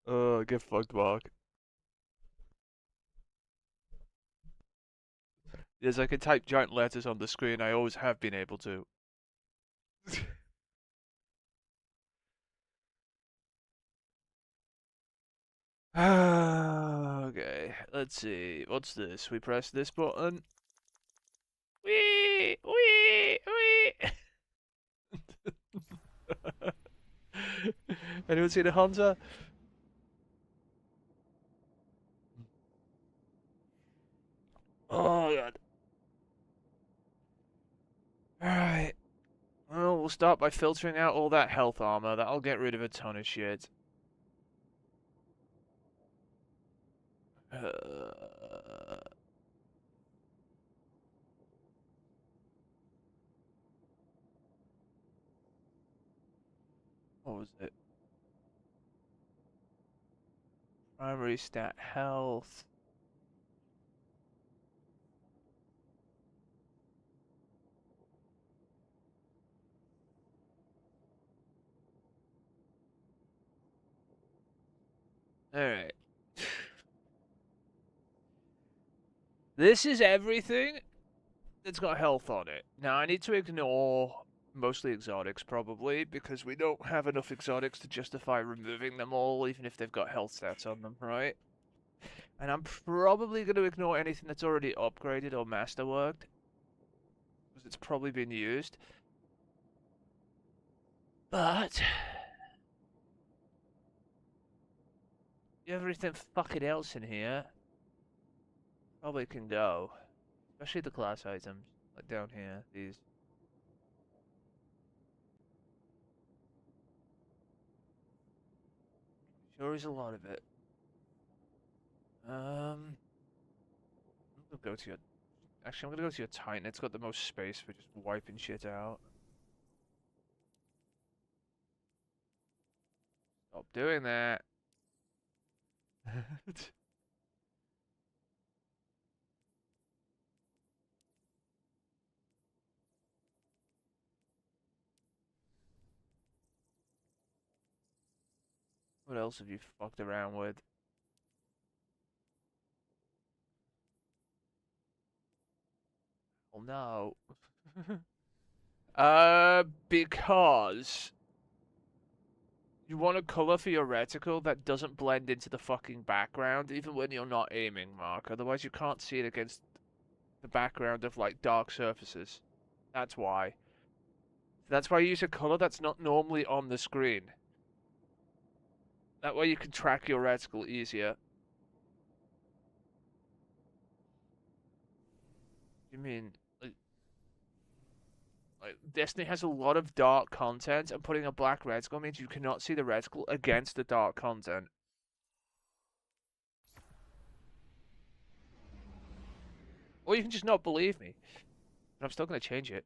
Get fucked, Mark. Yes, I can type giant letters on the screen. I always have been able to. Okay, let's see. What's this? We press this button. Wee! Wee! Wee! Anyone see the hunter? Oh, God. Alright. Well, we'll start by filtering out all that health armor. That'll get rid of a ton of shit. What was it? Primary stat health. Alright. This is everything that's got health on it. Now, I need to ignore mostly exotics, probably, because we don't have enough exotics to justify removing them all, even if they've got health stats on them, right? And I'm probably going to ignore anything that's already upgraded or masterworked, because it's probably been used. But everything fucking else in here probably can go. Especially the class items, like down here, these. Sure is a lot of it. I'm gonna go to your... Actually, I'm gonna go to your Titan. It's got the most space for just wiping shit out. Stop doing that. What else have you fucked around with? Oh no. Because you want a color for your reticle that doesn't blend into the fucking background, even when you're not aiming, Mark. Otherwise, you can't see it against the background of like dark surfaces. That's why. That's why you use a color that's not normally on the screen. That way you can track your reticle easier. You mean like Destiny has a lot of dark content, and putting a black reticle means you cannot see the reticle against the dark content. Or you can just not believe me. But I'm still gonna change it.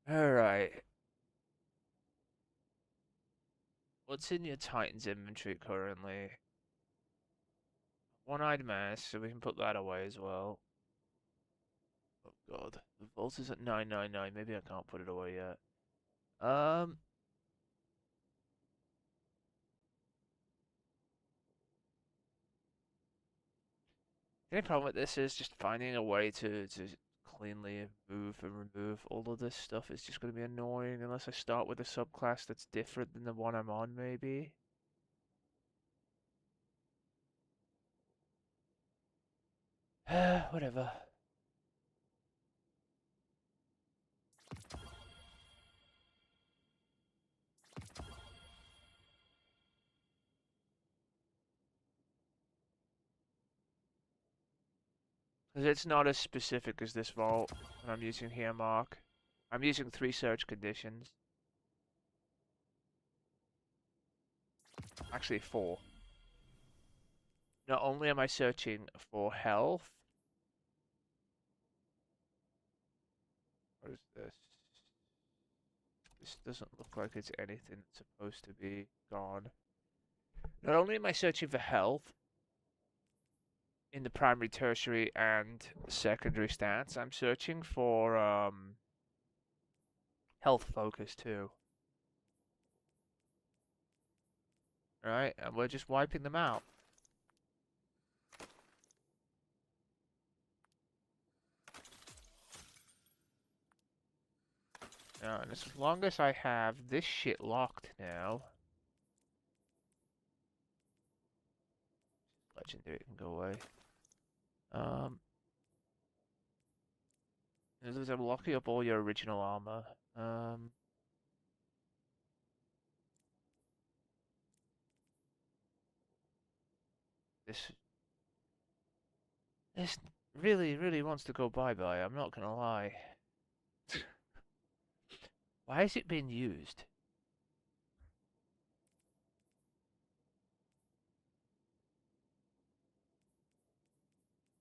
Alright. What's in your Titan's inventory currently? One-eyed mask, so we can put that away as well. Oh god. The vault is at 999. Maybe I can't put it away yet. Um, the only problem with this is just finding a way to cleanly move and remove all of this stuff is just going to be annoying unless I start with a subclass that's different than the one I'm on, maybe. Whatever. Because it's not as specific as this vault that I'm using here, Mark. I'm using 3 search conditions. Actually, 4. Not only am I searching for health. What is this? This doesn't look like it's anything that's supposed to be gone. Not only am I searching for health in the primary, tertiary, and secondary stats, I'm searching for health focus too. Right? And we're just wiping them out. And as long as I have this shit locked now. Legendary can go away. As I'm locking up all your original armor. This really, really wants to go bye-bye, I'm not gonna lie. Why is it being used?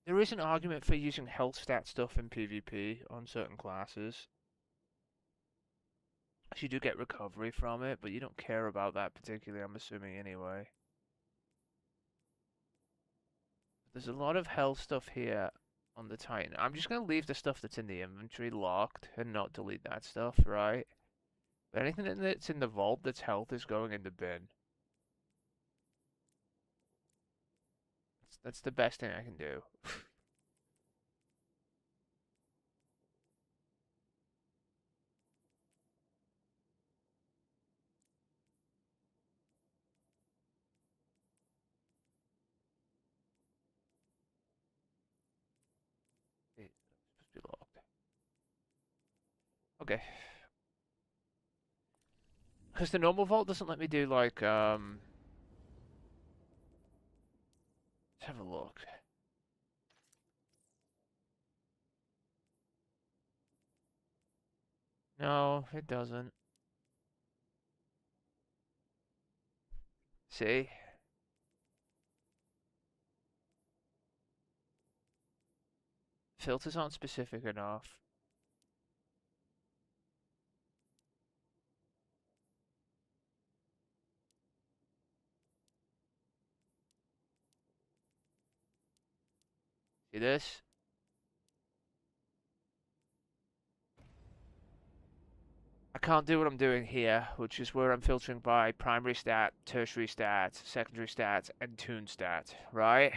There is an argument for using health stat stuff in PvP on certain classes. You do get recovery from it, but you don't care about that particularly, I'm assuming anyway. There's a lot of health stuff here on the Titan. I'm just going to leave the stuff that's in the inventory locked and not delete that stuff, right? But anything that's in the vault that's health is going in the bin. That's the best thing I can do. It's supposed to be locked. Okay. Because the normal vault doesn't let me do like, let's have a look. No, it doesn't. See? Filters aren't specific enough. See this? I can't do what I'm doing here, which is where I'm filtering by primary stat, tertiary stat, secondary stat, and toon stat, right?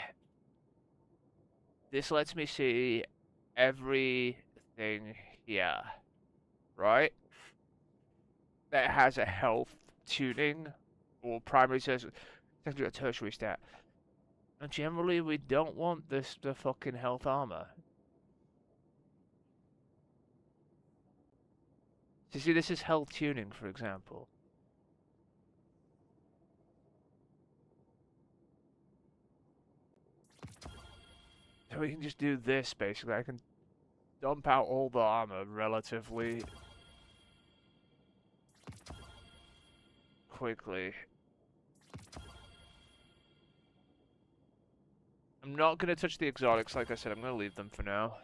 This lets me see everything here, right? That has a health tuning or primary, secondary, or tertiary stat. And generally, we don't want the fucking health armor. So you see, this is health tuning, for example. So we can just do this, basically. I can dump out all the armor relatively quickly. I'm not going to touch the exotics, like I said. I'm going to leave them for now.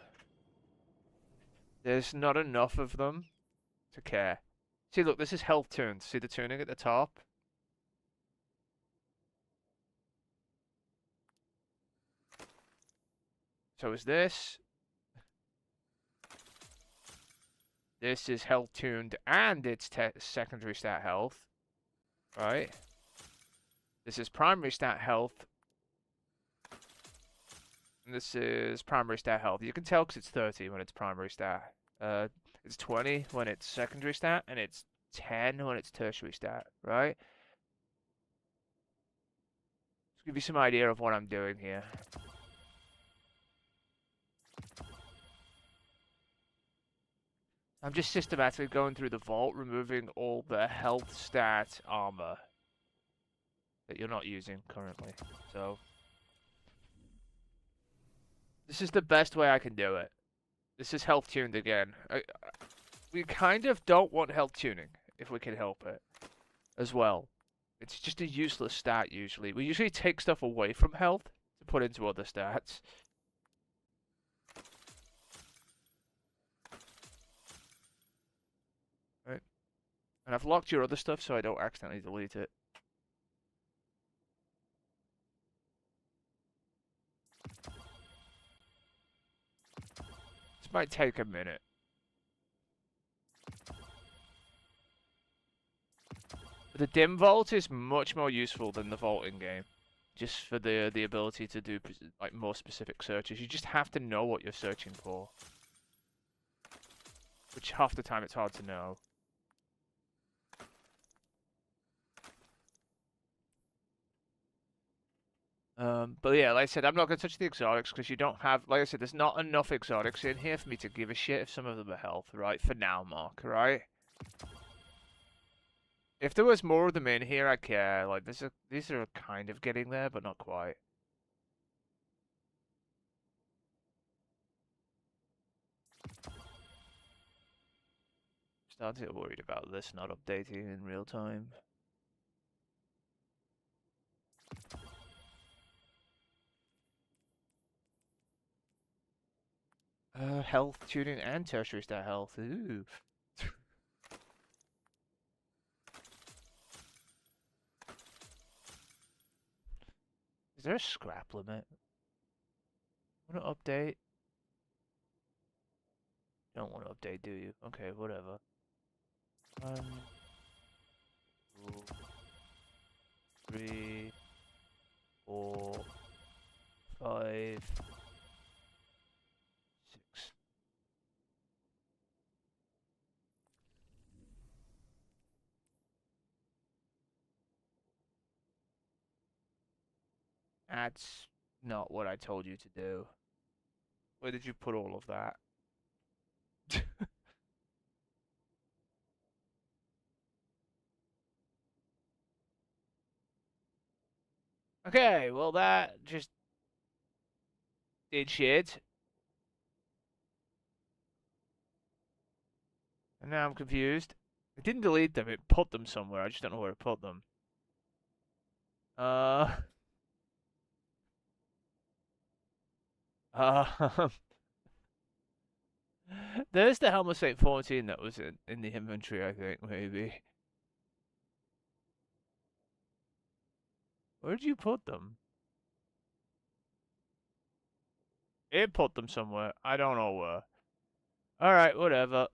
There's not enough of them to care. See, look, this is health tuned. See the tuning at the top? So is this. This is health tuned and it's secondary stat health. Right? This is primary stat health. And this is primary stat health. You can tell because it's 30 when it's primary stat. It's 20 when it's secondary stat, and it's 10 when it's tertiary stat, right? Just give you some idea of what I'm doing here. I'm just systematically going through the vault, removing all the health stat armor that you're not using currently. So, this is the best way I can do it. This is health tuned again. We kind of don't want health tuning, if we can help it, as well. It's just a useless stat, usually. We usually take stuff away from health to put into other stats. Right. And I've locked your other stuff so I don't accidentally delete it. This might take a minute. The dim vault is much more useful than the vault in game, just for the ability to do like more specific searches. You just have to know what you're searching for, which half the time it's hard to know. But yeah, like I said, I'm not going to touch the exotics because you don't have, like I said, there's not enough exotics in here for me to give a shit if some of them are health, right? For now, Mark, right? If there was more of them in here, I'd care. Like, these are kind of getting there, but not quite. Starting to get worried about this not updating in real time. Health tuning and tertiary stat health. Ooh. Is there a scrap limit? Want to update? Don't want to update, do you? Okay, whatever. 1, 2, 3, 4, 5, 6. That's not what I told you to do. Where did you put all of that? Okay, well that just did shit. And now I'm confused. It didn't delete them, it put them somewhere. I just don't know where it put them. Uh... There's the Helmsate 14 that was in the inventory, I think, maybe. Where did you put them? It put them somewhere. I don't know where. Alright, whatever.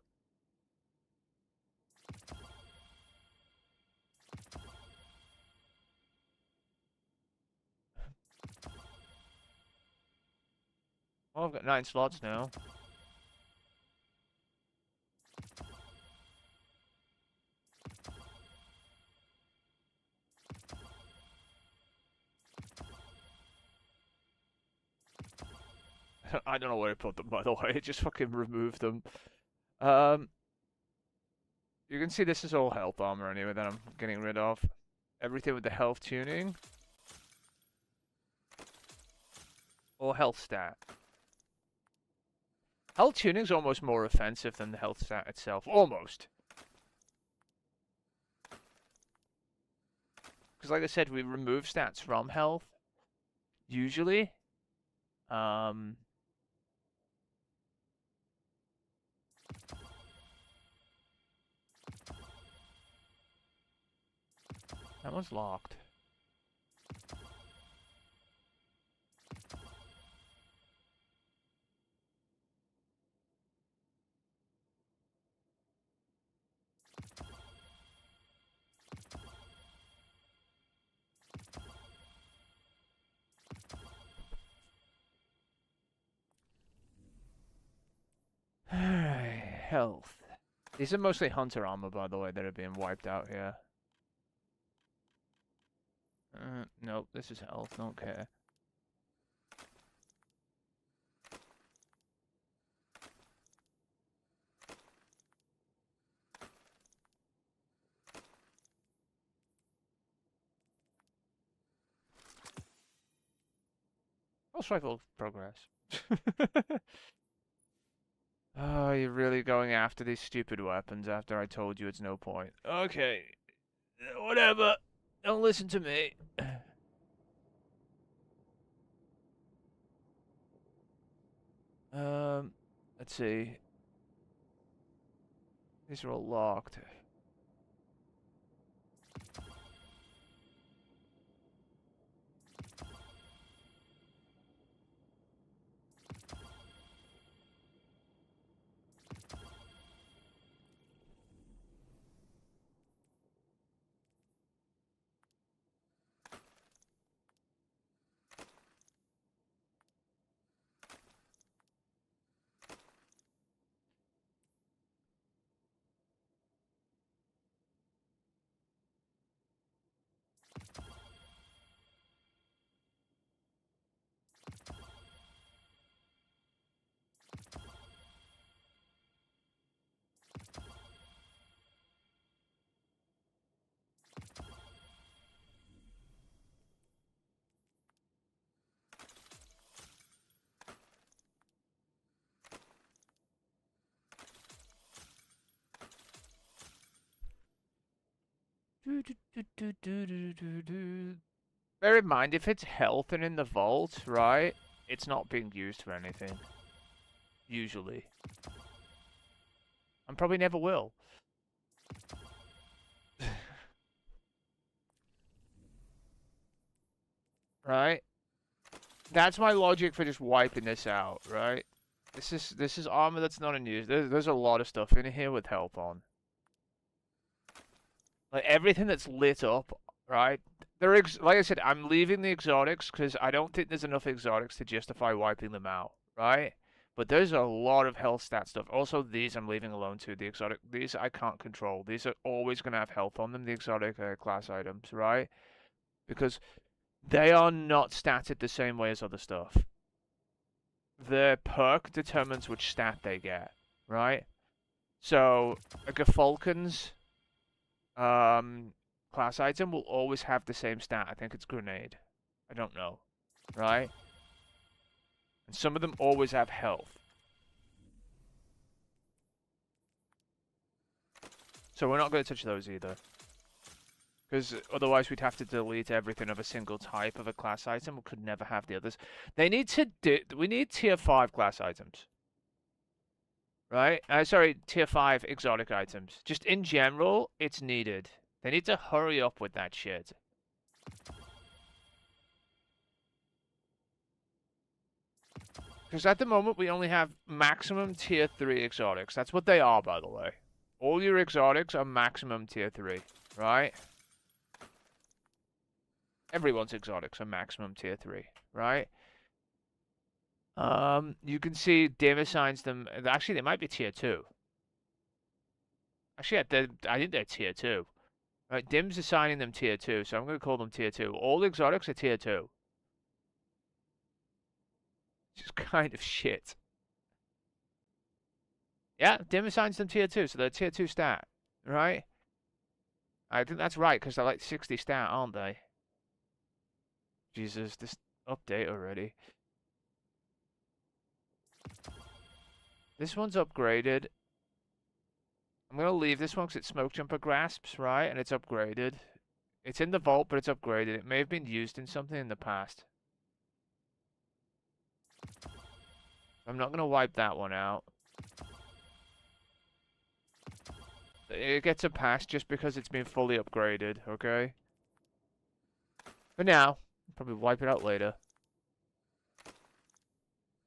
Well, I've got 9 slots now. I don't know where I put them, by the way. It just fucking removed them. You can see this is all health armor anyway that I'm getting rid of. Everything with the health tuning. Or health stat. Health tuning's almost more offensive than the health stat itself. Almost. Because like I said, we remove stats from health. Usually. That one's locked. Health. These are mostly hunter armor, by the way, that are being wiped out here. Nope, this is health, don't care. Pulse rifle progress. Oh, you're really going after these stupid weapons after I told you it's no point. Okay. Whatever. Don't listen to me. Let's see. These are all locked. Bear in mind, if it's health and in the vault, right, it's not being used for anything. Usually. And probably never will. Right? That's my logic for just wiping this out, right? This is armor that's not in use. There's a lot of stuff in here with health on. Like everything that's lit up, right? Like I said, I'm leaving the exotics because I don't think there's enough exotics to justify wiping them out, right? But there's a lot of health stat stuff. Also, these I'm leaving alone too. The exotic, these I can't control. These are always going to have health on them, the exotic class items, right? Because they are not statted the same way as other stuff. The perk determines which stat they get, right? So, like a Falcon's class item will always have the same stat. I think it's grenade. I don't know, right? And some of them always have health. So we're not going to touch those either. Because otherwise we'd have to delete everything of a single type of a class item. We could never have the others. They need to we need tier 5 class items. Right? Sorry, tier 5 exotic items. Just in general, it's needed. They need to hurry up with that shit. Because at the moment, we only have maximum tier 3 exotics. That's what they are, by the way. All your exotics are maximum tier 3, right? Everyone's exotics are maximum tier 3, right? You can see Dim assigns them. Actually, they might be tier 2. Actually, I think they're tier 2. Right, Dim's assigning them tier 2, so I'm going to call them tier 2. All exotics are tier 2. Which is kind of shit. Yeah, Dim assigns them tier 2, so they're tier 2 stat, right? I think that's right, because they're like 60 stat, aren't they? Jesus, this update already. This one's upgraded. I'm going to leave this one because it's Smoke Jumper Grasps, right? And it's upgraded. It's in the vault, but it's upgraded. It may have been used in something in the past. I'm not going to wipe that one out. It gets a pass just because it's been fully upgraded, okay? For now, I'll probably wipe it out later.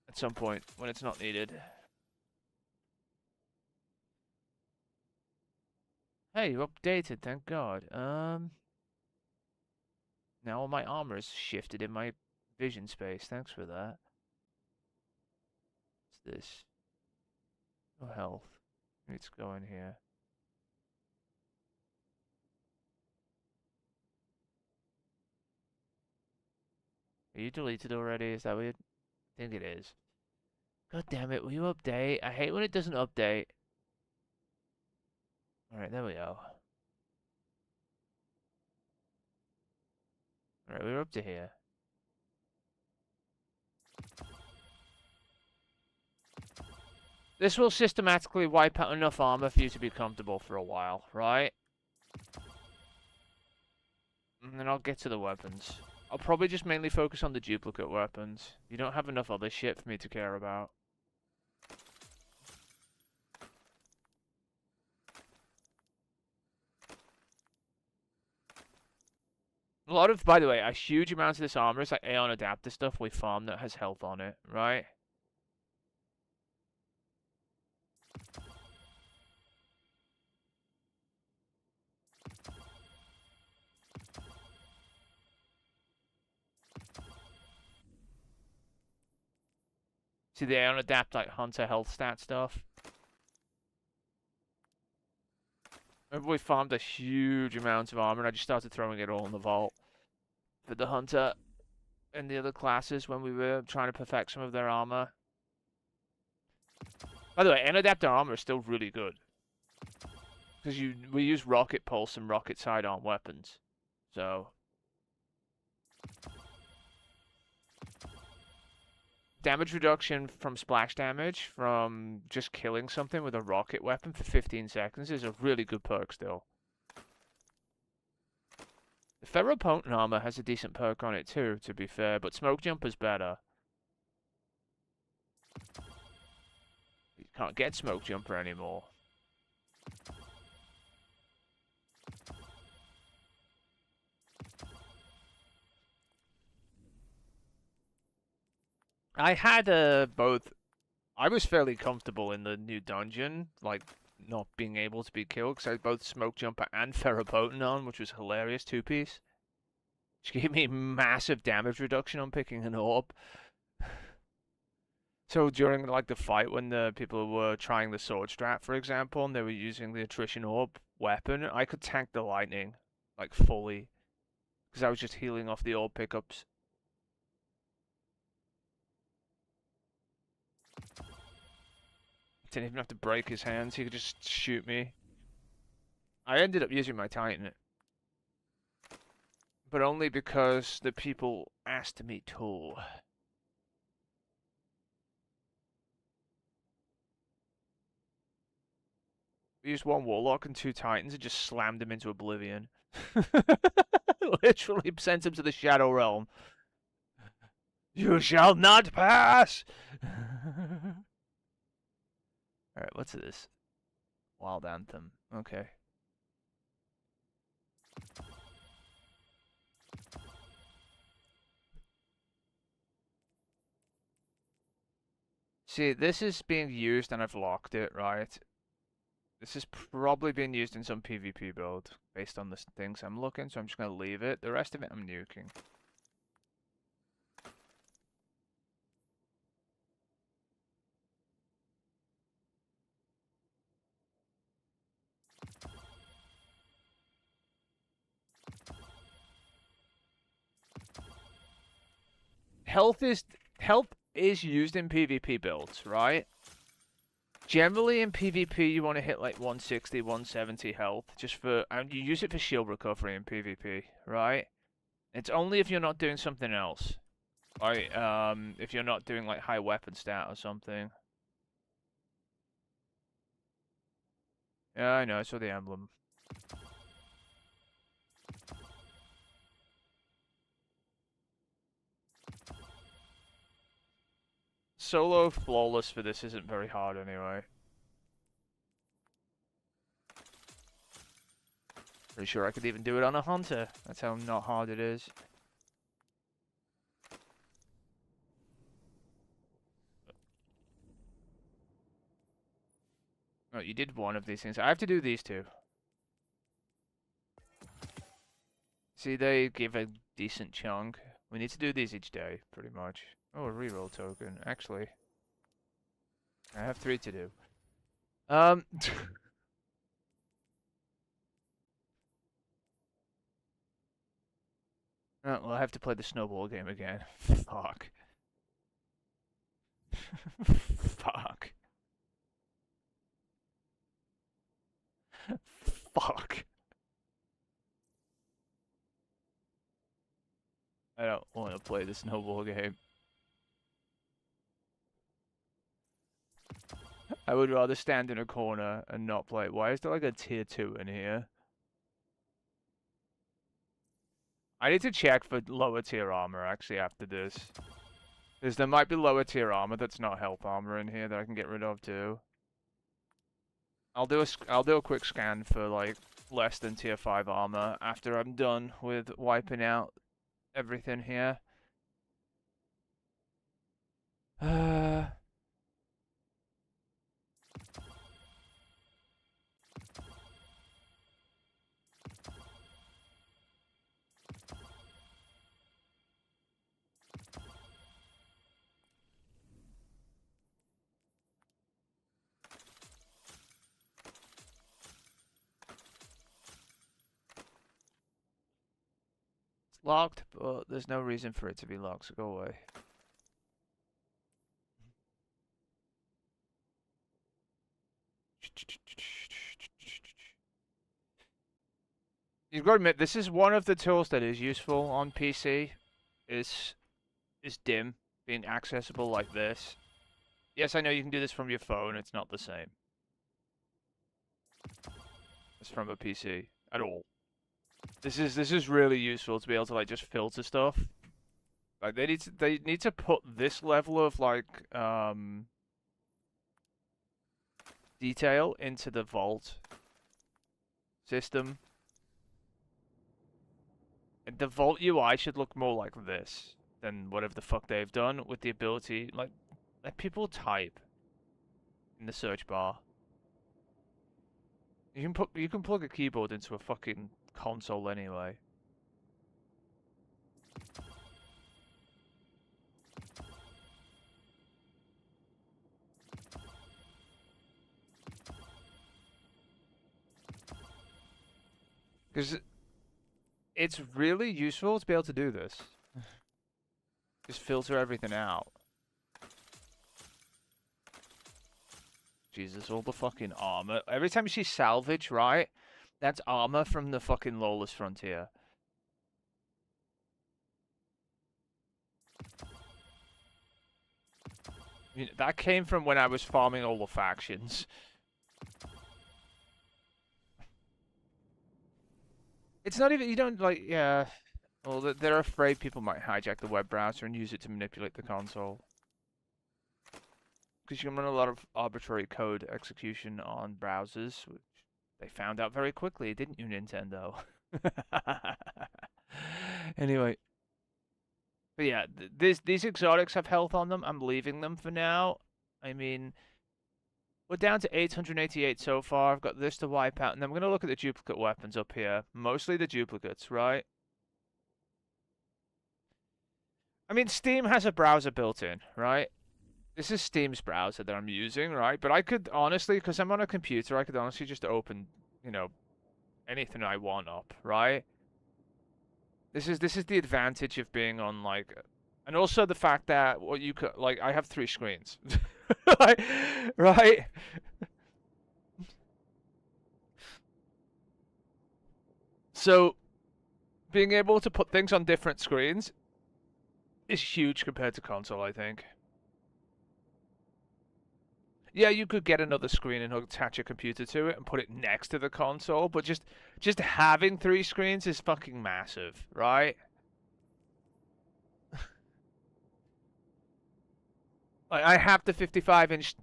At some point, when it's not needed. Hey, you updated, thank God. Now all my armor is shifted in my vision space. Thanks for that. What's this? No health. Let's go in here. Are you deleted already? Is that weird? I think it is. God damn it, will you update? I hate when it doesn't update. Alright, there we go. Alright, we're up to here. This will systematically wipe out enough armor for you to be comfortable for a while, right? And then I'll get to the weapons. I'll probably just mainly focus on the duplicate weapons. You don't have enough other shit for me to care about. A lot of, by the way, a huge amount of this armor is like Aeon adapter stuff we farm that has health on it, right? See the Aeon adapt like hunter health stat stuff? Remember we farmed a huge amount of armor and I just started throwing it all in the vault for the hunter and the other classes when we were trying to perfect some of their armor. By the way, Aeon adapter armor is still really good. Because we use rocket pulse and rocket sidearm weapons. So damage reduction from splash damage from just killing something with a rocket weapon for 15 seconds is a really good perk still. Ferropotent armor has a decent perk on it too, to be fair, but Smoke Jumper's better. You can't get Smoke Jumper anymore. I had both. I was fairly comfortable in the new dungeon, like not being able to be killed, because I had both Smoke Jumper and Ferropotent on, which was hilarious, two-piece. Which gave me massive damage reduction on picking an orb. So during like the fight when the people were trying the sword strat, for example, and they were using the attrition orb weapon, I could tank the lightning like fully because I was just healing off the orb pickups. Didn't even have to break his hands, he could just shoot me. I ended up using my Titan, but only because the people asked me to. We used one Warlock and two Titans and just slammed him into oblivion. Literally sent him to the Shadow Realm. You shall not pass! Alright, what's this? Wild Anthem. Okay. See, this is being used and I've locked it, right? This is probably being used in some PvP build based on the things I'm looking, so I'm just going to leave it. The rest of it I'm nuking. Health is used in PvP builds, right? Generally in PvP you want to hit like 160, 170 health just for, and you use it for shield recovery in PvP, right? It's only if you're not doing something else. Right? If you're not doing like high weapon stat or something. Yeah, I know, I saw the emblem. Solo flawless for this isn't very hard anyway. Pretty sure I could even do it on a hunter. That's how not hard it is. Oh, you did one of these things. I have to do these two. See, they give a decent chunk. We need to do these each day, pretty much. Oh, a reroll token. Actually, I have 3 to do. Oh, well, I have to play the snowball game again. Fuck. Fuck. Fuck. I don't want to play the snowball game. I would rather stand in a corner and not play. Why is there like a tier 2 in here? I need to check for lower tier armor actually after this. Because there might be lower tier armor that's not health armor in here that I can get rid of too. I'll do a quick scan for like less than tier 5 armor after I'm done with wiping out everything here. It's locked, but there's no reason for it to be locked, so go away. You've got to admit, this is one of the tools that is useful on PC. Is dim being accessible like this. Yes, I know you can do this from your phone. It's not the same. It's from a PC at all. This is really useful to be able to like just filter stuff. Like they need to put this level of like detail into the vault system. And the vault UI should look more like this than whatever the fuck they've done with the ability like let people type in the search bar. You can plug a keyboard into a fucking console anyway. Because it's really useful to be able to do this. Just filter everything out. Jesus, all the fucking armor. Every time you see salvage, right? That's armor from the fucking Lawless Frontier. I mean, that came from when I was farming all the factions. It's not even, you don't like, yeah. Well, they're afraid people might hijack the web browser and use it to manipulate the console. Because you can run a lot of arbitrary code execution on browsers, which they found out very quickly, didn't you, Nintendo? Anyway. But yeah, these exotics have health on them. I'm leaving them for now. I mean, we're down to 888 so far. I've got this to wipe out, and I'm going to look at the duplicate weapons up here. Mostly the duplicates, right? I mean, Steam has a browser built in, right? This is Steam's browser that I'm using, right? But I could honestly, because I'm on a computer, I could honestly just open, anything I want up, right? This is the advantage of being on like, and also the fact that what you could like, I have 3 screens, right? So being able to put things on different screens is huge compared to console, I think. Yeah, you could get another screen and attach a computer to it and put it next to the console, but just having 3 screens is fucking massive, right? I have the 55-inch,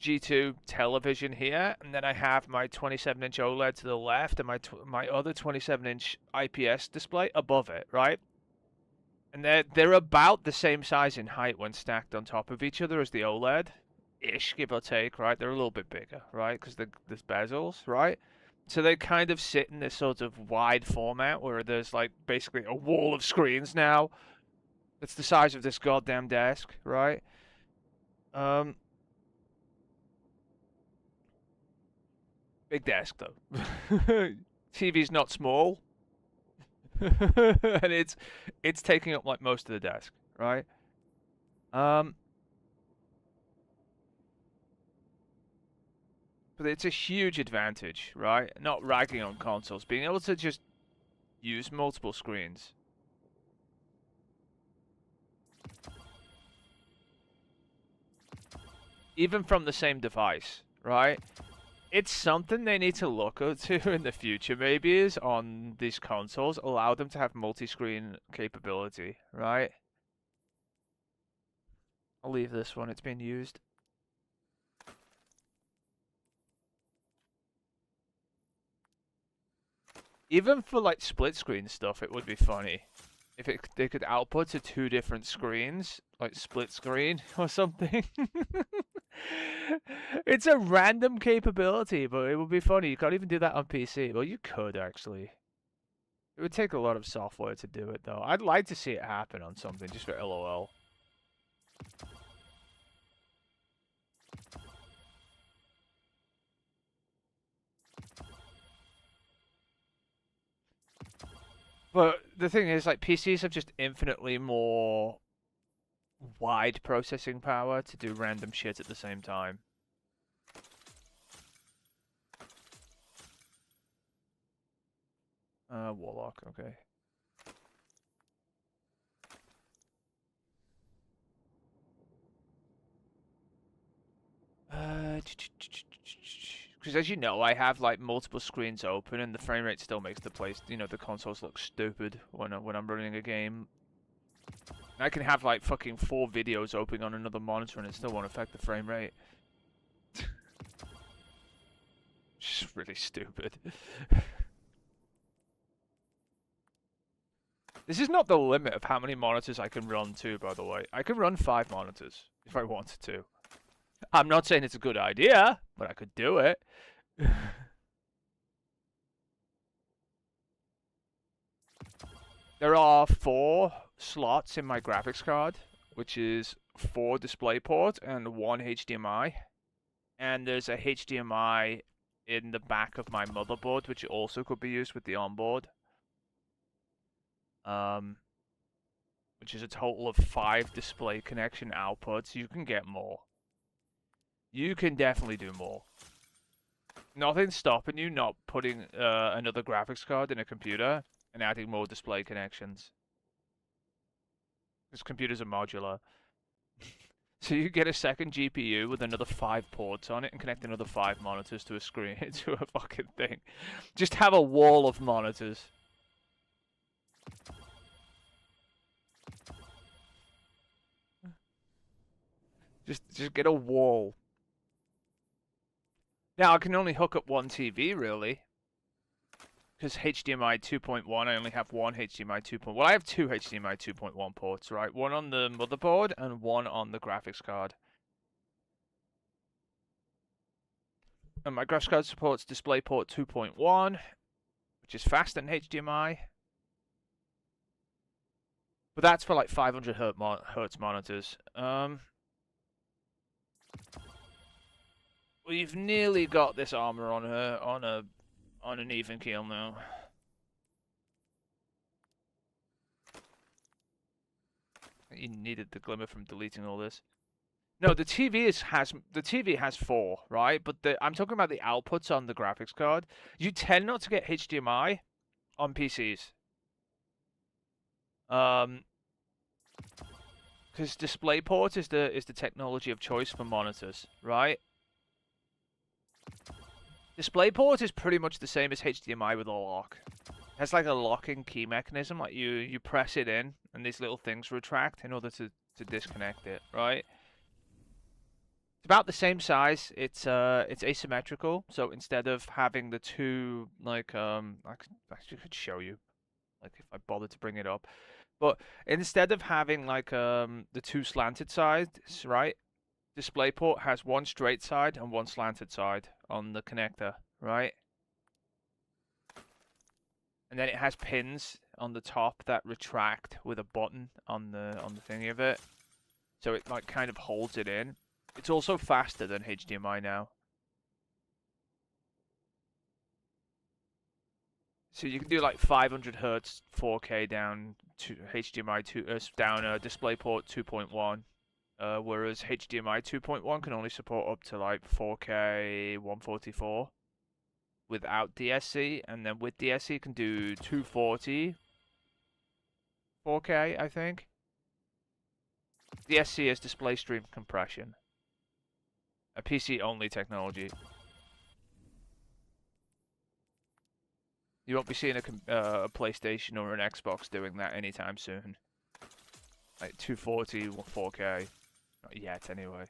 G2 television here, and then I have my 27-inch OLED to the left and my other 27-inch IPS display above it, right? And they're about the same size in height when stacked on top of each other as the OLED. Ish, give or take, right? They're a little bit bigger, right? Because there's bezels, right? So they kind of sit in this sort of wide format where there's like basically a wall of screens now. It's the size of this goddamn desk, right? Um, Big desk though. TV's not small, and it's taking up like most of the desk, right? Um, but it's a huge advantage, right? Not ragging on consoles, being able to just use multiple screens. Even from the same device, right? It's something they need to look to in the future, maybe, is on these consoles, allow them to have multi-screen capability, right? I'll leave this one, it's been used. Even for like split screen stuff, it would be funny if they could output to 2 different screens, like split screen or something. It's a random capability, but it would be funny. You can't even do that on PC. Well, you could actually. It would take a lot of software to do it, though. I'd like to see it happen on something, just for LOL. But the thing is, like, PCs have just infinitely more wide processing power to do random shit at the same time. Warlock, okay. because as you know, I have like multiple screens open, and the frame rate still makes the the consoles look stupid when I'm running a game. I can have like fucking 4 videos open on another monitor, and it still won't affect the frame rate. Just really stupid. This is not the limit of how many monitors I can run to, by the way. I can run 5 monitors if I wanted to. I'm not saying it's a good idea, but I could do it. There are 4 slots in my graphics card, which is 4 DisplayPort and 1 HDMI. And there's a HDMI in the back of my motherboard, which also could be used with the onboard. Which is a total of 5 display connection outputs. You can get more. You can definitely do more. Nothing's stopping you not putting another graphics card in a computer and adding more display connections. Because computers are modular. So you get a second GPU with another 5 ports on it and connect another 5 monitors to a screen, to a fucking thing. Just have a wall of monitors. Just get a wall. Now I can only hook up one TV really. Because HDMI 2.1, I only have one HDMI 2.1. Well, I have 2 HDMI 2.1 ports, right? One on the motherboard and one on the graphics card. And my graphics card supports DisplayPort 2.1, which is faster than HDMI. But that's for like 500 hertz monitors. We've nearly got this armor on her on an even keel now. You needed the glimmer from deleting all this. No, the TV has 4, right? But I'm talking about the outputs on the graphics card. You tend not to get HDMI on PCs. Because DisplayPort is the technology of choice for monitors, right? DisplayPort is pretty much the same as HDMI with a lock. It has like a locking key mechanism, like you press it in and these little things retract in order to disconnect it, right? It's about the same size. It's asymmetrical, so instead of having the 2 like I could show you, like if I bothered to bring it up. But instead of having like the 2 slanted sides, right? DisplayPort has 1 straight side and 1 slanted side on the connector, right? And then it has pins on the top that retract with a button on the thingy of it. So it like kind of holds it in. It's also faster than HDMI now. So you can do like 500 hertz 4K down to HDMI down DisplayPort 2.1. Whereas HDMI 2.1 can only support up to like 4K 144 without DSC, and then with DSC you can do 240 4K, I think. DSC is display stream compression. A PC only technology. You won't be seeing a PlayStation or an Xbox doing that anytime soon. Like 240 4K. Not yet, anyway.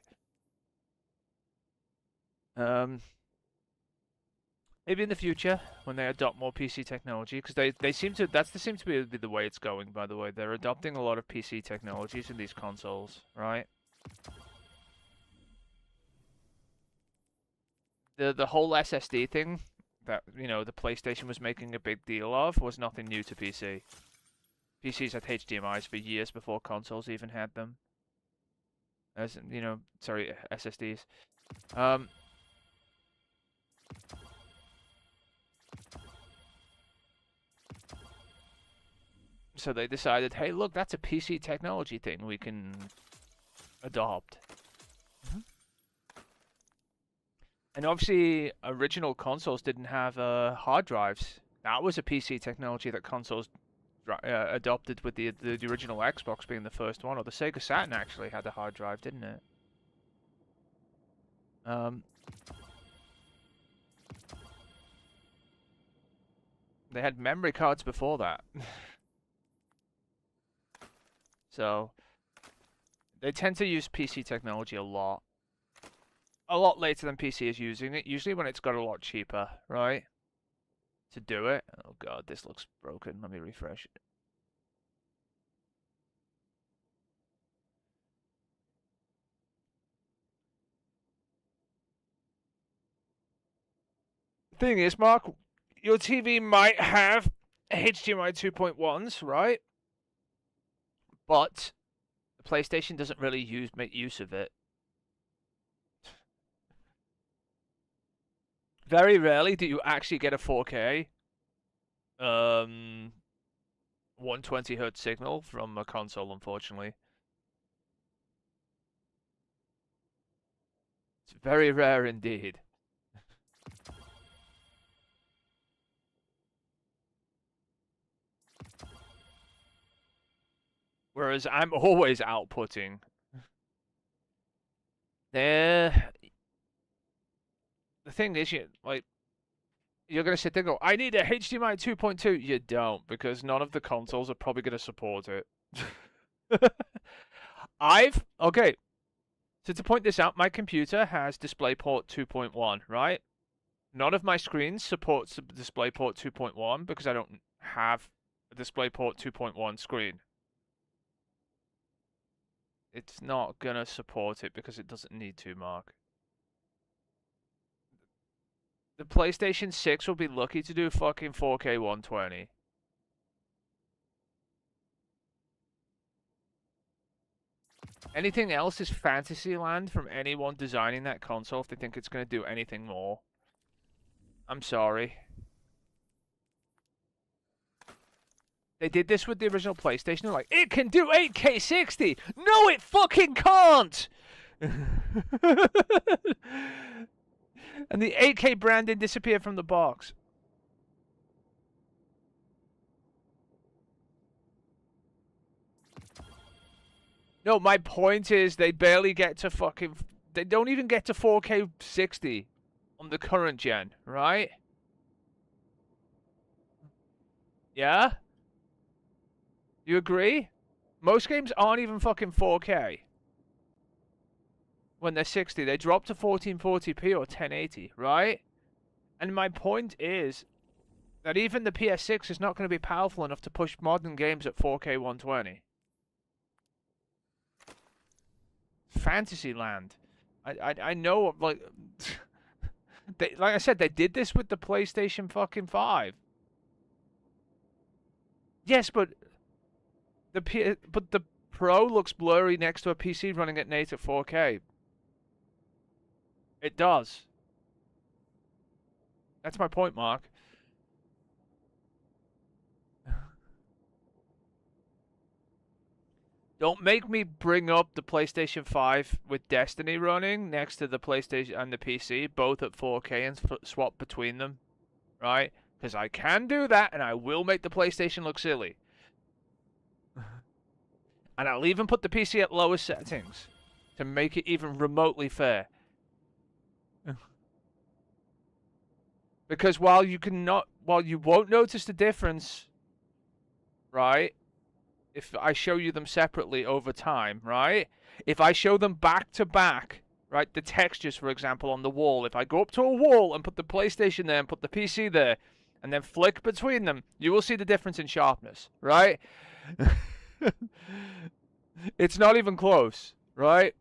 Maybe in the future when they adopt more PC technology, because they seem to seems to be the way it's going. By the way, they're adopting a lot of PC technologies in these consoles, right? The whole SSD thing that the PlayStation was making a big deal of was nothing new to PC. PCs had HDMI's for years before consoles even had them. As sorry, SSDs. So they decided, hey, look, that's a PC technology thing we can adopt. And obviously, original consoles didn't have hard drives. That was a PC technology that consoles adopted with the original Xbox being the first one, or the Sega Saturn actually had a hard drive, didn't it? They had memory cards before that. So, they tend to use PC technology a lot. A lot later than PC is using it, usually when it's got a lot cheaper, right? To do it. Oh god, this looks broken. Let me refresh it. Thing is, Mark, your TV might have HDMI 2.1s, right? But the PlayStation doesn't really make use of it. Very rarely do you actually get a 4K 120 Hz signal from a console, unfortunately. It's very rare indeed. Whereas I'm always outputting. The thing is, you're gonna sit there and go, I need a HDMI 2.2. You don't, because none of the consoles are probably gonna support it. Okay. So to point this out, my computer has DisplayPort 2.1, right? None of my screens supports DisplayPort 2.1 because I don't have a DisplayPort 2.1 screen. It's not gonna support it because it doesn't need to, Mark. The PlayStation 6 will be lucky to do fucking 4K 120. Anything else is fantasy land from anyone designing that console if they think it's going to do anything more. I'm sorry. They did this with the original PlayStation. They're like, it can do 8K 60! No, it fucking can't! And the 8K branding disappeared from the box. No, my point is they barely get to fucking... They don't even get to 4K 60 on the current gen, right? Yeah? You agree? Most games aren't even fucking 4K. When they're 60, they drop to 1440p or 1080, right? And my point is that even the PS6 is not going to be powerful enough to push modern games at 4K 120. Fantasyland. I know, like... like I said, they did this with the PlayStation fucking 5. Yes, but the Pro looks blurry next to a PC running at native 4K. It does. That's my point, Mark. Don't make me bring up the PlayStation 5 with Destiny running next to the PlayStation and the PC, both at 4K, and swap between them, right? Because I can do that, and I will make the PlayStation look silly. And I'll even put the PC at lowest settings to make it even remotely fair. Because while you won't notice the difference, right? If I show you them separately over time, right? If I show them back to back, right? The textures, for example, on the wall. If I go up to a wall and put the PlayStation there and put the PC there, and then flick between them, you will see the difference in sharpness, right? It's not even close, right?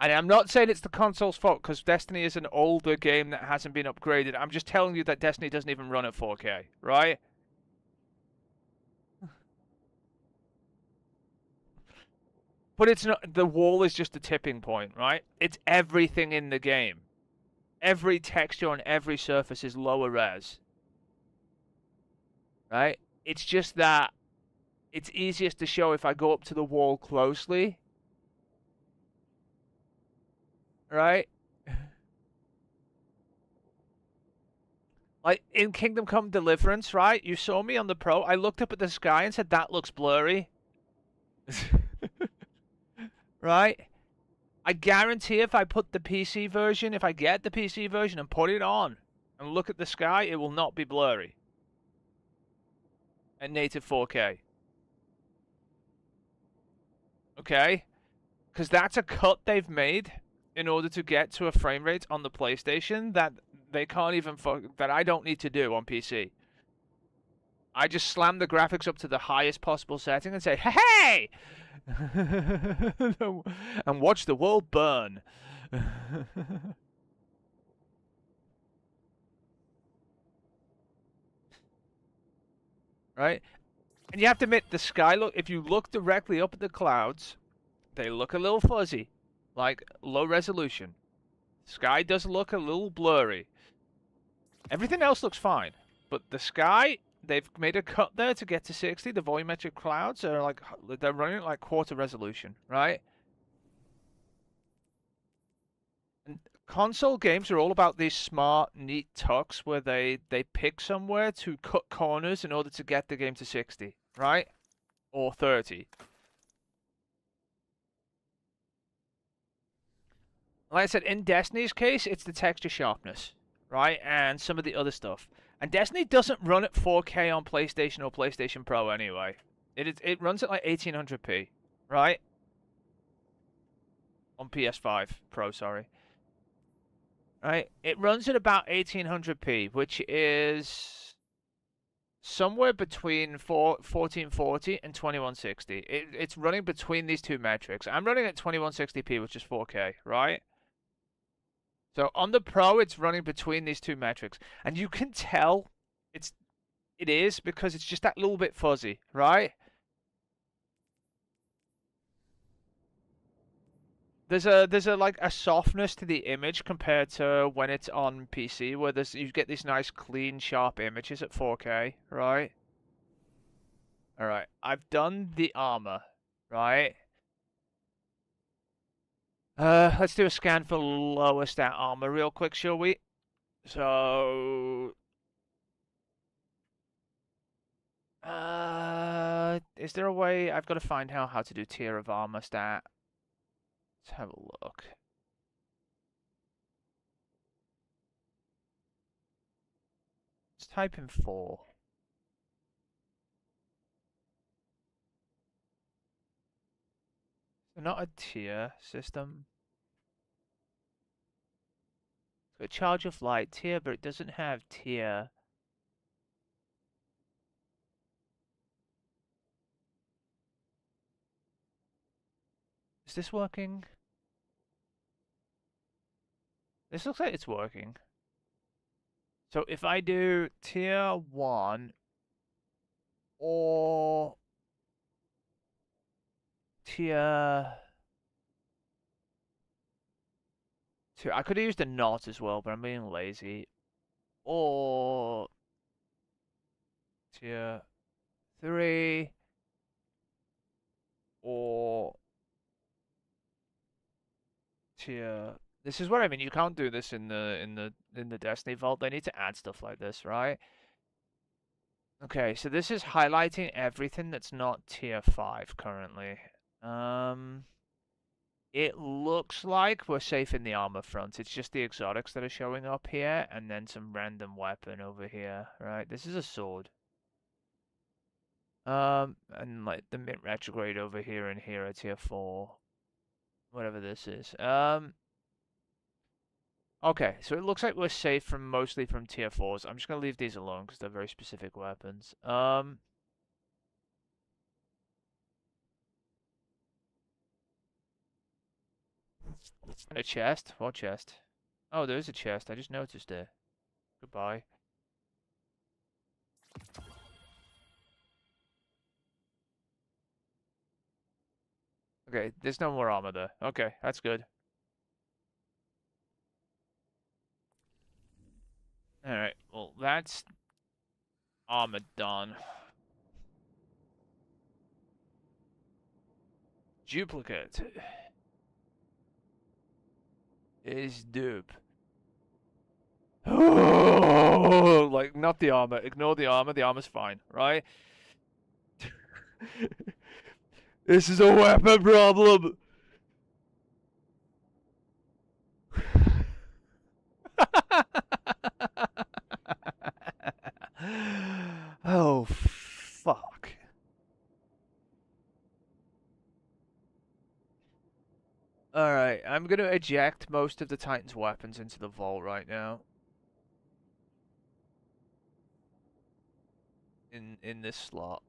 And I'm not saying it's the console's fault, because Destiny is an older game that hasn't been upgraded. I'm just telling you that Destiny doesn't even run at 4K, right? But it's not... The wall is just a tipping point, right? It's everything in the game. Every texture on every surface is lower res. Right? It's just that it's easiest to show if I go up to the wall closely. Right? Like, in Kingdom Come Deliverance, right? You saw me on the Pro. I looked up at the sky and said, that looks blurry. Right? I guarantee if I put the PC version, if I get the PC version and put it on and look at the sky, it will not be blurry at native 4K. Okay? Because that's a cut they've made in order to get to a frame rate on the PlayStation that they can't even that I don't need to do on PC. I just slam the graphics up to the highest possible setting and say, "Hey!" and watch the world burn. Right? And you have to admit, the sky look. If you look directly up at the clouds, they look a little fuzzy, like low resolution. Sky does look a little blurry. Everything else looks fine, but the sky, they've made a cut there to get to 60. The volumetric clouds are like, they're running at like quarter resolution, right? And console games are all about these smart, neat tucks where they pick somewhere to cut corners in order to get the game to 60, right? Or 30. Like I said, in Destiny's case, it's the texture sharpness, right? And some of the other stuff. And Destiny doesn't run at 4K on PlayStation or PlayStation Pro anyway. It runs at like 1800p, right? On PS5 Pro, sorry. Right? It runs at about 1800p, which is somewhere between 1440 and 2160. It's running between these two metrics. I'm running at 2160p, which is 4K, right? So on the Pro, it's running between these two metrics, and you can tell it is because it's just that little bit fuzzy, right? There's a like a softness to the image compared to when it's on PC, where you get these nice clean, sharp images at 4K, right? All right, I've done the armor, right? Let's do a scan for lower stat armor real quick, shall we? So, is there a way? I've got to find how to do tier of armor stat. Let's have a look. Let's type in 4. So not a tier system. A charge of light tier, but it doesn't have tier. Is this working? This looks like it's working. So if I do tier 1 or tier 2, I could have used a not as well, but I'm being lazy. Or tier 3 or tier. This is what I mean. You can't do this in the Destiny Vault. They need to add stuff like this, right? Okay, so this is highlighting everything that's not tier 5 currently. It looks like we're safe in the armor front. It's just the exotics that are showing up here, and then some random weapon over here, right? This is a sword. And like the mint retrograde over here and here are tier 4. Whatever this is. Okay, so it looks like we're safe mostly from tier 4s. I'm just gonna leave these alone because they're very specific weapons. A chest? What chest? Oh, there is a chest. I just noticed it. Goodbye. Okay, there's no more armor there. Okay, that's good. Alright, well, that's armor done. Duplicate is dupe. Like, not the armor. Ignore the armor. The armor's fine, right? This is a weapon problem. Oh, fuck. Alright, I'm gonna eject most of the Titan's weapons into the vault right now. In this slot.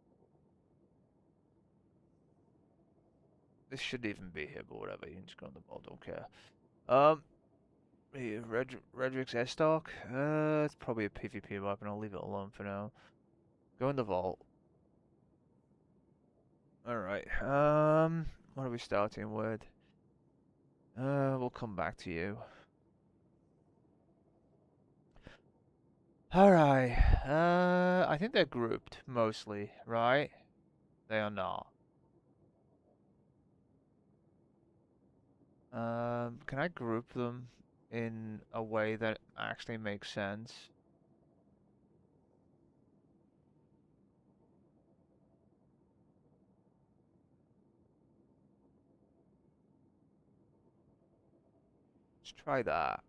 This shouldn't even be here, but whatever, you can just go on the vault, don't care. Here, Redrix's S-Stock? It's probably a PvP weapon, I'll leave it alone for now. Go in the vault. Alright, what are we starting with? We'll come back to you. Alright, I think they're grouped, mostly, right? They are not. Can I group them in a way that actually makes sense? Let's try that.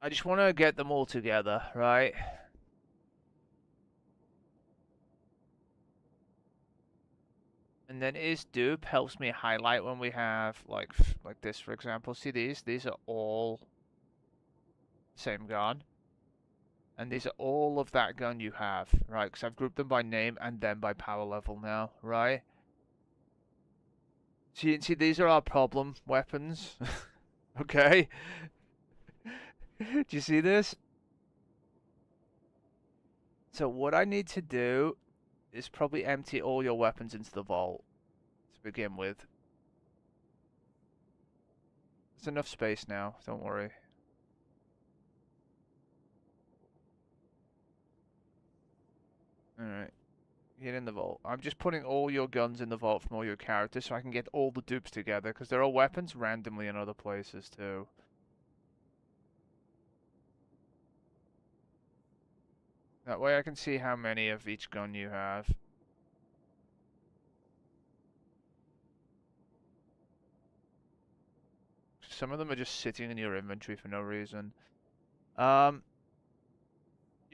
I just want to get them all together, right? And then is dupe helps me highlight when we have like this, for example. See these? These are all same gun. And these are all of that gun you have, right? Because I've grouped them by name and then by power level now, right? See, these are our problem weapons. Okay? Do you see this? So what I need to do is probably empty all your weapons into the vault to begin with. There's enough space now, don't worry. Alright. Get in the vault. I'm just putting all your guns in the vault from all your characters so I can get all the dupes together, because there are weapons randomly in other places too. That way I can see how many of each gun you have. Some of them are just sitting in your inventory for no reason. You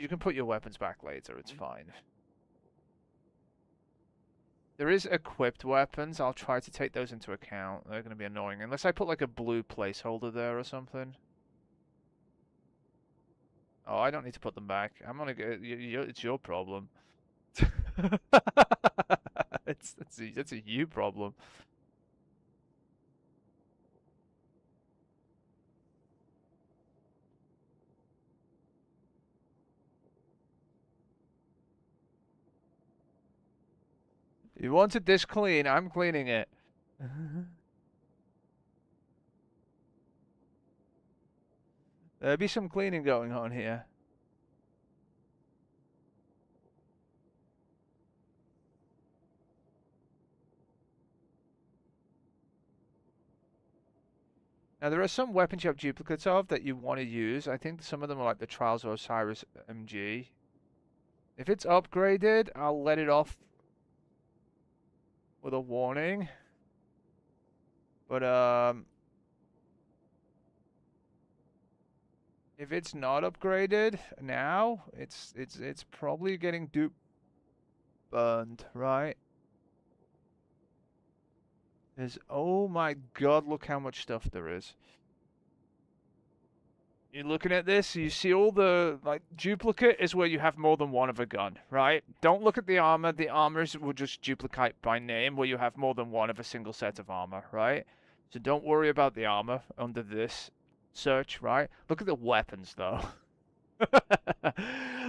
can put your weapons back later, it's fine. There is equipped weapons. I'll try to take those into account. They're going to be annoying. Unless I put like a blue placeholder there or something. Oh, I don't need to put them back. I'm gonna get. It's your problem. It's a you problem. You want it this clean? I'm cleaning it. There'll be some cleaning going on here. Now, there are some weapons you have duplicates of that you want to use. I think some of them are like the Trials of Osiris MG. If it's upgraded, I'll let it off with a warning. But, if it's not upgraded now, it's probably getting dupe burned, right? There's, oh my god, look how much stuff there is. You're looking at this, you see all the, like, duplicate is where you have more than one of a gun, right? Don't look at the armor. The armors will just duplicate by name where you have more than one of a single set of armor, right? So don't worry about the armor under this search, right? Look at the weapons, though.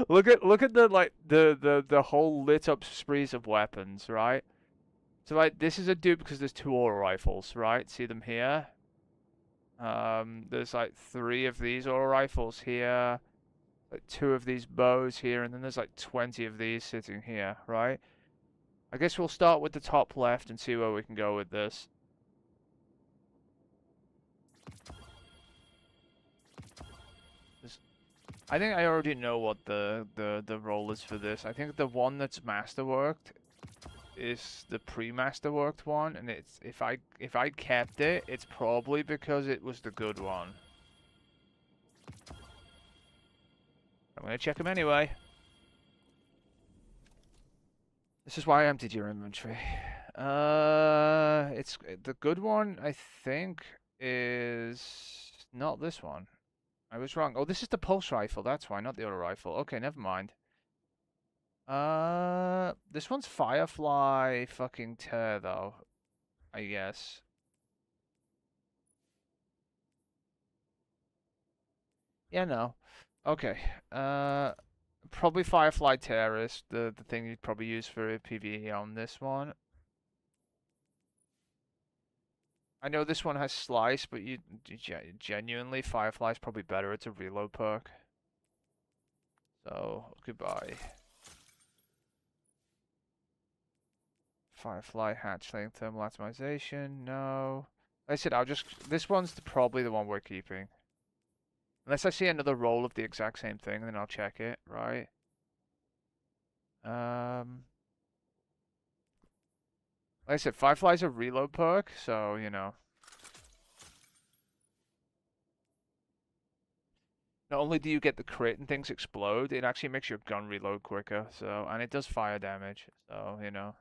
Look at the, like, the whole lit up sprees of weapons, right? So, like, this is a dupe because there's 2 auto rifles, right? See them here? There's like 3 of these auto rifles here, like 2 of these bows here, and then there's like 20 of these sitting here, right? I guess we'll start with the top left and see where we can go with this. I think I already know what the role is for this. I think the one that's masterworked is the pre-masterworked one, and it's if I kept it, it's probably because it was the good one. I'm gonna check them anyway. This is why I emptied your inventory. It's the good one, I think, is not this one. I was wrong. Oh, this is the pulse rifle. That's why, not the other rifle. Okay, never mind. This one's Firefly fucking tear though, I guess. Yeah, no. Okay. Probably Firefly tear is the thing you'd probably use for a PvE on this one. I know this one has slice, but you genuinely Firefly's probably better. It's a reload perk. So goodbye. Firefly hatchling thermal atomization. No. Like I said, this one's probably the one we're keeping. Unless I see another roll of the exact same thing, then I'll check it, right? Like I said, Firefly's a reload perk, so, you know. Not only do you get the crit and things explode, it actually makes your gun reload quicker, so, and it does fire damage, so, you know.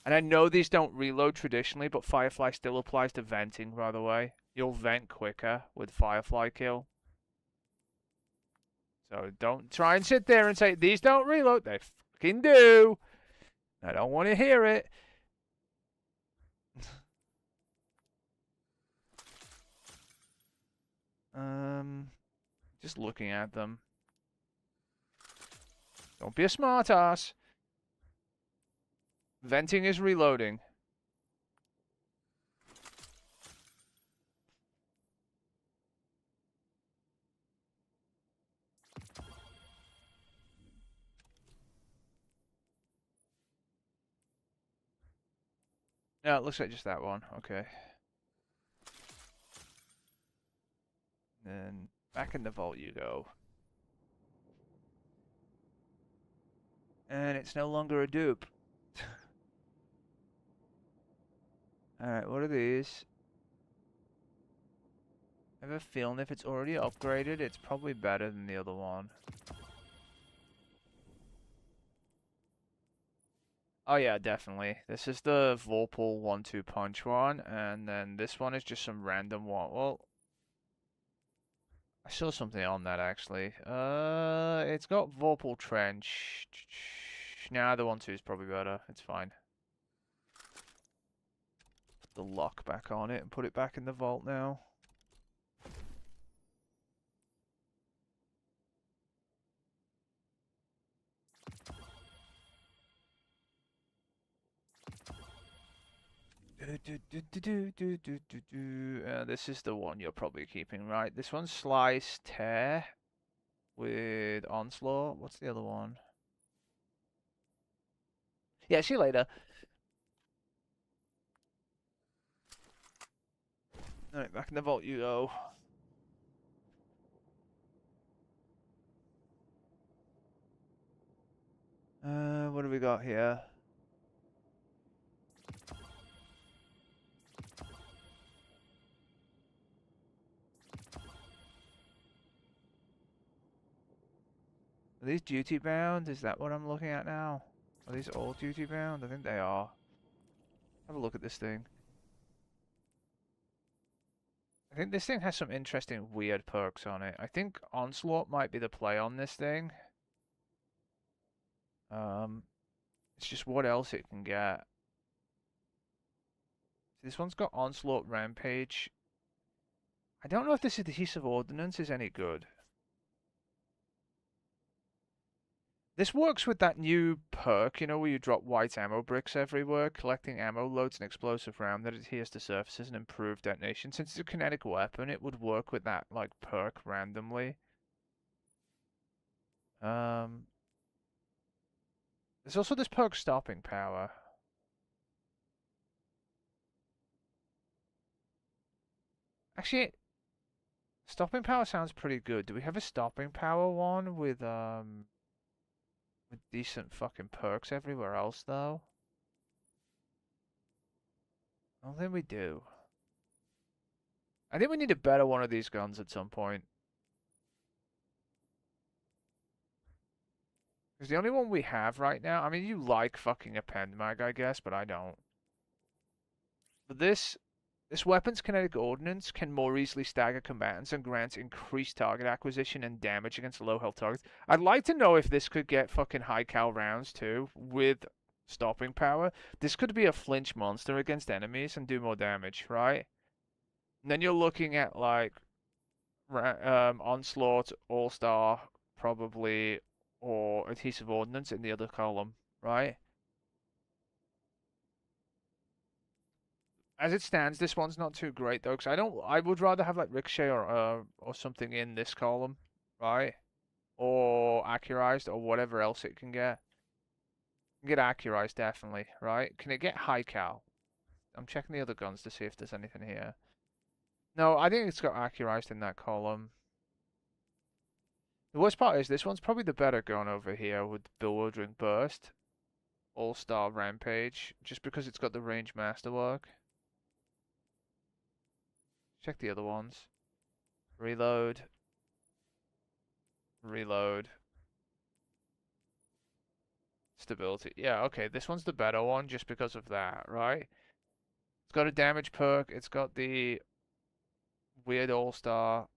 And I know these don't reload traditionally, but Firefly still applies to venting, by the way. You'll vent quicker with Firefly kill. So don't try and sit there and say, these don't reload. They fucking do. I don't want to hear it. Just looking at them. Don't be a smartass. Venting is reloading. No, it looks like just that one. Okay. Then back in the vault you go. And it's no longer a dupe. Alright, what are these? I have a feeling if it's already upgraded, it's probably better than the other one. Oh yeah, definitely. This is the Vorpal 1-2 punch one, and then this one is just some random one. Well, I saw something on that actually. It's got Vorpal Trench. Nah, the 1-2 is probably better. It's fine. Put the lock back on it and put it back in the vault now. This is the one you're probably keeping, right? This one's Slice Tear with Onslaught. What's the other one? Yeah, see you later. Alright, back in the vault you go. What do we got here? Are these duty bound? Is that what I'm looking at now? Are these all duty bound? I think they are. Have a look at this thing. I think this thing has some interesting weird perks on it. I think Onslaught might be the play on this thing. It's just what else it can get. This one's got Onslaught Rampage. I don't know if this Adhesive Ordnance is any good. This works with that new perk, you know, where you drop white ammo bricks everywhere, collecting ammo loads an explosive round that adheres to surfaces and improve detonation. Since it's a kinetic weapon, it would work with that, like, perk randomly. There's also this perk Stopping Power. Actually, Stopping Power sounds pretty good. Do we have a Stopping Power one with With decent fucking perks everywhere else, though. I don't think we do. I think we need a better one of these guns at some point. Because the only one we have right now, I mean, you like fucking a pen mag, I guess, but I don't. But this weapon's kinetic ordnance can more easily stagger combatants and grants increased target acquisition and damage against low health targets. I'd like to know if this could get fucking high cal rounds too, with stopping power. This could be a flinch monster against enemies and do more damage, right? And then you're looking at like Onslaught, All-Star, probably, or Adhesive Ordnance in the other column, right? As it stands, this one's not too great though, because I would rather have like Ricochet or something in this column, right? Or Accurized or whatever else it can get. Get Accurized definitely, right? Can it get High Cal? I'm checking the other guns to see if there's anything here. No, I think it's got Accurized in that column. The worst part is this one's probably the better gun over here with Bewildering Burst, All-Star Rampage, just because it's got the range masterwork. Check the other ones. Reload. Reload. Stability. Yeah, okay, this one's the better one just because of that, right? It's got a damage perk. It's got the weird All-Star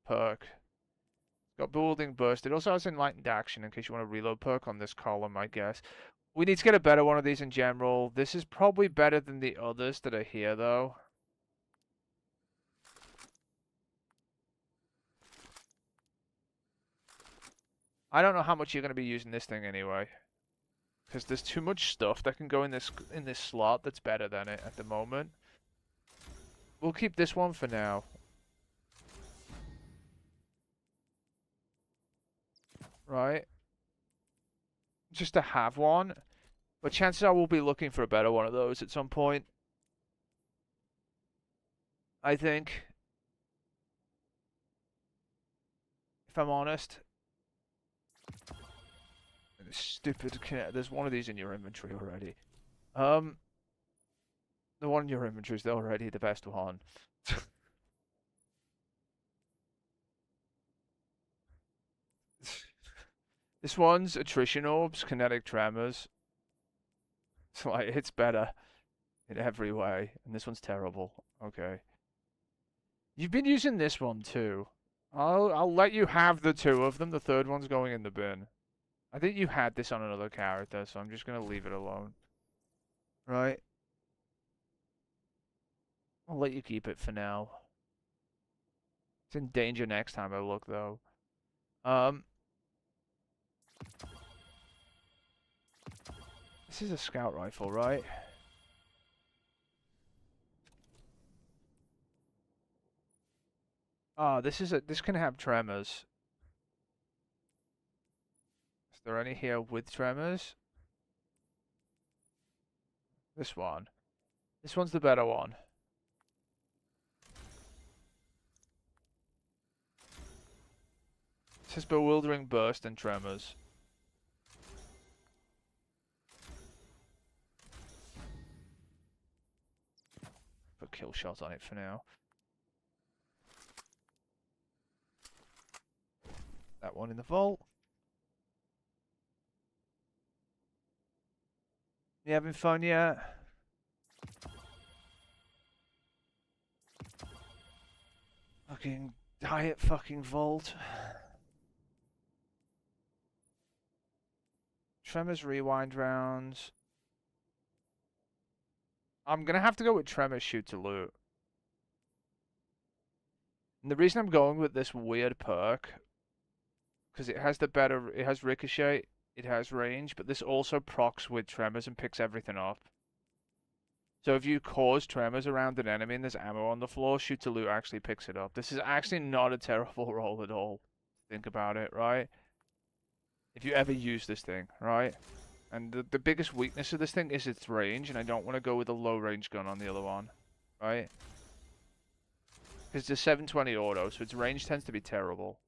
perk. It's got Bewildering Burst. It also has Enlightened Action in case you want to reload perk on this column, I guess. We need to get a better one of these in general. This is probably better than the others that are here, though. I don't know how much you're going to be using this thing anyway. Because there's too much stuff that can go in this slot that's better than it at the moment. We'll keep this one for now. Right? Just to have one. But chances are we'll be looking for a better one of those at some point. I think. If I'm honest. Stupid. There's one of these in your inventory already. The one in your inventory is already the best one. This one's Attrition Orbs, Kinetic Tremors. It's like, it's better in every way. And this one's terrible. Okay. You've been using this one too. I'll let you have the two of them. The third one's going in the bin. I think you had this on another character, so I'm just gonna leave it alone. Right. I'll let you keep it for now. It's in danger next time I look, though. This is a scout rifle, right? Ah, this can have tremors. Is there any here with tremors? This one. This one's the better one. It says Bewildering Burst and Tremors. Put kill shot on it for now. That one in the vault. You having fun yet? Fucking diet fucking vault. Tremors rewind rounds. I'm gonna have to go with Tremors shoot to loot. And the reason I'm going with this weird perk, because it has ricochet, it has range, but this also procs with Tremors and picks everything up. So if you cause tremors around an enemy and there's ammo on the floor, shoot to loot actually picks it up. This is actually not a terrible roll at all. Think about it, right? If you ever use this thing, right? And the biggest weakness of this thing is its range, and I don't want to go with a low range gun on the other one, right? Because it's a 720 auto, so its range tends to be terrible.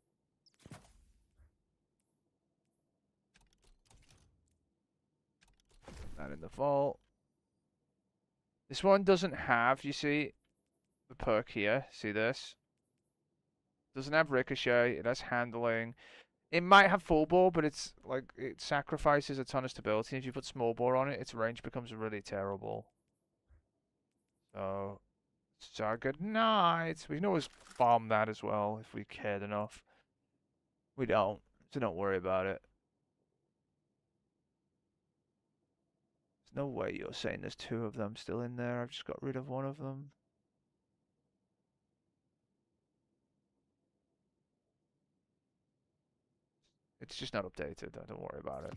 that in the vault. This one doesn't have, you see, the perk here. See this? Doesn't have ricochet. It has handling. It might have full bore, but it's like it sacrifices a ton of stability. If you put small bore on it, its range becomes really terrible. So good night. We can always bomb that as well if we cared enough. We don't, so don't worry about it. There's no way you're saying there's two of them still in there. I've just got rid of one of them. It's just not updated. Don't worry about it.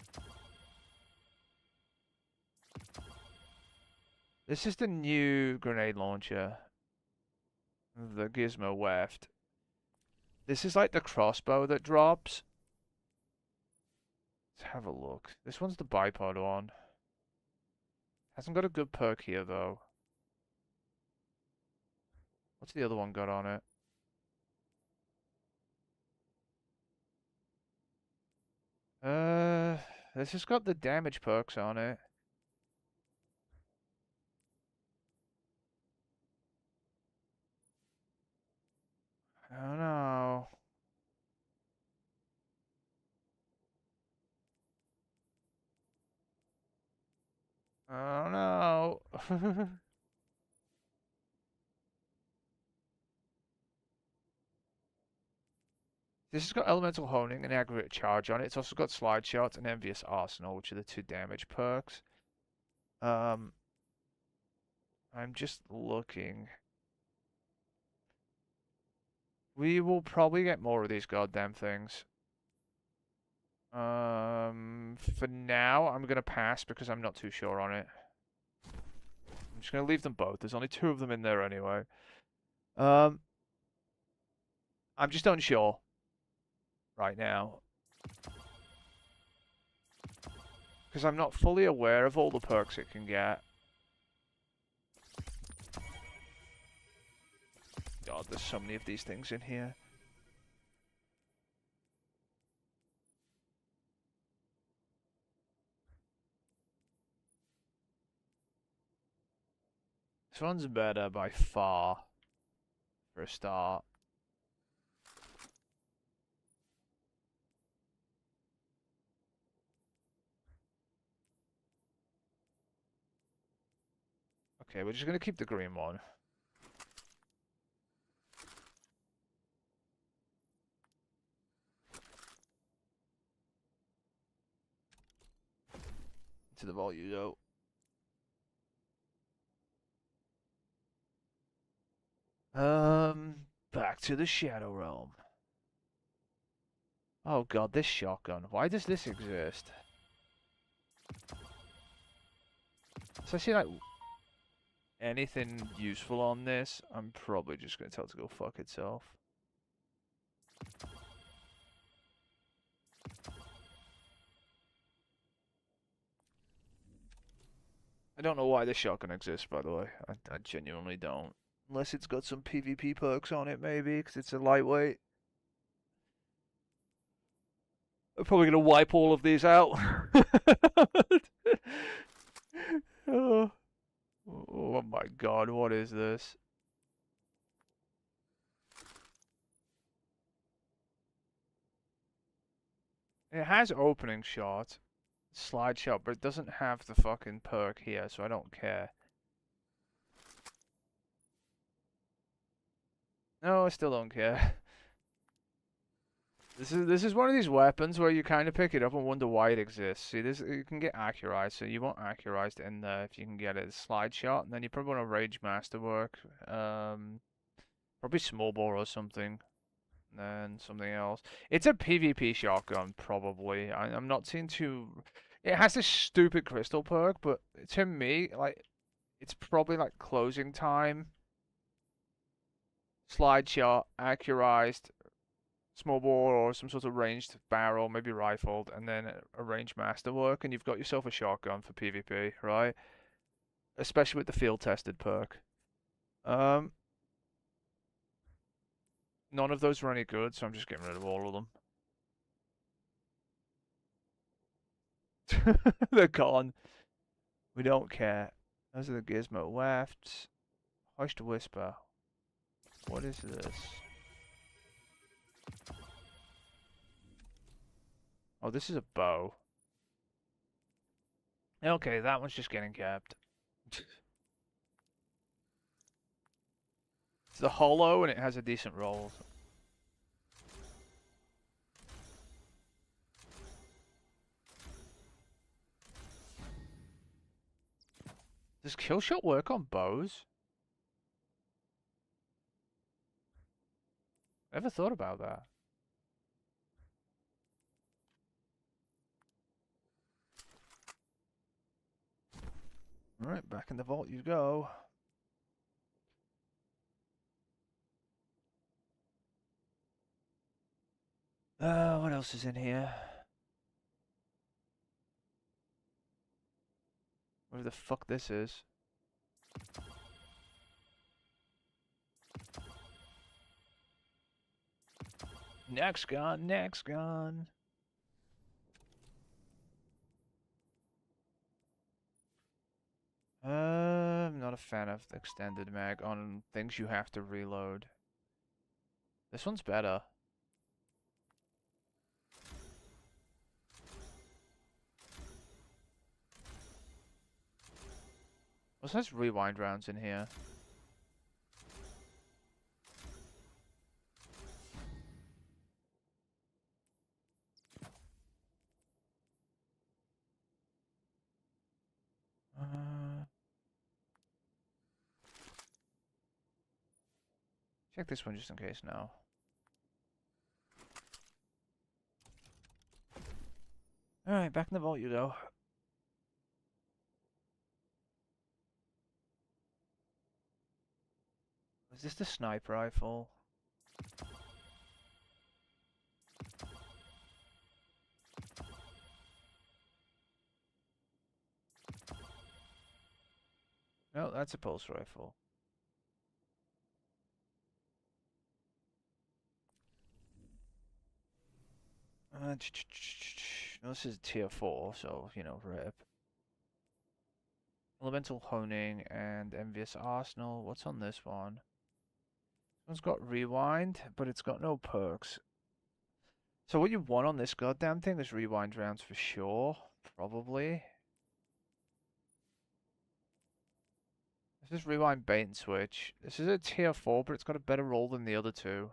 This is the new grenade launcher. The Gizmo Weft. This is like the crossbow that drops. Let's have a look. This one's the bipod one. Hasn't got a good perk here though. What's the other one got on it? This has got the damage perks on it. I don't know. I don't know. This has got elemental honing and aggregate charge on it. It's also got slide shot and envious arsenal, which are the two damage perks. I'm just looking. We will probably get more of these goddamn things. For now, I'm gonna pass because I'm not too sure on it. I'm just gonna leave them both. There's only two of them in there anyway. I'm just unsure right now because I'm not fully aware of all the perks it can get. God, there's so many of these things in here. This one's better by far for a start. Okay, we're just gonna keep the green one. To the vault you go. Back to the Shadow Realm. Oh god, this shotgun. Why does this exist? So I see like anything useful on this, I'm probably just gonna tell it to go fuck itself. I don't know why this shotgun exists, by the way. I genuinely don't. Unless it's got some PvP perks on it, maybe, because it's a lightweight. I'm probably gonna wipe all of these out. Oh. Oh my god, what is this? It has opening shot, slide shot, but it doesn't have the fucking perk here, so I don't care. No, I still don't care. This is one of these weapons where you kind of pick it up and wonder why it exists. See, this you can get accurized, so you want accurized in there if you can get it. Slide shot, and then you probably want a rage masterwork. Probably small bore or something. And then something else. It's a PvP shotgun, probably. I'm not seeing too. It has this stupid crystal perk, but to me, like, it's probably like closing time. Slide shot, accurized, small bore or some sort of ranged barrel, maybe rifled, and then a ranged masterwork, and you've got yourself a shotgun for PvP, right? Especially with the field tested perk. None of those are any good, so I'm just getting rid of all of them. They're gone. We don't care. Those are the gizmo left. Hush to whisper. What is this? Oh, this is a bow. Okay, that one's just getting kept. It's the hollow and it has a decent roll. Does Killshot work on bows? Never thought about that. Alright, back in the vault you go. What else is in here? Whatever the fuck this is. Next gun, next gun. I'm not a fan of the extended mag on things you have to reload. This one's better. Also has rewind rounds in here. Check this one just in case now. Alright, back in the vault you go. Is this the sniper rifle? No, that's a pulse rifle. No, this is tier 4, so, you know, rip. Elemental Honing and Envious Arsenal. What's on this one? This one's got Rewind, but it's got no perks. So what you want on this goddamn thing is Rewind rounds for sure. Probably. This is Rewind Bait and Switch. This is a tier 4, but it's got a better roll than the other two.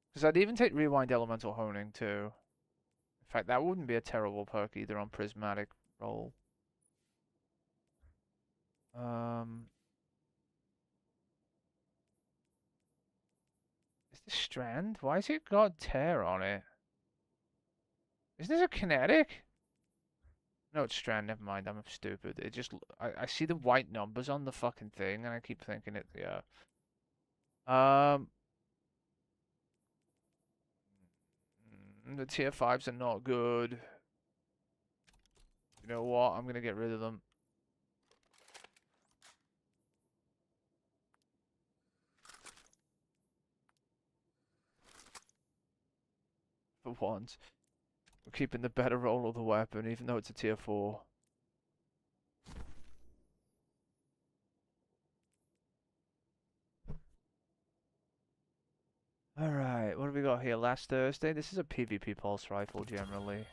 Because I'd even take Rewind Elemental Honing too. In fact, that wouldn't be a terrible perk either on Prismatic roll. Is this Strand? Why has it got Tear on it? Is this a kinetic? No, it's Strand. Never mind. I'm stupid. It just I see the white numbers on the fucking thing, and I keep thinking it. Yeah. The tier 5s are not good. You know what? I'm gonna get rid of them. For once. We're keeping the better roll of the weapon, even though it's a tier 4. Alright, what have we got here? Last Thursday? This is a PvP pulse rifle, generally.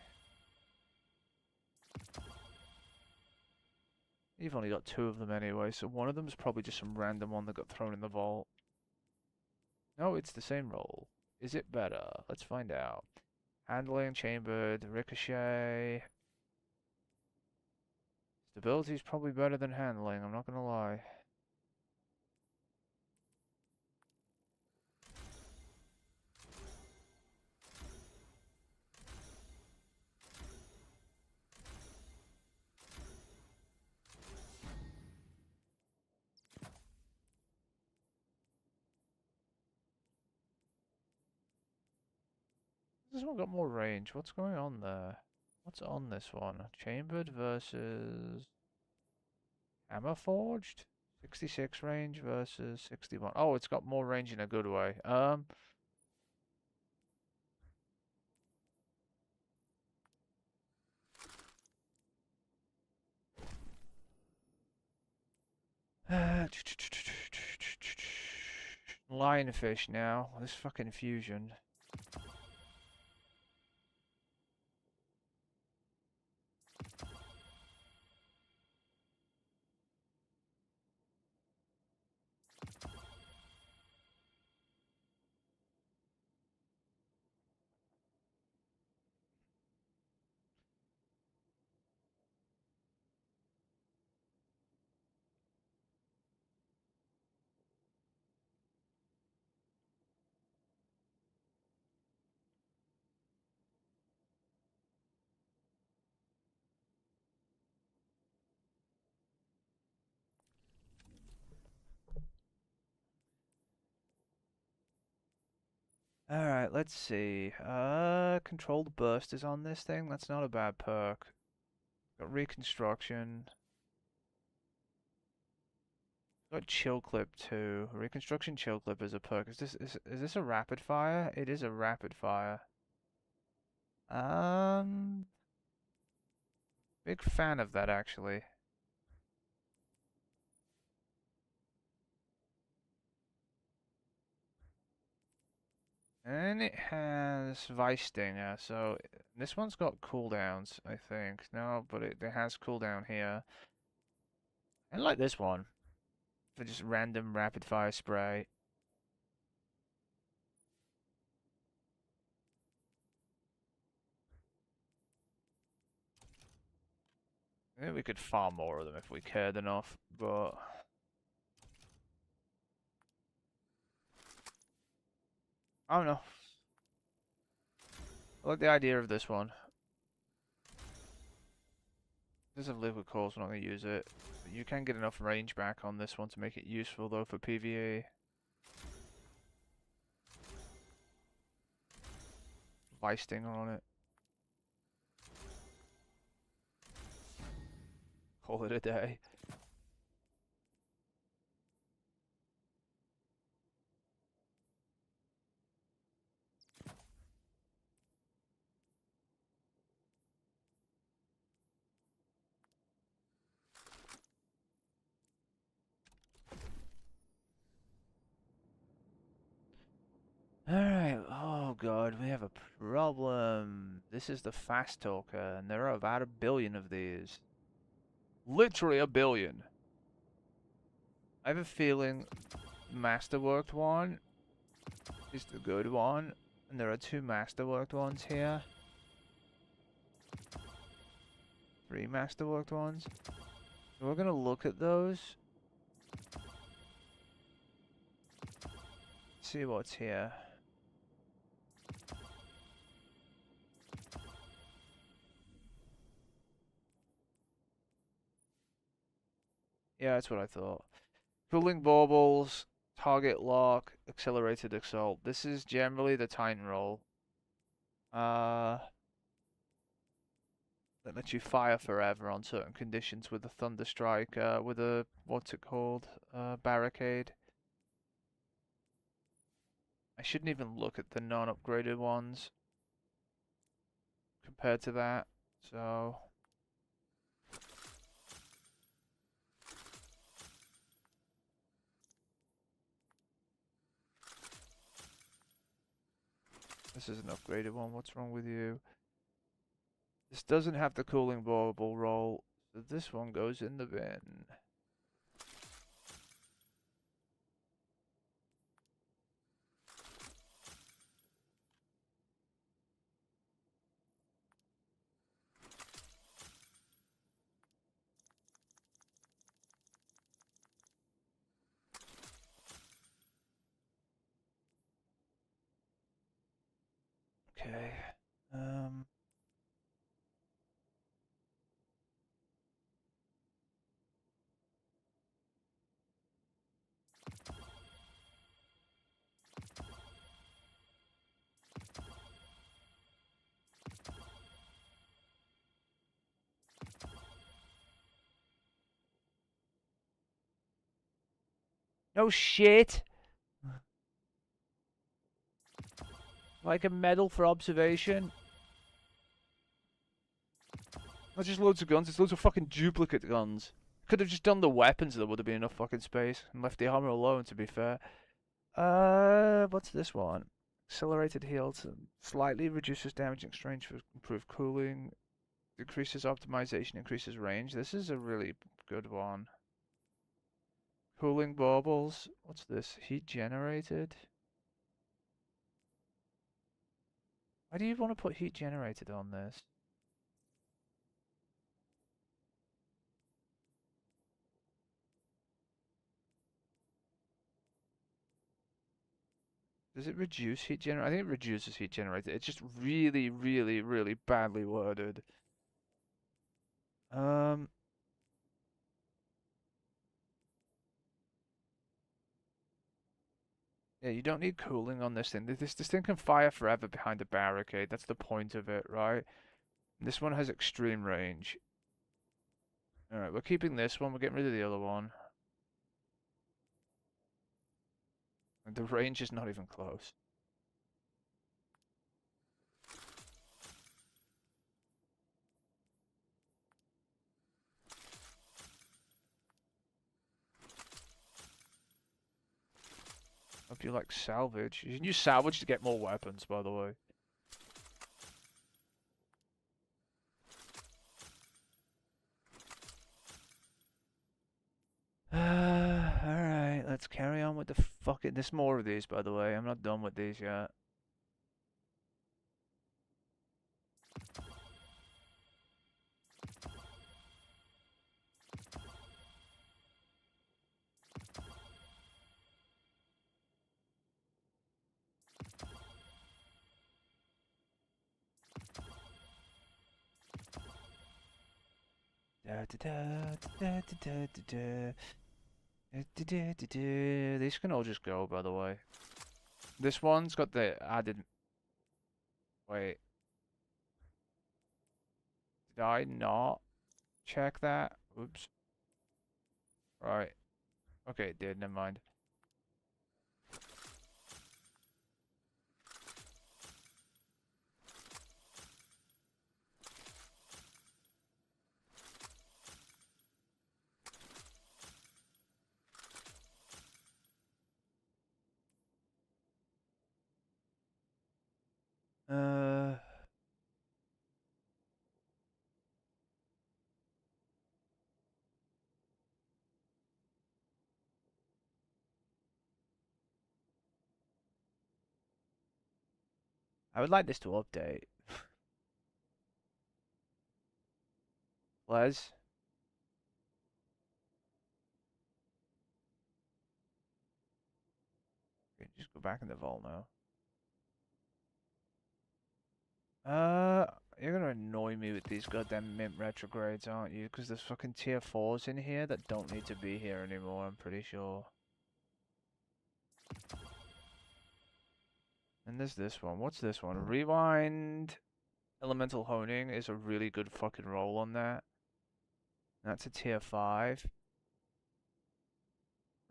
You've only got 2 of them anyway, so one of them is probably just some random one that got thrown in the vault. No, it's the same roll. Is it better? Let's find out. Handling, chambered, ricochet. Stability is probably better than handling, I'm not gonna lie. This one got more range. What's going on there? What's on this one? Chambered versus Hammer Forged? 66 range versus 61. Oh, it's got more range in a good way. Lionfish now. This fucking fusion. Alright, let's see. Controlled burst is on this thing. That's not a bad perk. Got reconstruction. Got chill clip too. Reconstruction chill clip is a perk. Is this a rapid fire? It is a rapid fire. Big fan of that actually. And it has Vice Stinger, so this one's got cooldowns, I think. No, but it has cooldown here. I like this one for just random rapid fire spray. I think we could farm more of them if we cared enough, but I don't know. I like the idea of this one. Does have liquid cores, we're not going to use it. But you can get enough range back on this one to make it useful though for PvE. Vice Stinger on it. Call it a day. Alright, oh god, we have a problem. This is the Fast Talker, and there are about 1 billion of these. Literally 1 billion. I have a feeling Masterworked one is the good one, and there are 2 Masterworked ones here. 3 Masterworked ones. So we're gonna look at those. See what's here. Yeah, that's what I thought. Cooling baubles, target lock, accelerated assault. This is generally the Titan roll. That lets you fire forever on certain conditions with a Thunder Strike, with a, what's it called? Barricade. I shouldn't even look at the non-upgraded ones compared to that, so... This is an upgraded one, what's wrong with you? This doesn't have the cooling bauble roll, so this one goes in the bin. Okay. No shit! Like a medal for observation? Not just loads of guns, it's loads of fucking duplicate guns. Could have just done the weapons, there would have been enough fucking space, and left the armor alone, to be fair. What's this one? Accelerated heals, slightly reduces damage in exchange for improved cooling, decreases optimization, increases range. This is a really good one. Cooling baubles. What's this? Heat generated. Why do you want to put heat generated on this? Does it reduce heat generate? I think it reduces heat generated. It's just really, really, really badly worded. Um, yeah, you don't need cooling on this thing. This thing can fire forever behind a barricade. That's the point of it, right? This one has extreme range. Alright, we're keeping this one. We're getting rid of the other one. And the range is not even close. Hope you like salvage. You can use salvage to get more weapons, by the way. Alright, let's carry on with the fucking... There's more of these, by the way. I'm not done with these yet. These can all just go, by the way. This one's got the added... Wait. Did I not check that? Oops. Right. Okay, it did. Never mind. I would like this to update. Les? Okay, just go back in the vault now. You're gonna annoy me with these goddamn mint retrogrades, aren't you? Because there's fucking tier 4s in here that don't need to be here anymore, I'm pretty sure. And there's this one. What's this one? Rewind Elemental Honing is a really good fucking roll on that. That's a tier 5.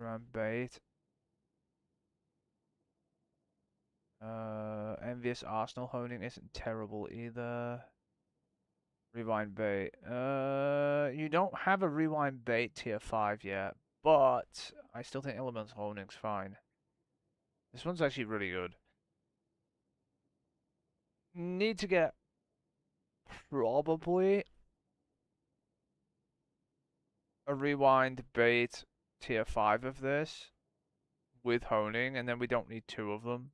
Around bait. Envious Arsenal Honing isn't terrible either. Rewind bait. You don't have a rewind bait tier 5 yet, but I still think Elemental Honing's fine. This one's actually really good. Need to get probably a rewind bait tier 5 of this with honing, and then we don't need 2 of them.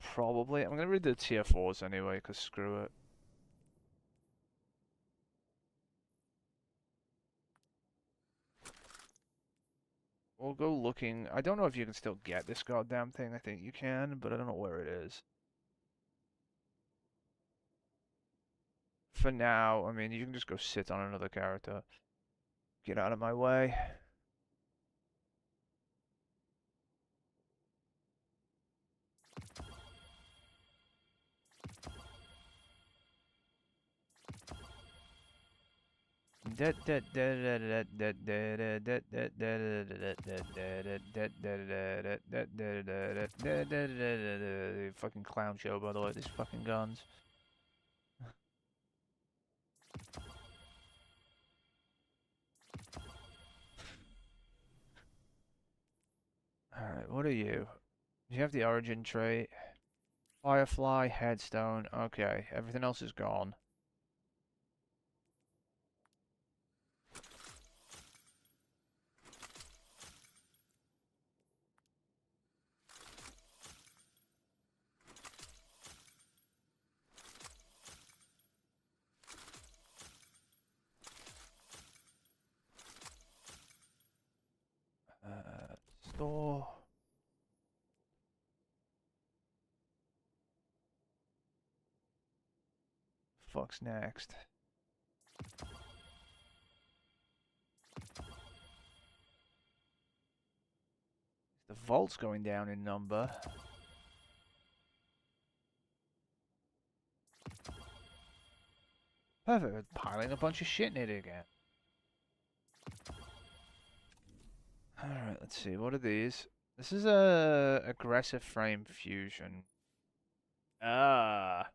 Probably. I'm gonna read the tier 4s anyway, because screw it. We'll go looking. I don't know if you can still get this goddamn thing. I think you can, but I don't know where it is. For now, I mean, you can just go sit on another character. Get out of my way. Fucking clown show, by the way, these fucking guns. Alright, what are you? You have the origin trait. Firefly, headstone. Okay, everything else is gone. Store. Fuck's next? The vault's going down in number. Perfect, we're piling a bunch of shit in it again. Alright, let's see, what are these? This is a aggressive frame fusion. Ah.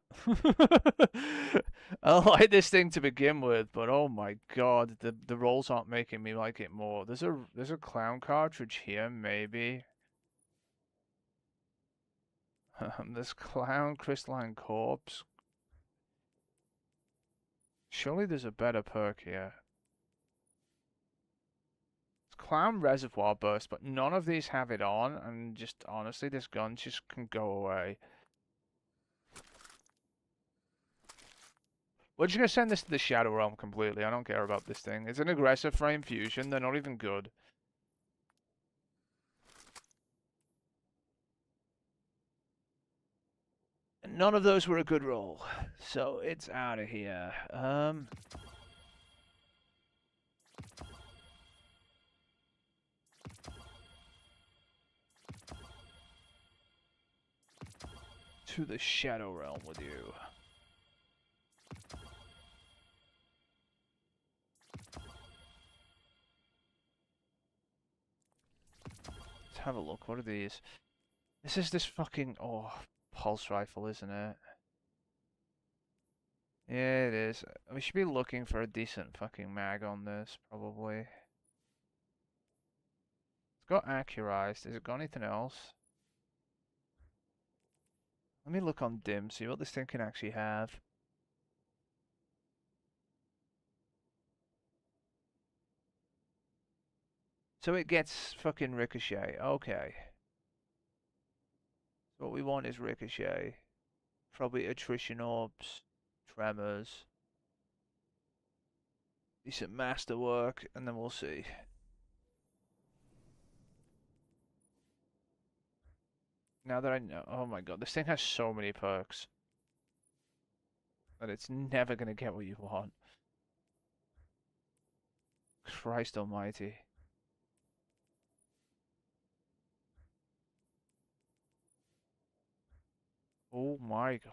I like this thing to begin with, but oh my god, the rolls aren't making me like it more. There's a clown cartridge here, maybe. This clown crystalline corpse. Surely there's a better perk here. It's clown reservoir burst, but none of these have it on, and just honestly, this gun just can go away. We're just gonna send this to the Shadow Realm completely. I don't care about this thing. It's an aggressive frame fusion. They're not even good. None of those were a good roll, so it's out of here. To the Shadow Realm with you. Let's have a look. What are these? This is this fucking pulse rifle, isn't it? Yeah, it is. We should be looking for a decent fucking mag on this, probably. It's got accurized. Has it got anything else? Let me look on dim, see what this thing can actually have. So it gets fucking ricochet. Okay. So what we want is ricochet. Probably attrition orbs, tremors. Decent masterwork, and then we'll see. Now that I know, oh my god, this thing has so many perks that it's never gonna get what you want. Christ almighty. Oh my god.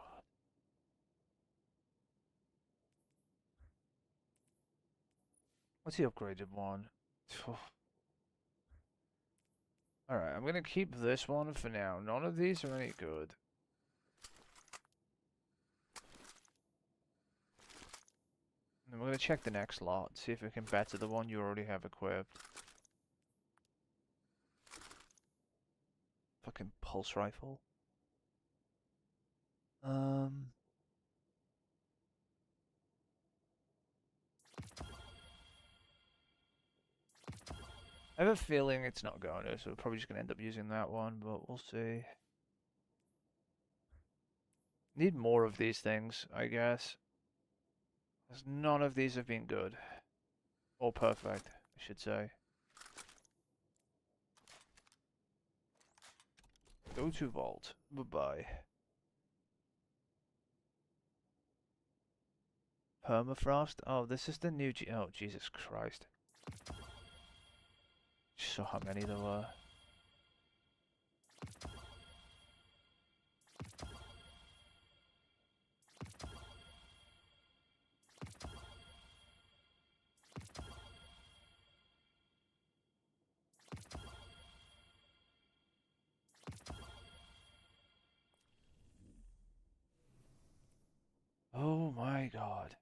What's the upgraded one? Alright, I'm gonna keep this one for now. None of these are any good. And we're gonna check the next lot, see if we can better the one you already have equipped. Fucking pulse rifle. I have a feeling it's not going to, so we're probably just going to end up using that one, but we'll see. Need more of these things, I guess. Because none of these have been good. Or perfect, I should say. Go to vault. Bye-bye. Permafrost? Oh, this is the new oh, Jesus Christ. Just saw how many there were. Oh my god.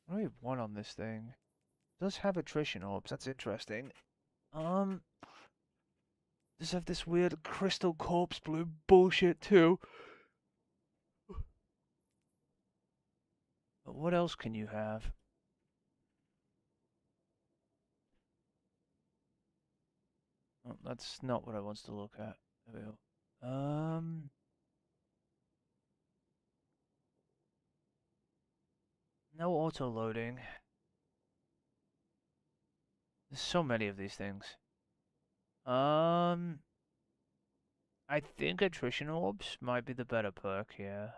What do we want on this thing? does have attrition orbs. That's interesting. Does have this weird crystal corpse bloom bullshit too. But what else can you have? Oh, that's not what I want to look at. There we go. No auto loading. There's so many of these things. I think attrition orbs might be the better perk here.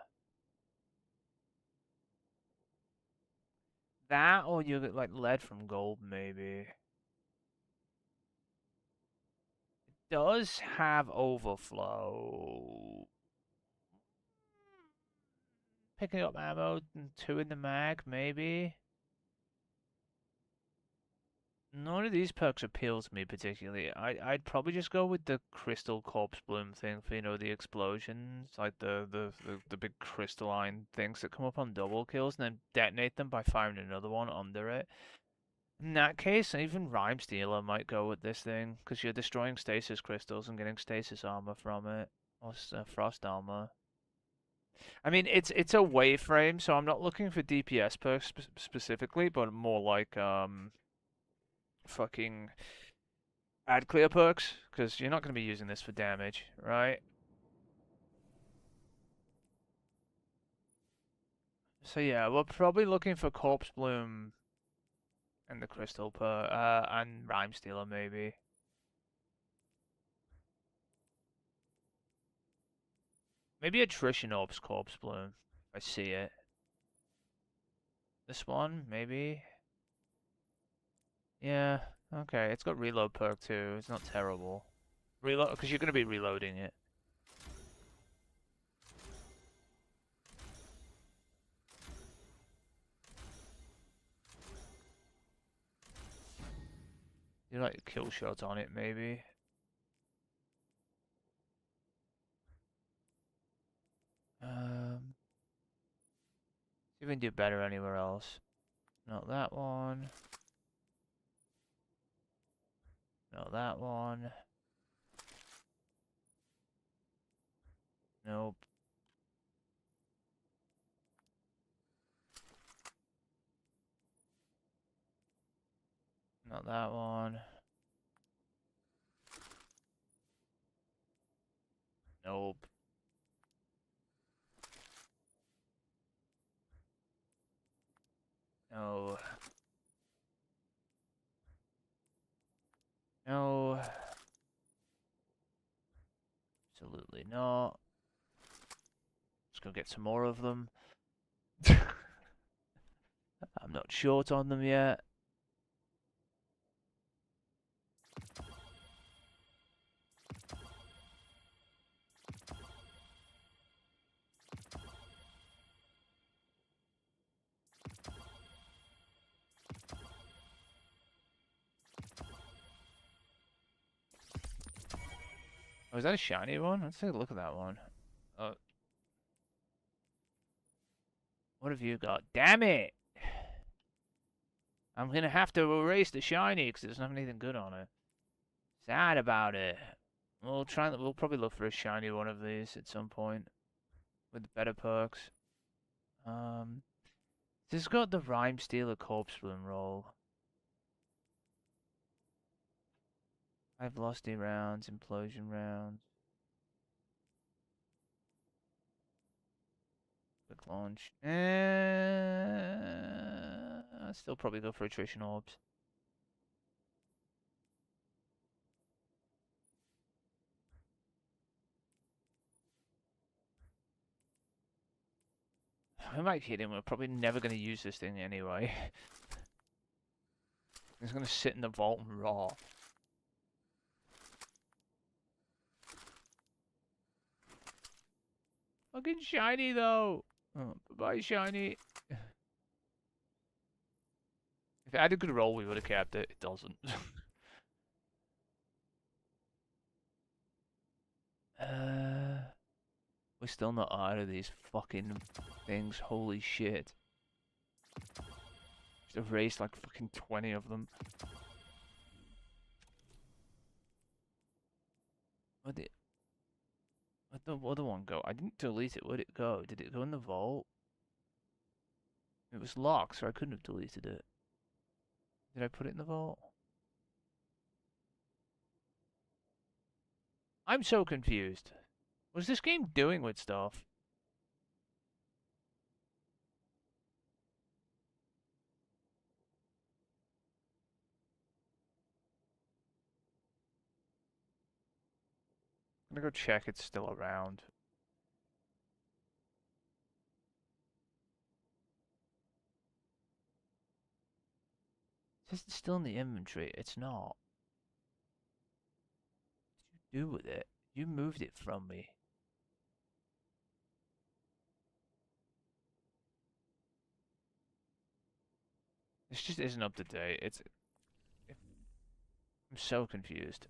That, or you get like lead from gold, maybe. It does have overflow. Picking up ammo and 2 in the mag, maybe. None of these perks appeal to me particularly. I'd probably just go with the crystal corpse bloom thing for, you know, the explosions, like the big crystalline things that come up on double kills and then detonate them by firing another one under it. In that case, even Rhyme Stealer might go with this thing, because you're destroying stasis crystals and getting stasis armor from it, or frost armor. I mean, it's a wave frame, so I'm not looking for DPS perks specifically, but more like fucking add clear perks, because you're not going to be using this for damage, right? So yeah, we're probably looking for Corpse Bloom and the Crystal and Rhyme Stealer maybe. Maybe Attrition Orbs Corpse Bloom. I see it. This one, maybe. Yeah, okay. It's got reload perk too. It's not terrible. Reload, because you're going to be reloading it. You like a kill shot on it, maybe. See if we can do better anywhere else. Not that one. Not that one. Nope. Not that one. Nope. No. No. Absolutely not. Let's go get some more of them. I'm not short on them yet. Oh, is that a shiny one? Let's take a look at that one. What have you got? Damn it! I'm gonna have to erase the shiny because it doesn't have anything good on it. Sad about it. We'll try. We'll probably look for a shiny one of these at some point with better perks. This has got the Rhyme Stealer Corpse Bloom roll. 5 velocity rounds, implosion rounds. Quick launch. I'll still probably go for attrition orbs. I might hit him. We're probably never going to use this thing anyway. It's going to sit in the vault and raw. Fucking shiny though. Oh, bye shiny. If it had a good roll, we would have kept it. It doesn't. We're still not out of these fucking things. Holy shit. Just erased like fucking 20 of them. Where'd the other one go? I didn't delete it. Where'd it go? Did it go in the vault? It was locked, so I couldn't have deleted it. Did I put it in the vault? I'm so confused. What's this game doing with stuff? I'm gonna go check it's still around. It says it's still in the inventory. It's not. What did you do with it? You moved it from me. This just isn't up to date. I'm so confused.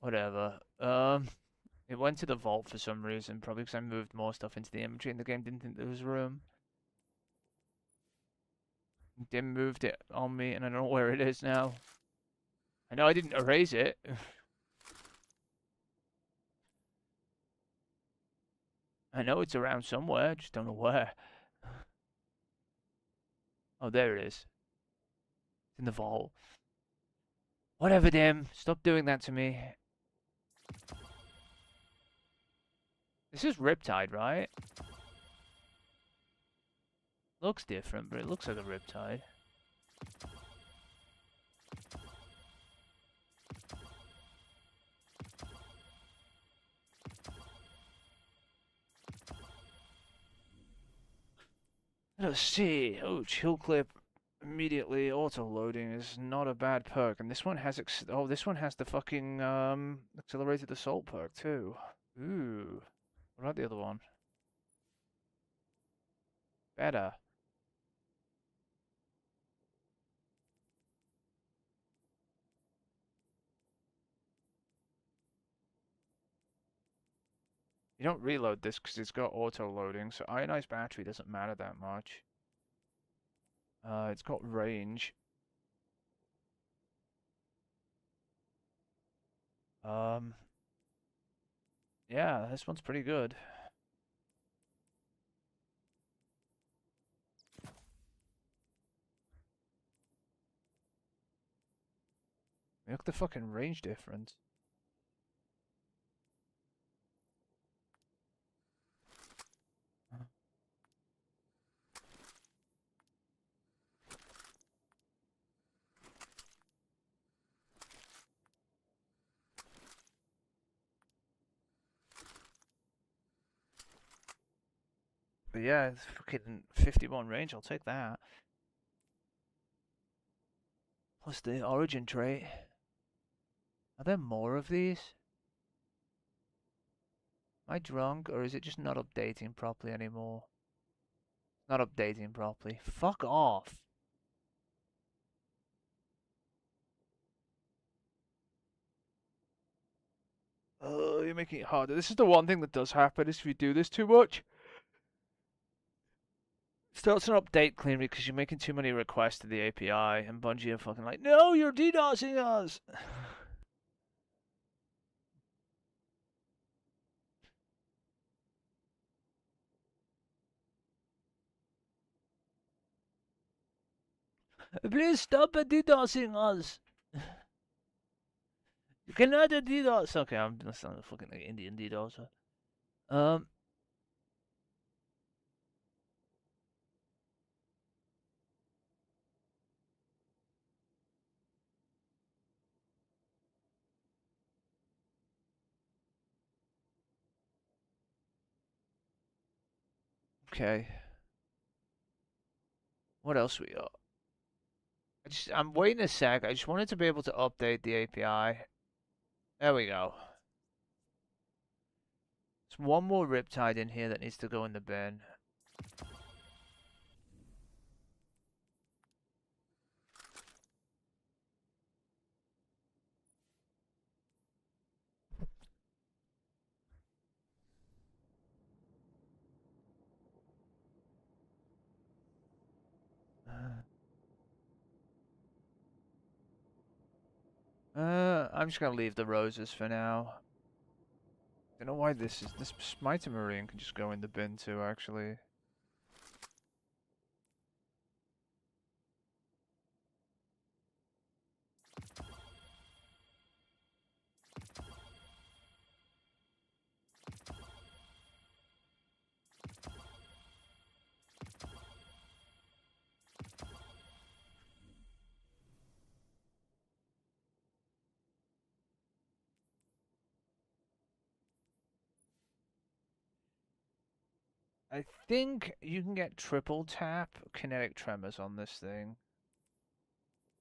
Whatever. It went to the vault for some reason, probably because I moved more stuff into the inventory and the game didn't think there was room. Dim moved it on me and I don't know where it is now. I know I didn't erase it. I know it's around somewhere, just don't know where. Oh, there it is. It's in the vault. Whatever, Dim. Stop doing that to me. This is Riptide, right? Looks different, but it looks like a Riptide. Let's see. Oh, chill clip immediately auto loading is not a bad perk, and this one has this one has the fucking accelerated assault perk too. Ooh, what about the other one? Better. You don't reload this because it's got auto loading, so ionized battery doesn't matter that much. It's got range. Yeah, this one's pretty good. Look at the fucking range difference. But yeah, it's fucking 51 range, I'll take that. Plus the origin trait. Are there more of these? Am I drunk, or is it just not updating properly anymore? Not updating properly. Fuck off. Oh, you're making it harder. This is the one thing that does happen, is if you do this too much. It starts an update cleanly because you're making too many requests to the API, and Bungie are fucking like, no, you're DDoSing us! Please stop DDoSing us! You cannot DDoS! Okay, I'm gonna sound like a fucking like Indian DDoSer. Okay. What else we got? I'm waiting a sec. I just wanted to be able to update the API. There we go. There's one more Riptide in here that needs to go in the bin. I'm just gonna leave the roses for now. Don't know why this Mighty Marine can just go in the bin too, actually. I think you can get triple tap kinetic tremors on this thing.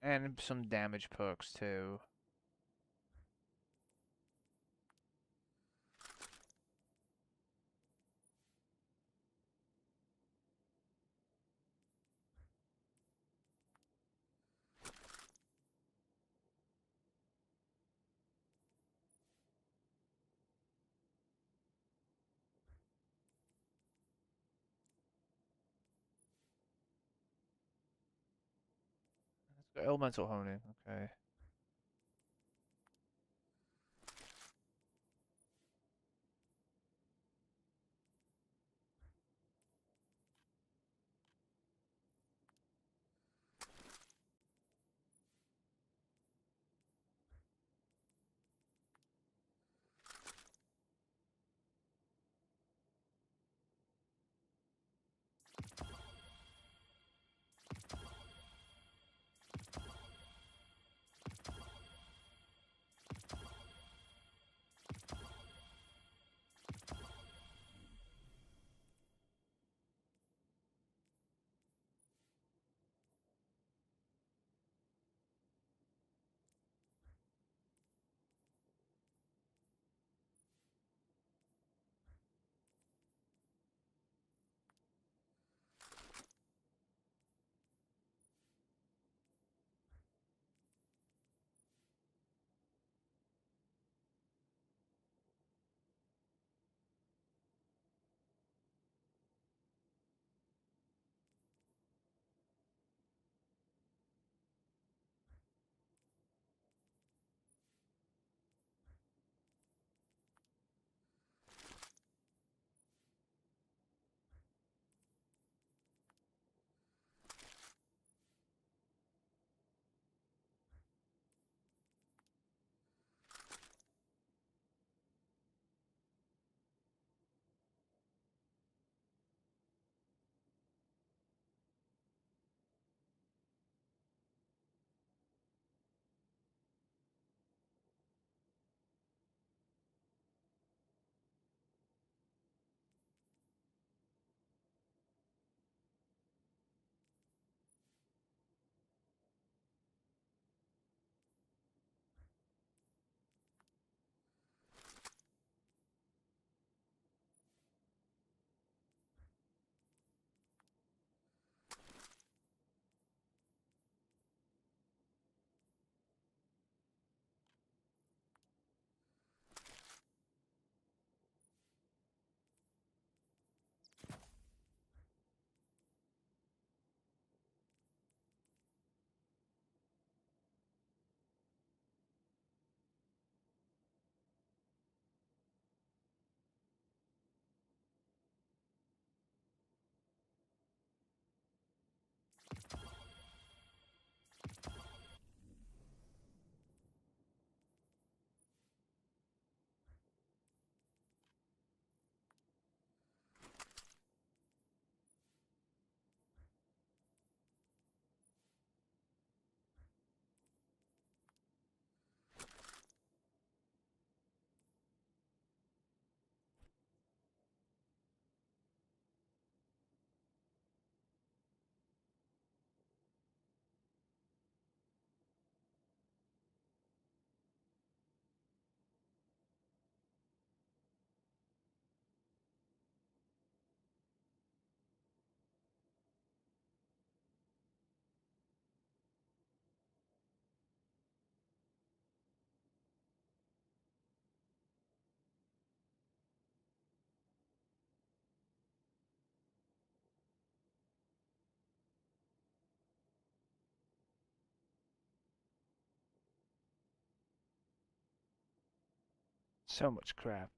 And some damage perks too. Elemental honing, okay. So much crap.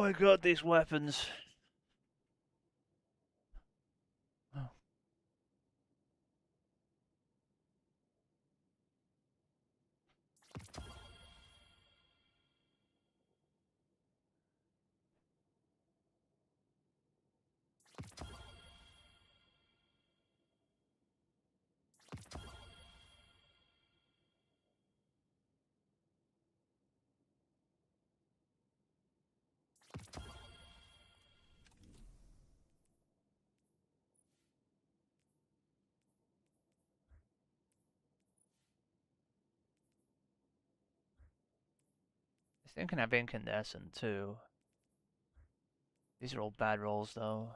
my god, these weapons. Oh. This thing can have incandescent too. These are all bad rolls though.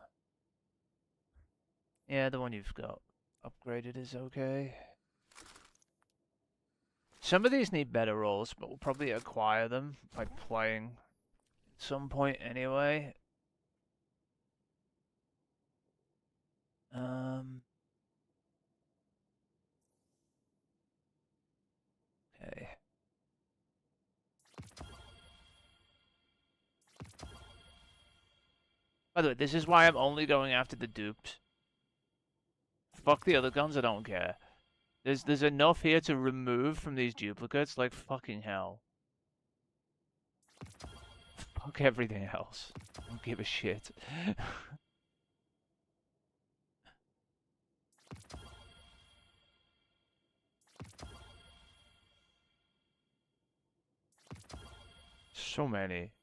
Yeah, the one you've got upgraded is okay. Some of these need better rolls, but we'll probably acquire them by playing at some point anyway. Okay. By the way, this is why I'm only going after the dupes. Fuck the other guns, I don't care. There's enough here to remove from these duplicates, like fucking hell. Fuck everything else. I don't give a shit. So many.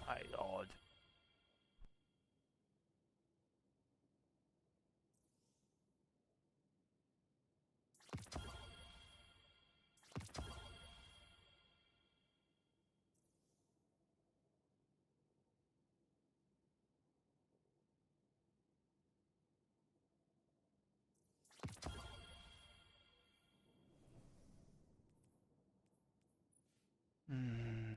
My lord. Hmm.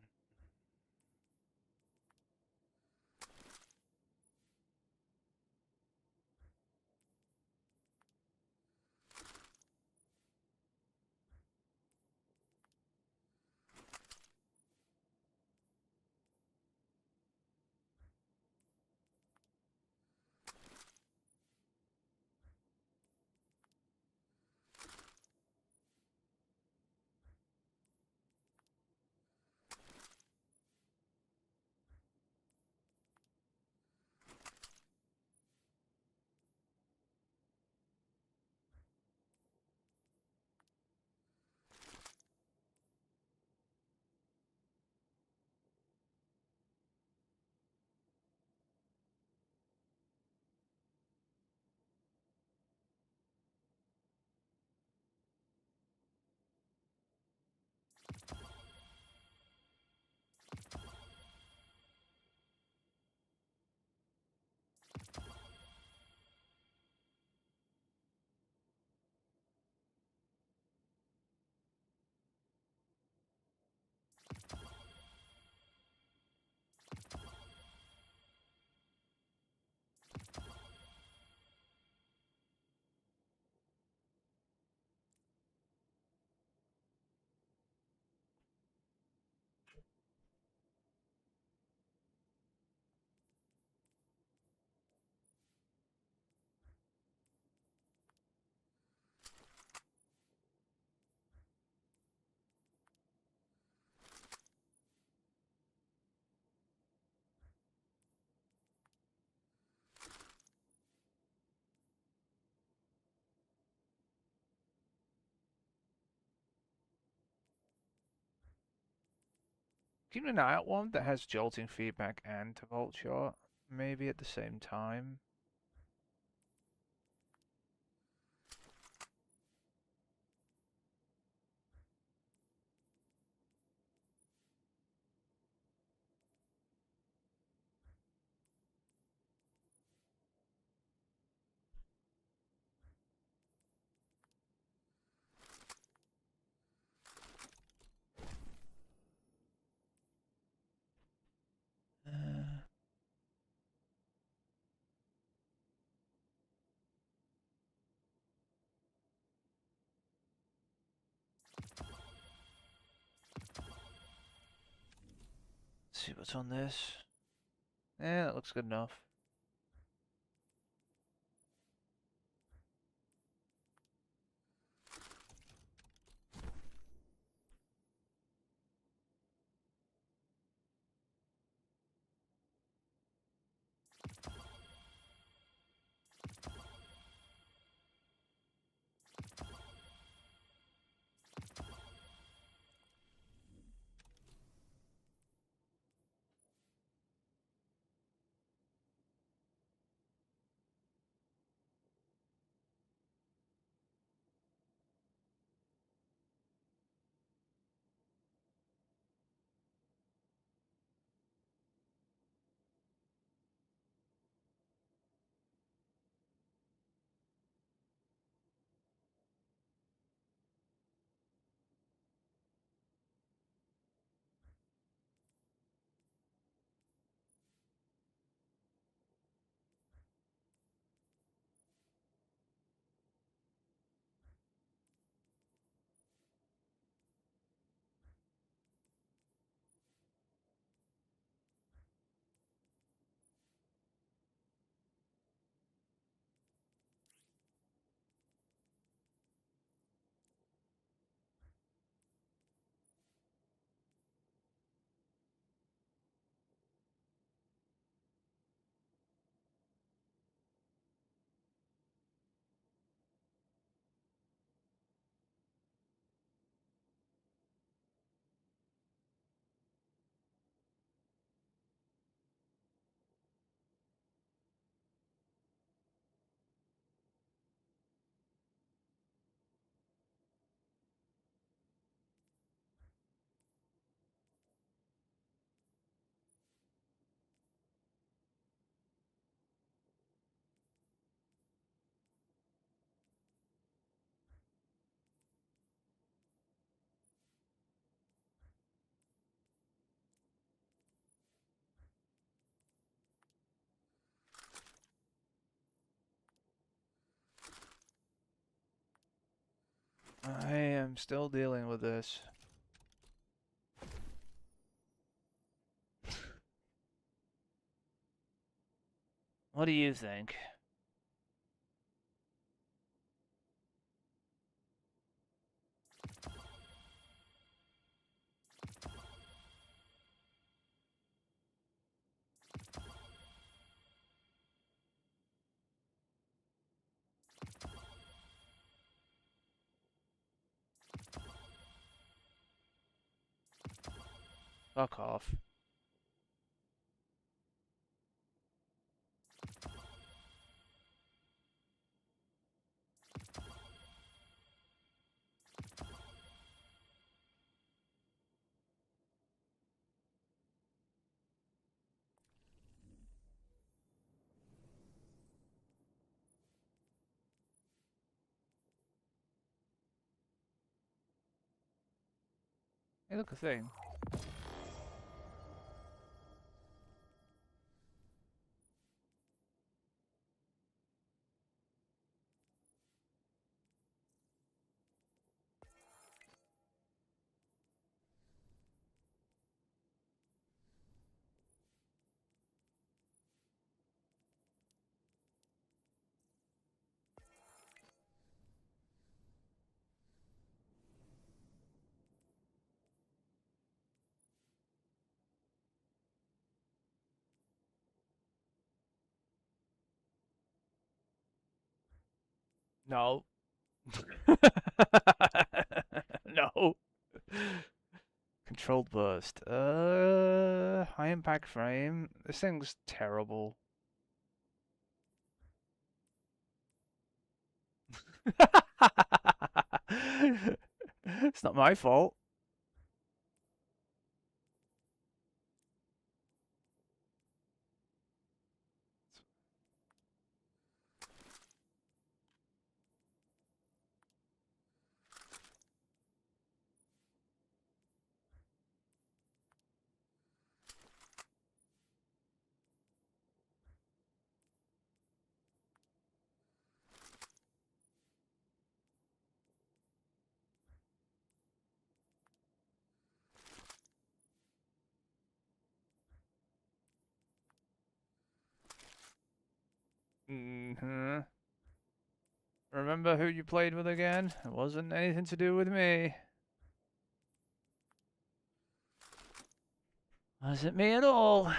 keep an eye out one that has jolting feedback and volt shot, maybe at the same time. See what's on this. Yeah, that looks good enough. I am still dealing with this. What do you think? Fuck off. Hey, look, a thing. No. No. Controlled burst. High impact frame. This thing's terrible. It's not my fault. Mm-hmm. Remember who you played with again? It wasn't anything to do with me. Wasn't me at all.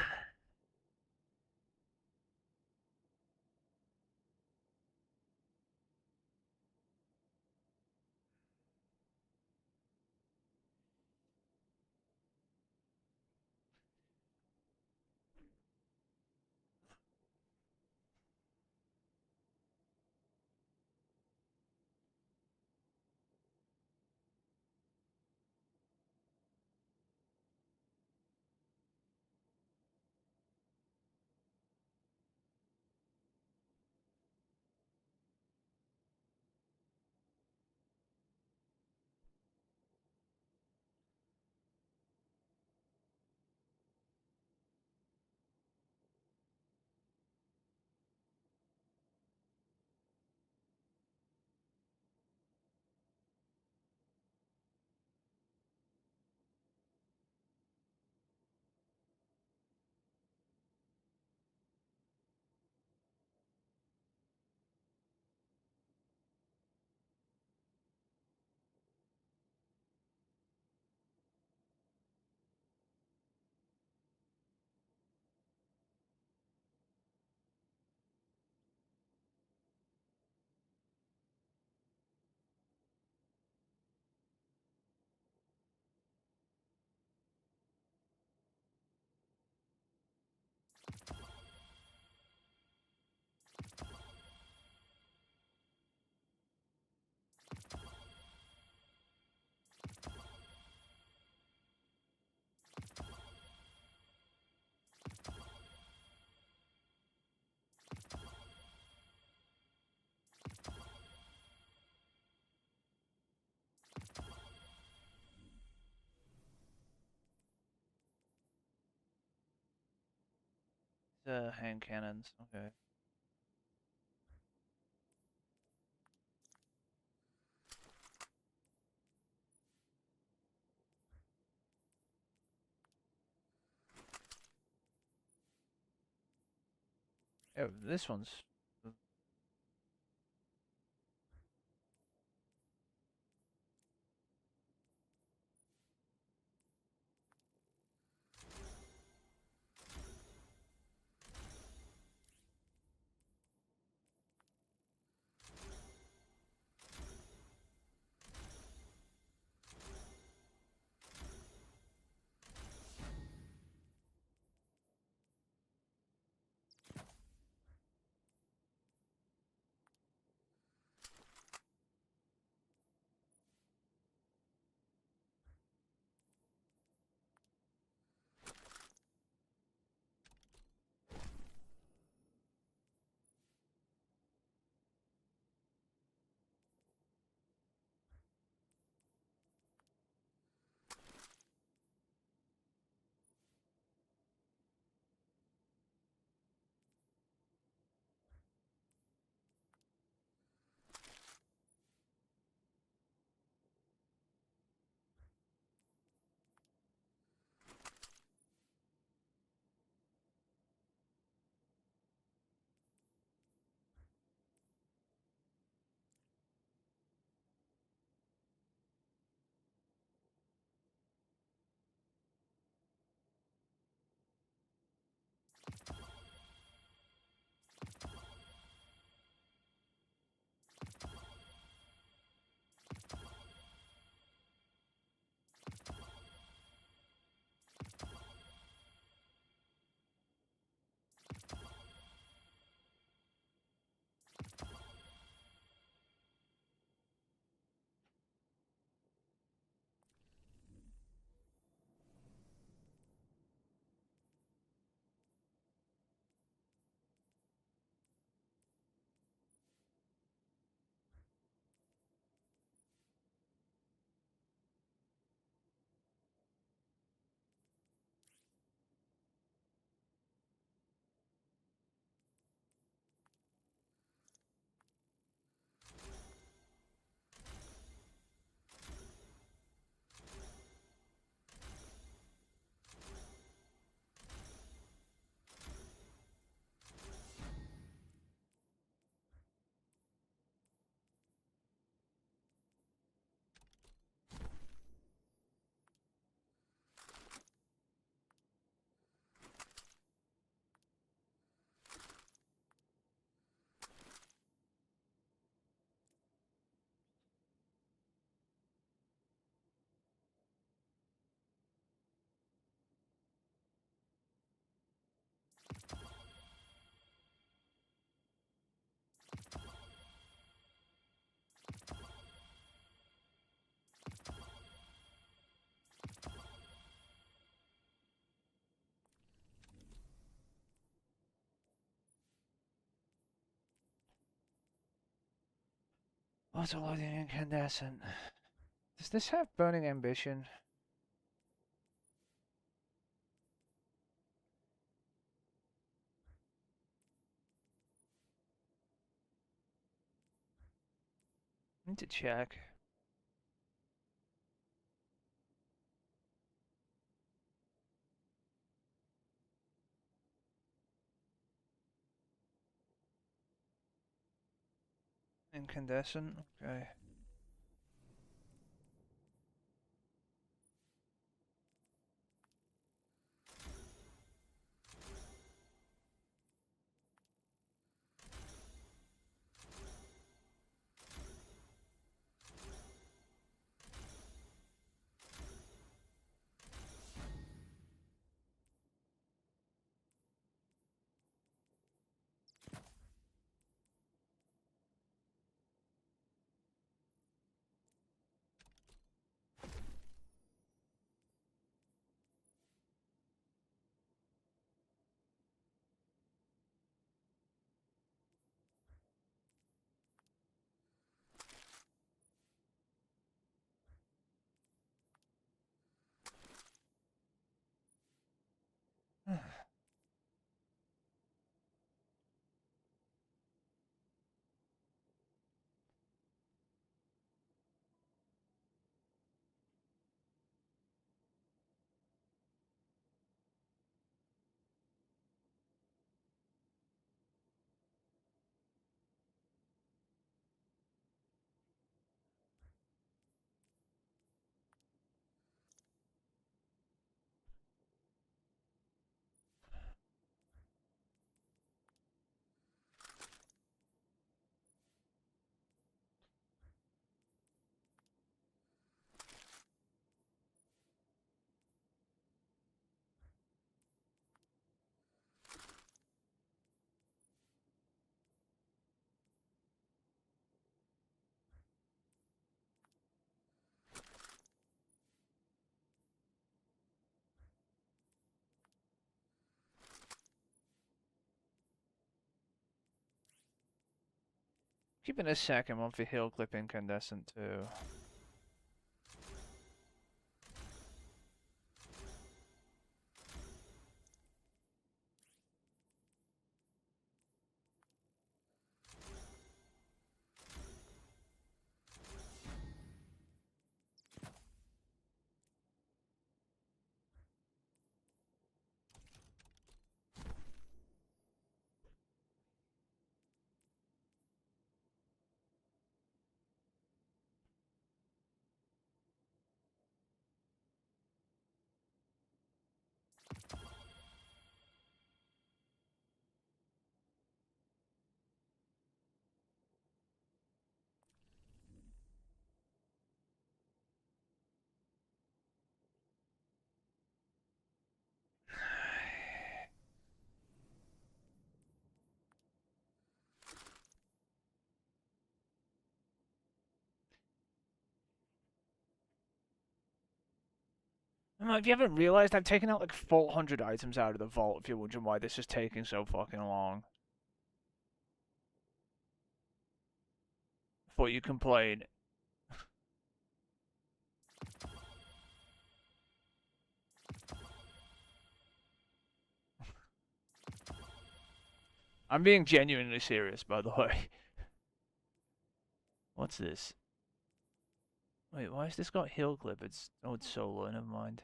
Hand cannons. Okay. Oh, this one's. Autoloading incandescent. Does this have burning ambition? I need to check. Incandescent, okay. Keep in a second one for heel clip incandescent too. If you haven't realized, I've taken out like 400 items out of the vault if you're wondering why this is taking so fucking long. Before you complain. I'm being genuinely serious, by the way. What's this? Wait, why has this got heel clip? It's solo, never mind.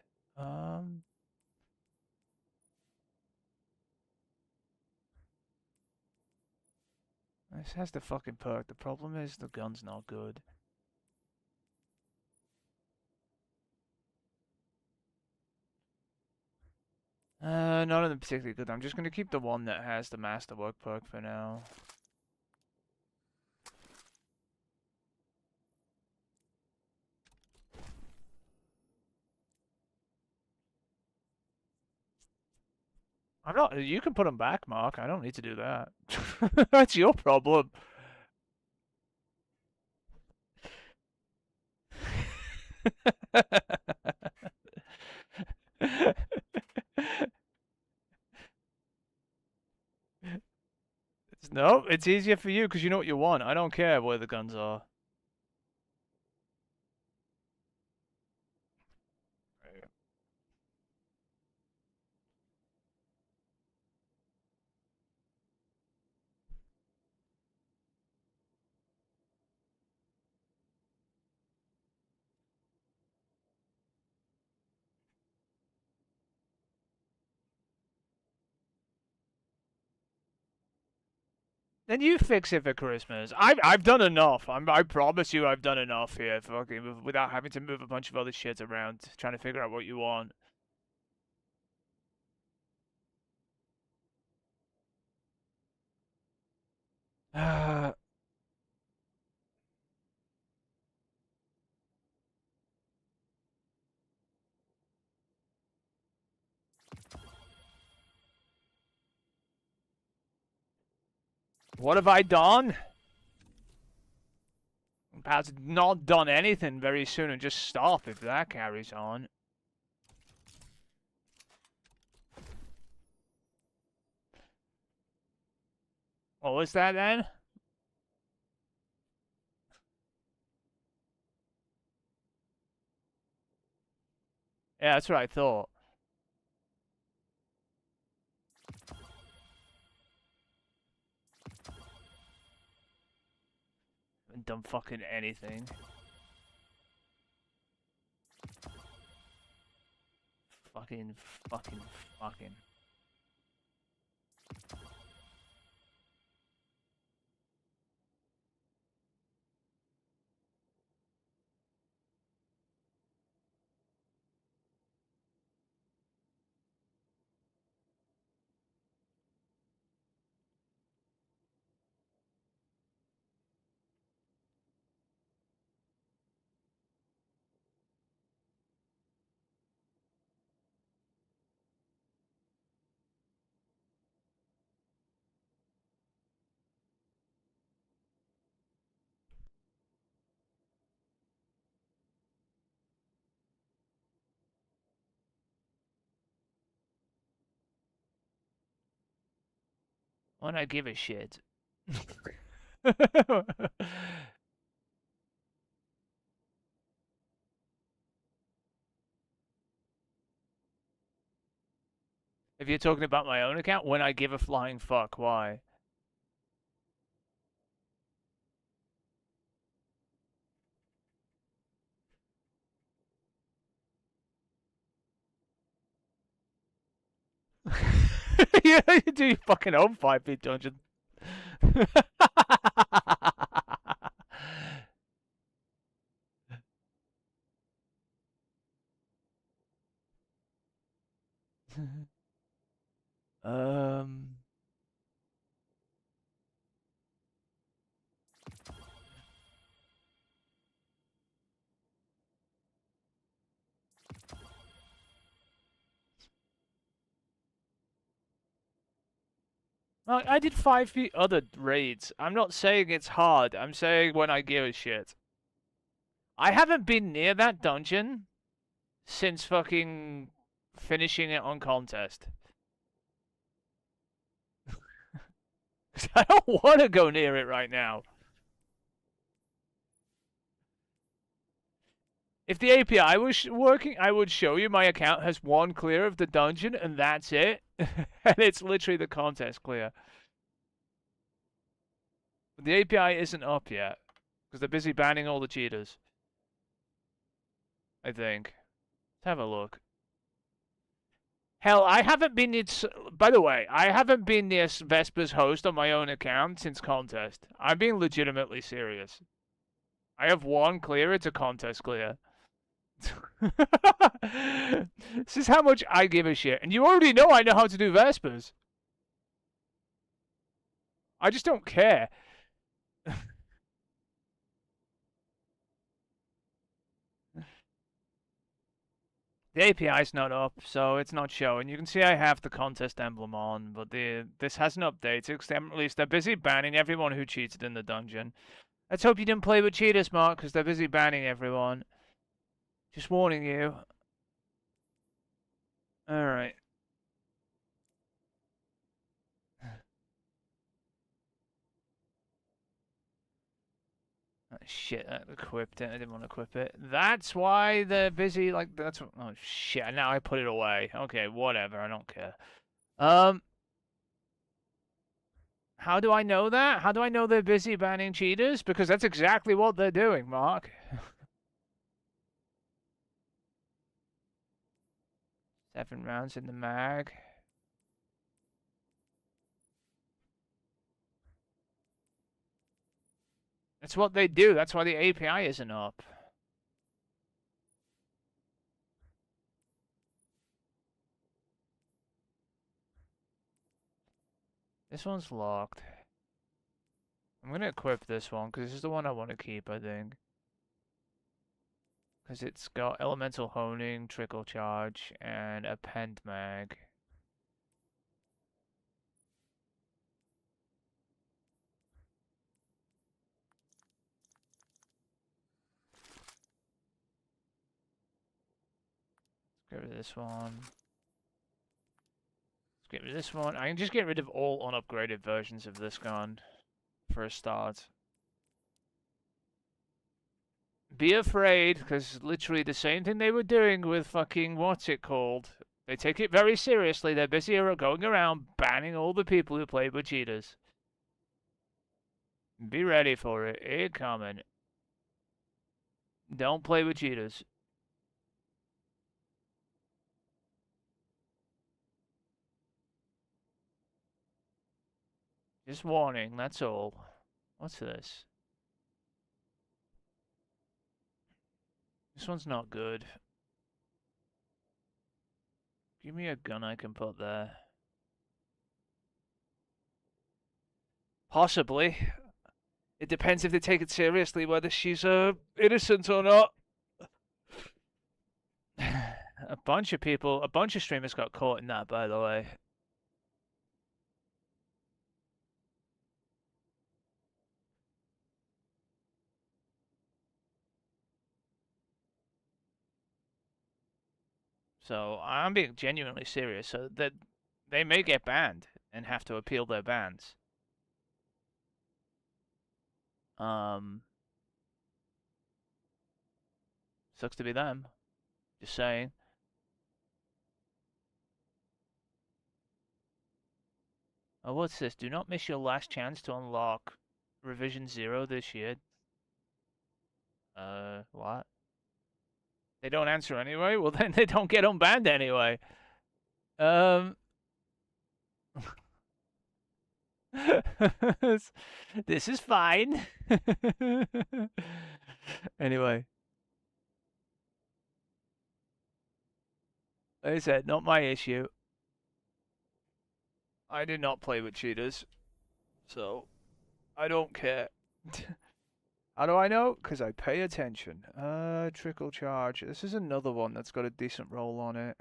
This has the fucking perk. The problem is the gun's not good. None of them particularly good. I'm just gonna keep the one that has the masterwork perk for now. I'm not. You can put them back, Mark. I don't need to do that. That's your problem. No, it's easier for you because you know what you want. I don't care where the guns are. Then you fix it for Christmas. I've done enough. I promise you, I've done enough here, fucking, without having to move a bunch of other shit around, trying to figure out what you want. What have I done? I'm about to not done anything very soon and just stop if that carries on. What was that then? Yeah, that's what I thought. Haven't done fucking anything. Fucking. When I give a shit. If you're talking about my own account, when I give a flying fuck, why? Yeah, you do your fucking own 5-bit dungeon. um. I did 5 other raids. I'm not saying it's hard. I'm saying when I give a shit. I haven't been near that dungeon since fucking finishing it on contest. I don't want to go near it right now. If the API was working, I would show you my account has one clear of the dungeon, and that's it. And it's literally the contest clear. But the API isn't up yet, because they're busy banning all the cheaters. I think. Let's have a look. Hell, I haven't been near... By the way, I haven't been near Vesper's host on my own account since contest. I'm being legitimately serious. I have one clear, it's a contest clear. This is how much I give a shit. And you already know I know how to do Vespers. I just don't care. The API's not up, so it's not showing. You can see I have the contest emblem on, but this hasn't updated. At least they're busy banning everyone who cheated in the dungeon. Let's hope you didn't play with cheaters, Mark, because they're busy banning everyone. Just warning you. Alright. Oh, shit, I equipped it. I didn't want to equip it. That's why they're busy, like, that's... Oh, shit, now I put it away. Okay, whatever, I don't care. How do I know that? How do I know they're busy banning cheaters? Because that's exactly what they're doing, Mark. 7 rounds in the mag. It's what they do. That's why the API isn't up. This one's locked. I'm gonna equip this one because this is the one I want to keep, I think. Because it's got elemental honing, trickle charge, and a pent mag. Let's get rid of this one. Let's get rid of this one. I can just get rid of all unupgraded versions of this gun for a start. Be afraid, because literally the same thing they were doing with fucking what's it called. They take it very seriously. They're busy going around banning all the people who play with cheaters. Be ready for it. It's coming. Don't play with cheaters. Just warning, that's all. What's this? This one's not good. Give me a gun I can put there. Possibly. It depends if they take it seriously, whether she's innocent or not. A bunch of streamers got caught in that, by the way. So I'm being genuinely serious. So that they may get banned and have to appeal their bans. Sucks to be them. Just saying. Oh, what's this? Do not miss your last chance to unlock Revision 0 this year. What? They don't answer anyway? Well, then they don't get unbanned anyway. This is fine. Anyway. Like I said, not my issue. I did not play with cheaters. So, I don't care. How do I know? Because I pay attention. Trickle charge. This is another one that's got a decent roll on it.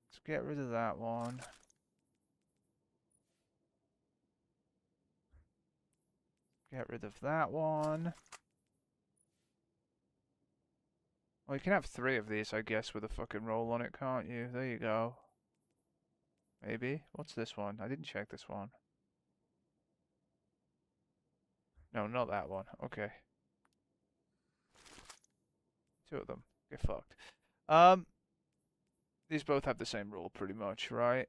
Let's get rid of that one. Get rid of that one. Well, you can have 3 of these, I guess, with a fucking roll on it, can't you? There you go. Maybe. What's this one? I didn't check this one. No, not that one. Okay. 2 of them. Get fucked. These both have the same rule, pretty much, right?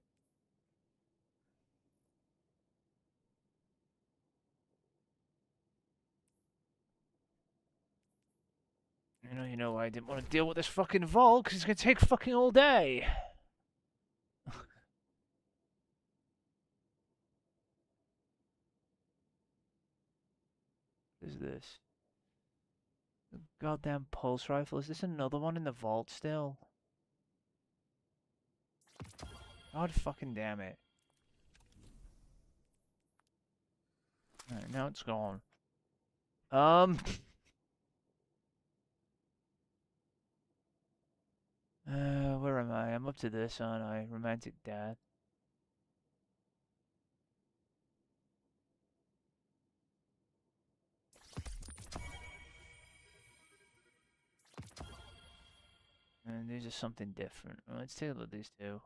You know, I didn't want to deal with this fucking vault, because it's going to take fucking all day. What is this? The goddamn pulse rifle. Is this another one in the vault still? God fucking damn it. Alright, now it's gone. Where am I? I'm up to this, aren't I? Romantic Dad. And these are something different. Well, let's take a look at these 2.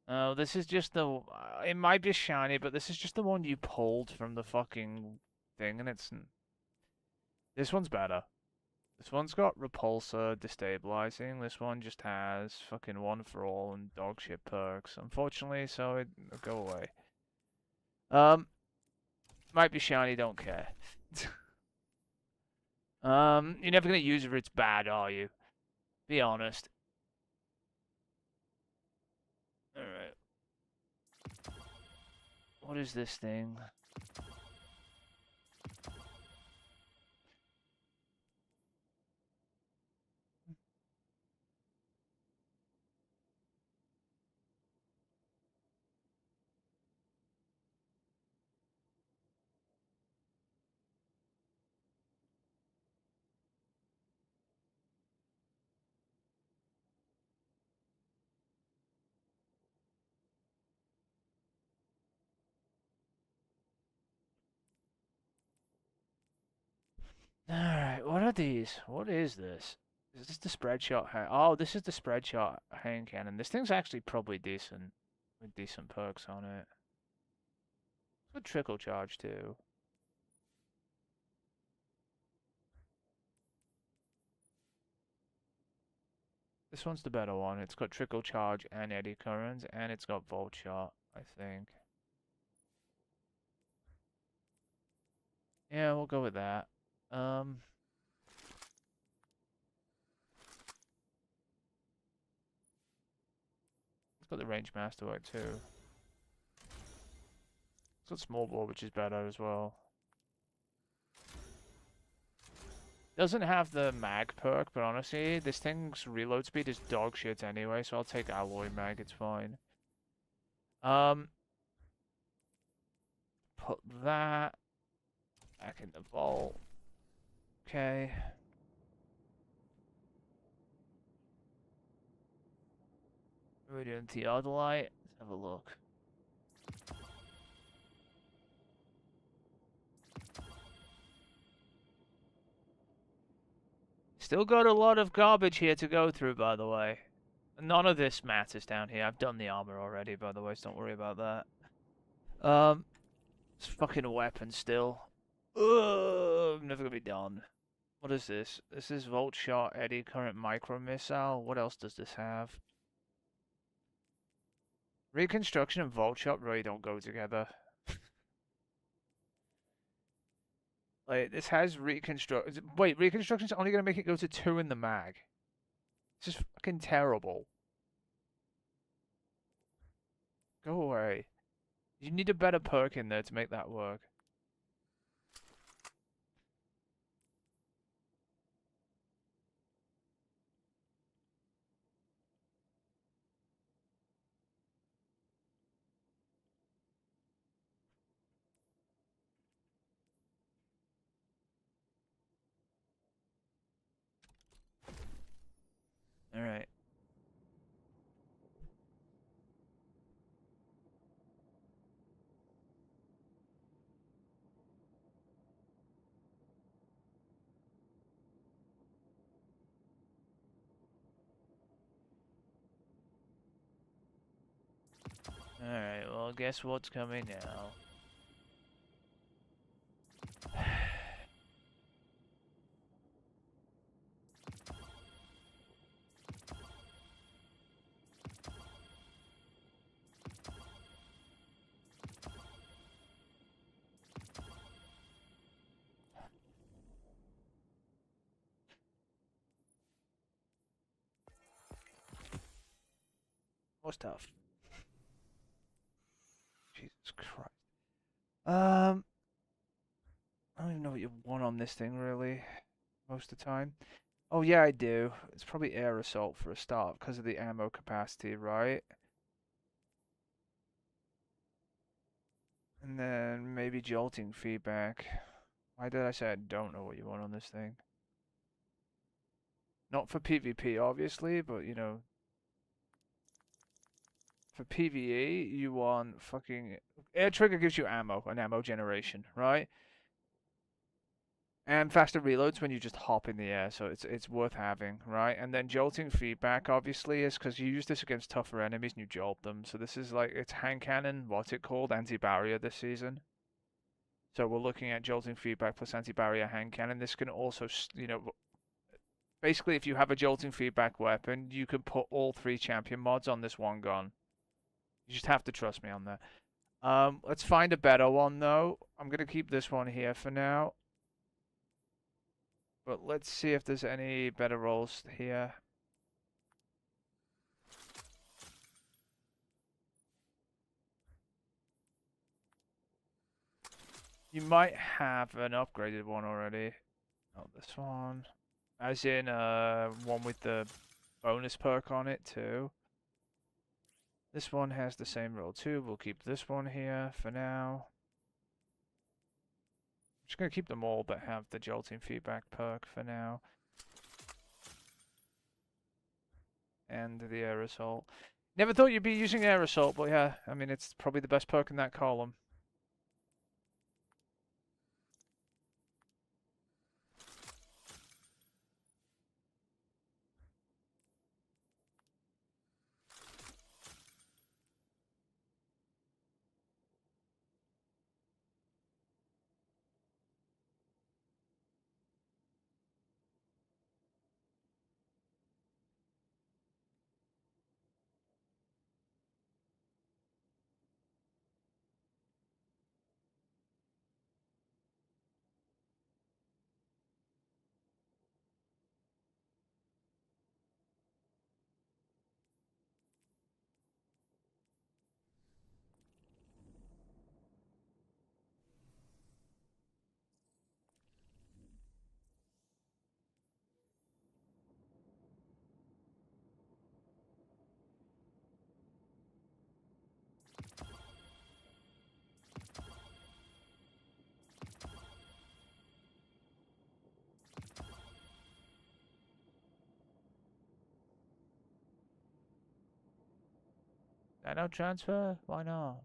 Oh, this is just the... it might be shiny, but this is just the one you pulled from the fucking thing, and it's... This one's better. This one's got repulsor, destabilizing. This one just has fucking one for all and dog shit perks, unfortunately, so it'll go away. Might be shiny, don't care. You're never gonna use it if it's bad, are you? Be honest. Alright. What is this thing? Alright, what are these? What is this? Is this the spread shot? Oh, this is the spread shot hand cannon. This thing's actually probably decent. With decent perks on it. Good trickle charge too. This one's the better one. It's got trickle charge and eddy current, and it's got volt shot, I think. Yeah, we'll go with that. It's got the range master work too. It's got small ball, which is better as well. Doesn't have the mag perk, but honestly, this thing's reload speed is dog shit anyway, so I'll take alloy mag, it's fine. Put that back in the vault. Okay. We're doing Theodolite. Let's have a look. Still got a lot of garbage here to go through, by the way. None of this matters down here. I've done the armor already, by the way, so don't worry about that. It's fucking weapon still. Ugh, I'm never gonna be done. What is this? This is Volt Shot, Eddy Current, Micro Missile. What else does this have? Reconstruction and Volt Shot really don't go together. Like, this has reconstruct. Wait, reconstruction's only gonna make it go to 2 in the mag. This is fucking terrible. Go away. You need a better perk in there to make that work. Alright. Alright, well, guess what's coming now? More stuff. Jesus Christ. I don't even know what you want on this thing, really, most of the time. Oh, yeah, I do. It's probably Air Assault for a start, because of the ammo capacity, right? And then maybe Jolting Feedback. Why did I say I don't know what you want on this thing? Not for PvP, obviously, but, you know... For PvE, you want fucking... Air Trigger gives you ammo, an ammo generation, right? And faster reloads when you just hop in the air, so it's worth having, right? And then Jolting Feedback, obviously, is because you use this against tougher enemies and you jolt them. So this is like, it's hand cannon, what's it called? Anti-barrier this season. So we're looking at Jolting Feedback plus anti-barrier hand cannon. This can also, you know, basically if you have a Jolting Feedback weapon, you can put all 3 champion mods on this one gun. You just have to trust me on that. Let's find a better one, though. I'm going to keep this one here for now. But let's see if there's any better rolls here. You might have an upgraded one already. Not this one. As in, one with the bonus perk on it, too. This one has the same roll, too. We'll keep this one here for now. I'm just going to keep them all that have the Jolting Feedback perk for now. And the Air Assault. Never thought you'd be using Air Assault, but yeah, I mean, it's probably the best perk in that column. Nano transfer? Why not?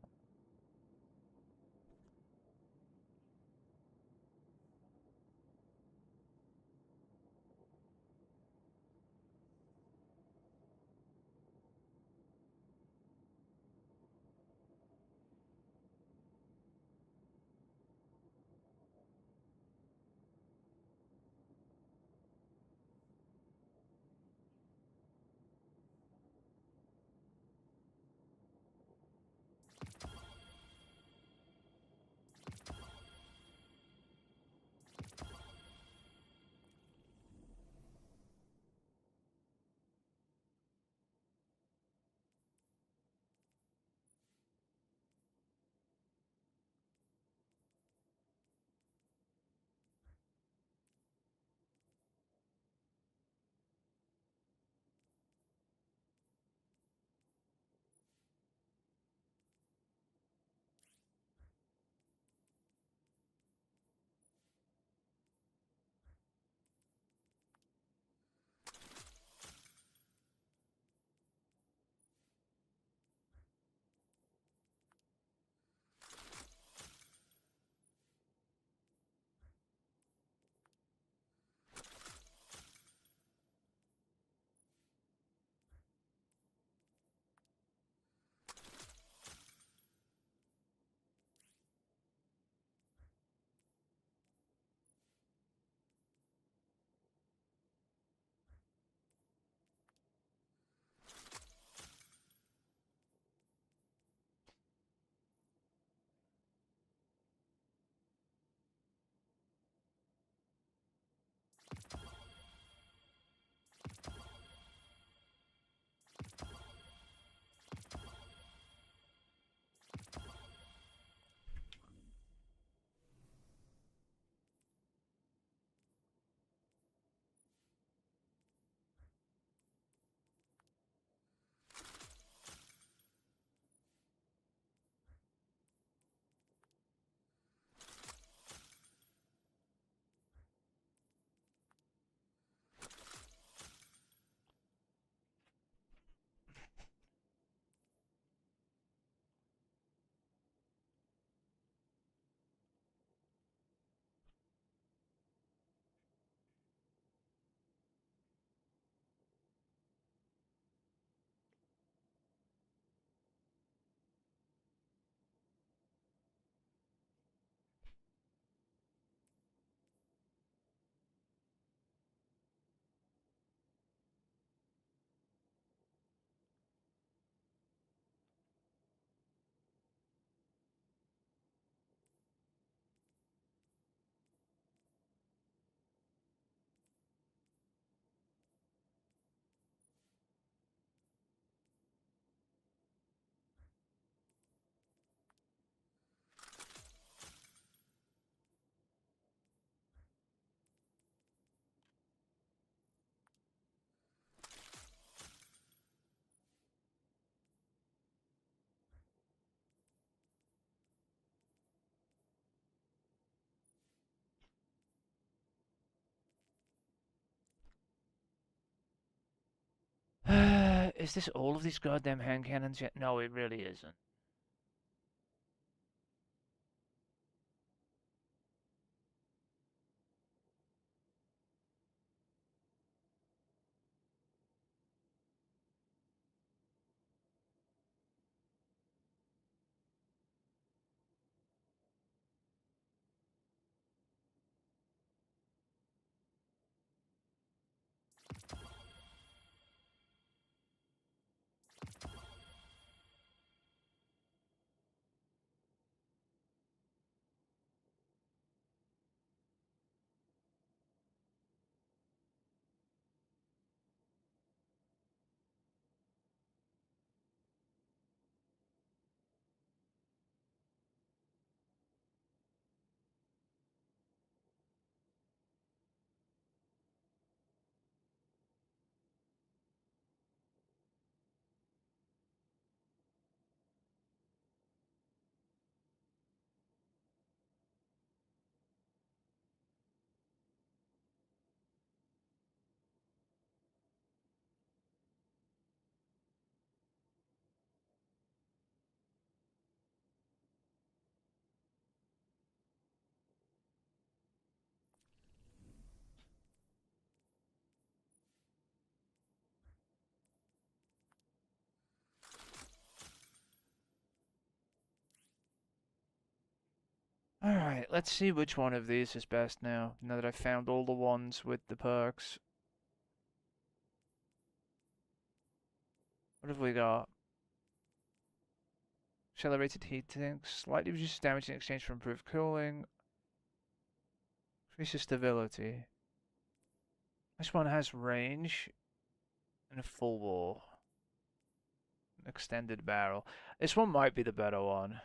Is this all of these goddamn hand cannons yet? No, it really isn't. Alright, let's see which one of these is best now that I've found all the ones with the perks. What have we got? Accelerated heating, slightly reduces damage in exchange for improved cooling, increases stability. This one has range and a full wall. Extended barrel. This one might be the better one.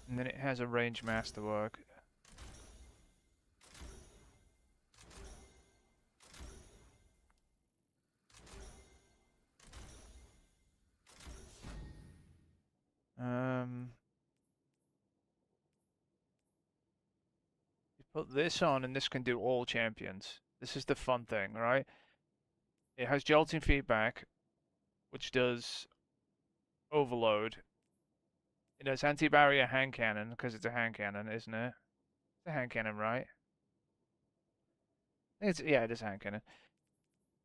And then it has a range masterwork. You put this on and this can do all champions. This is the fun thing, right? It has jolting feedback, which does overload. It has anti-barrier hand cannon, because it's a hand cannon, isn't it? It's a hand cannon, right? Yeah, it is a hand cannon.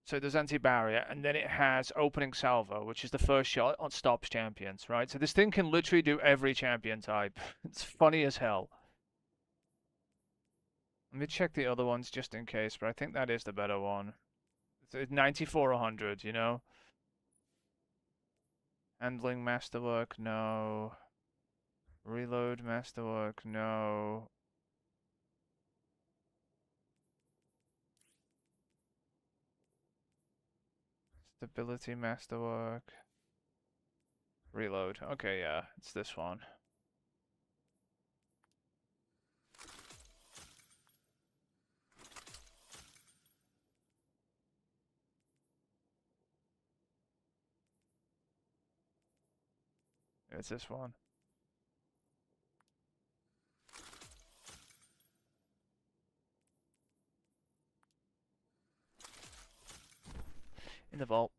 So there's anti-barrier, and then it has opening salvo, which is the first shot on stops champions, right? So this thing can literally do every champion type. It's funny as hell. Let me check the other ones just in case, but I think that is the better one. It's 94 100, you know? Handling masterwork, no. Reload masterwork, no. Stability masterwork. Reload. Okay, yeah, it's this one. It's this one. In the vault.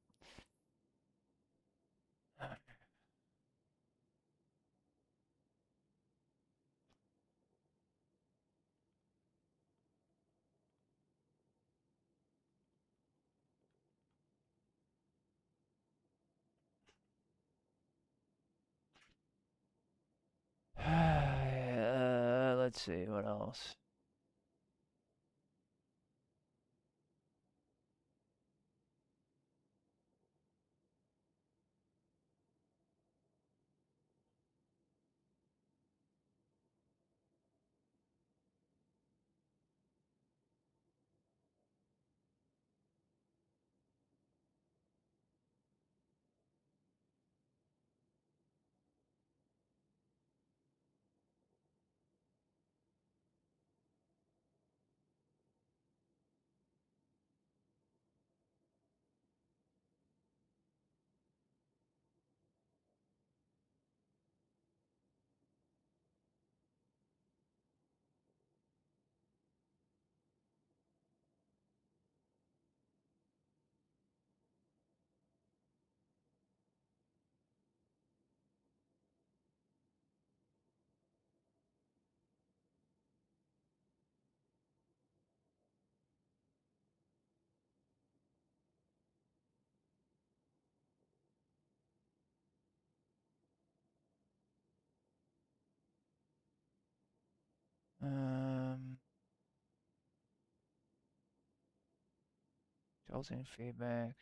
Let's see, what else? Um, Jolting feedback.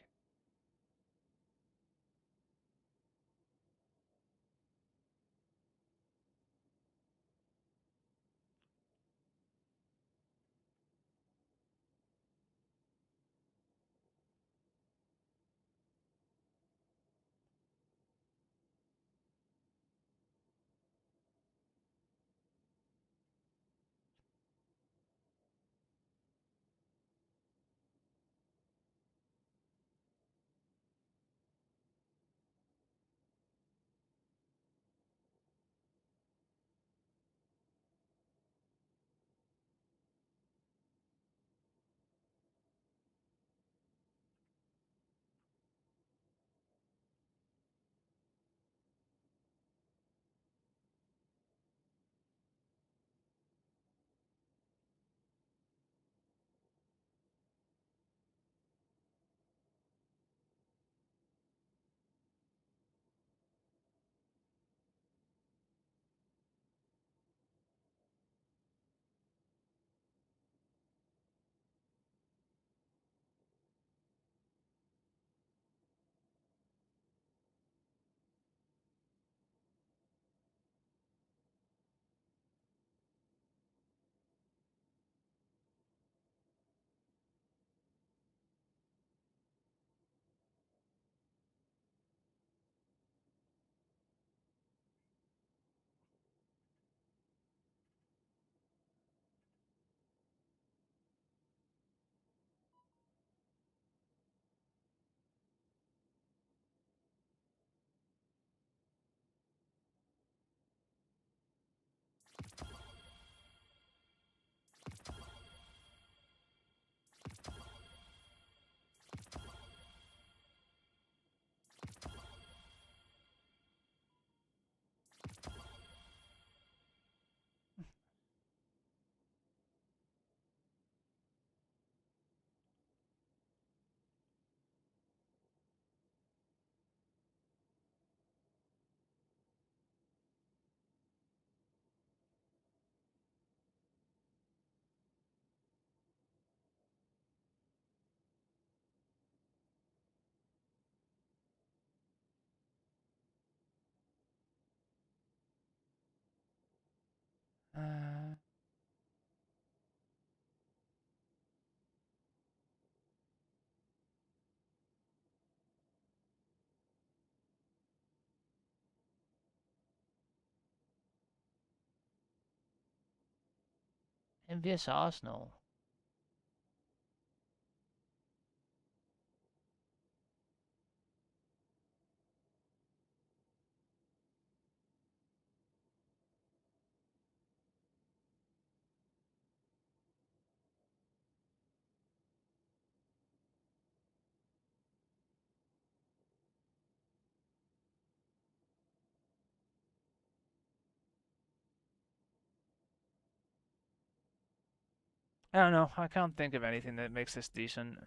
Envious Arsenal. I don't know. I can't think of anything that makes this decent.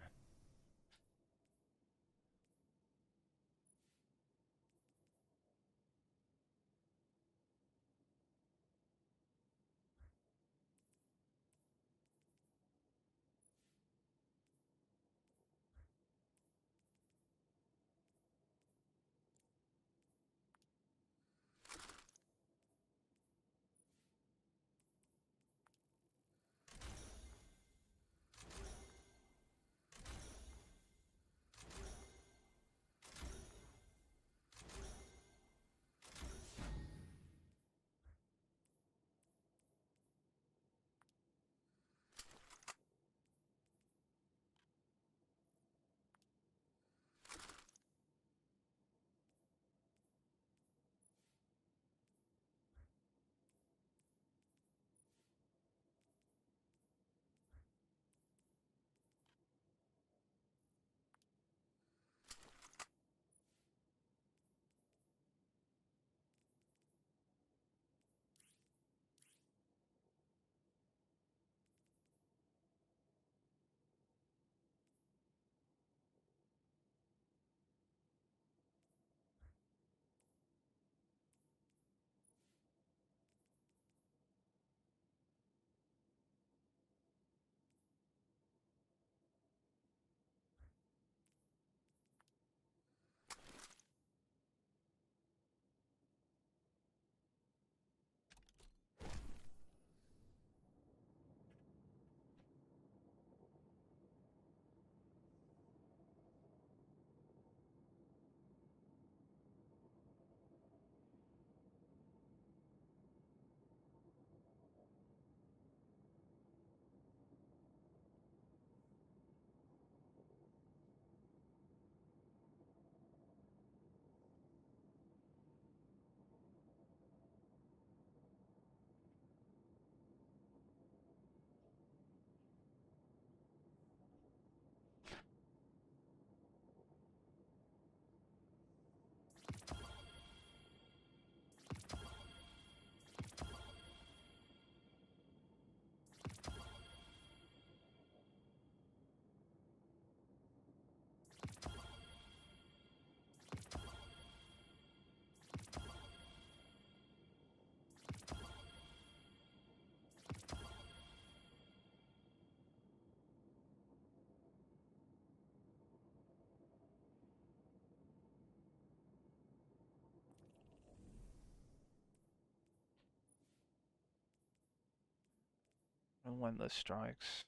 Windless strikes.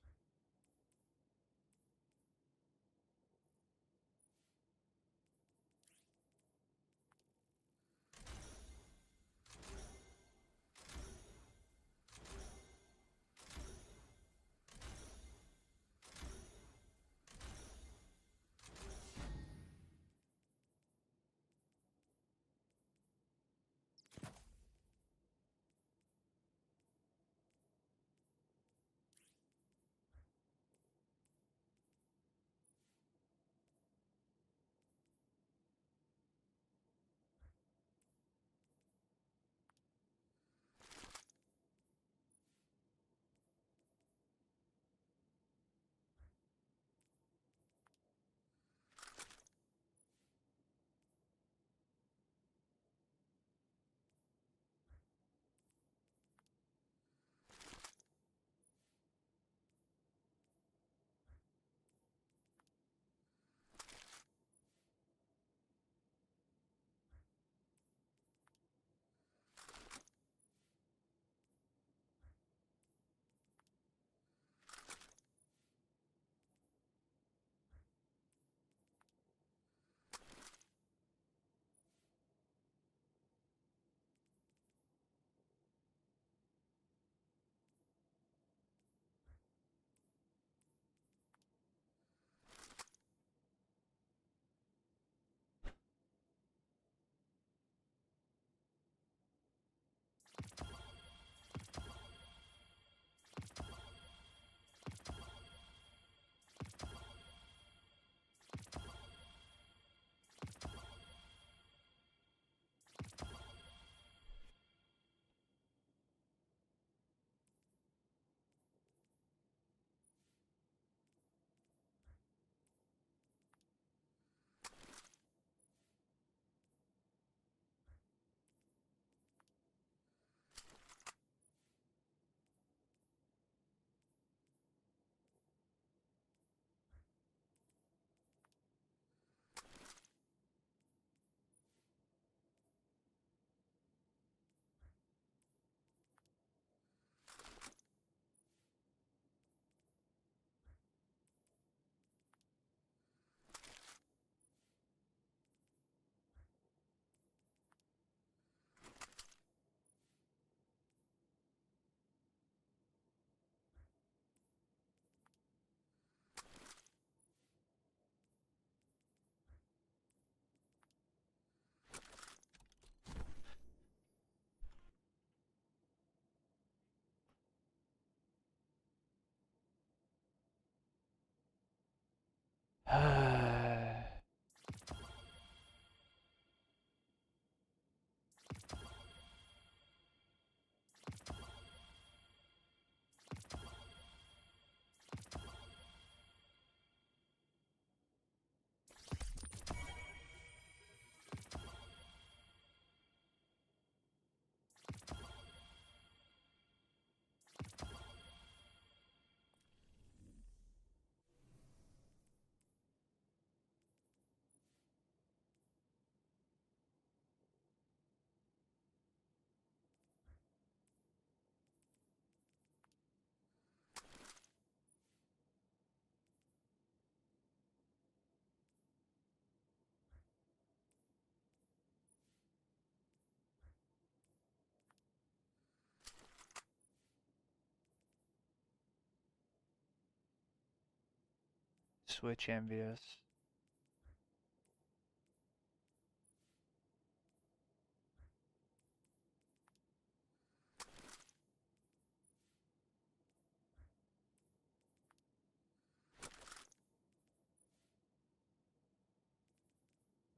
Switch envious.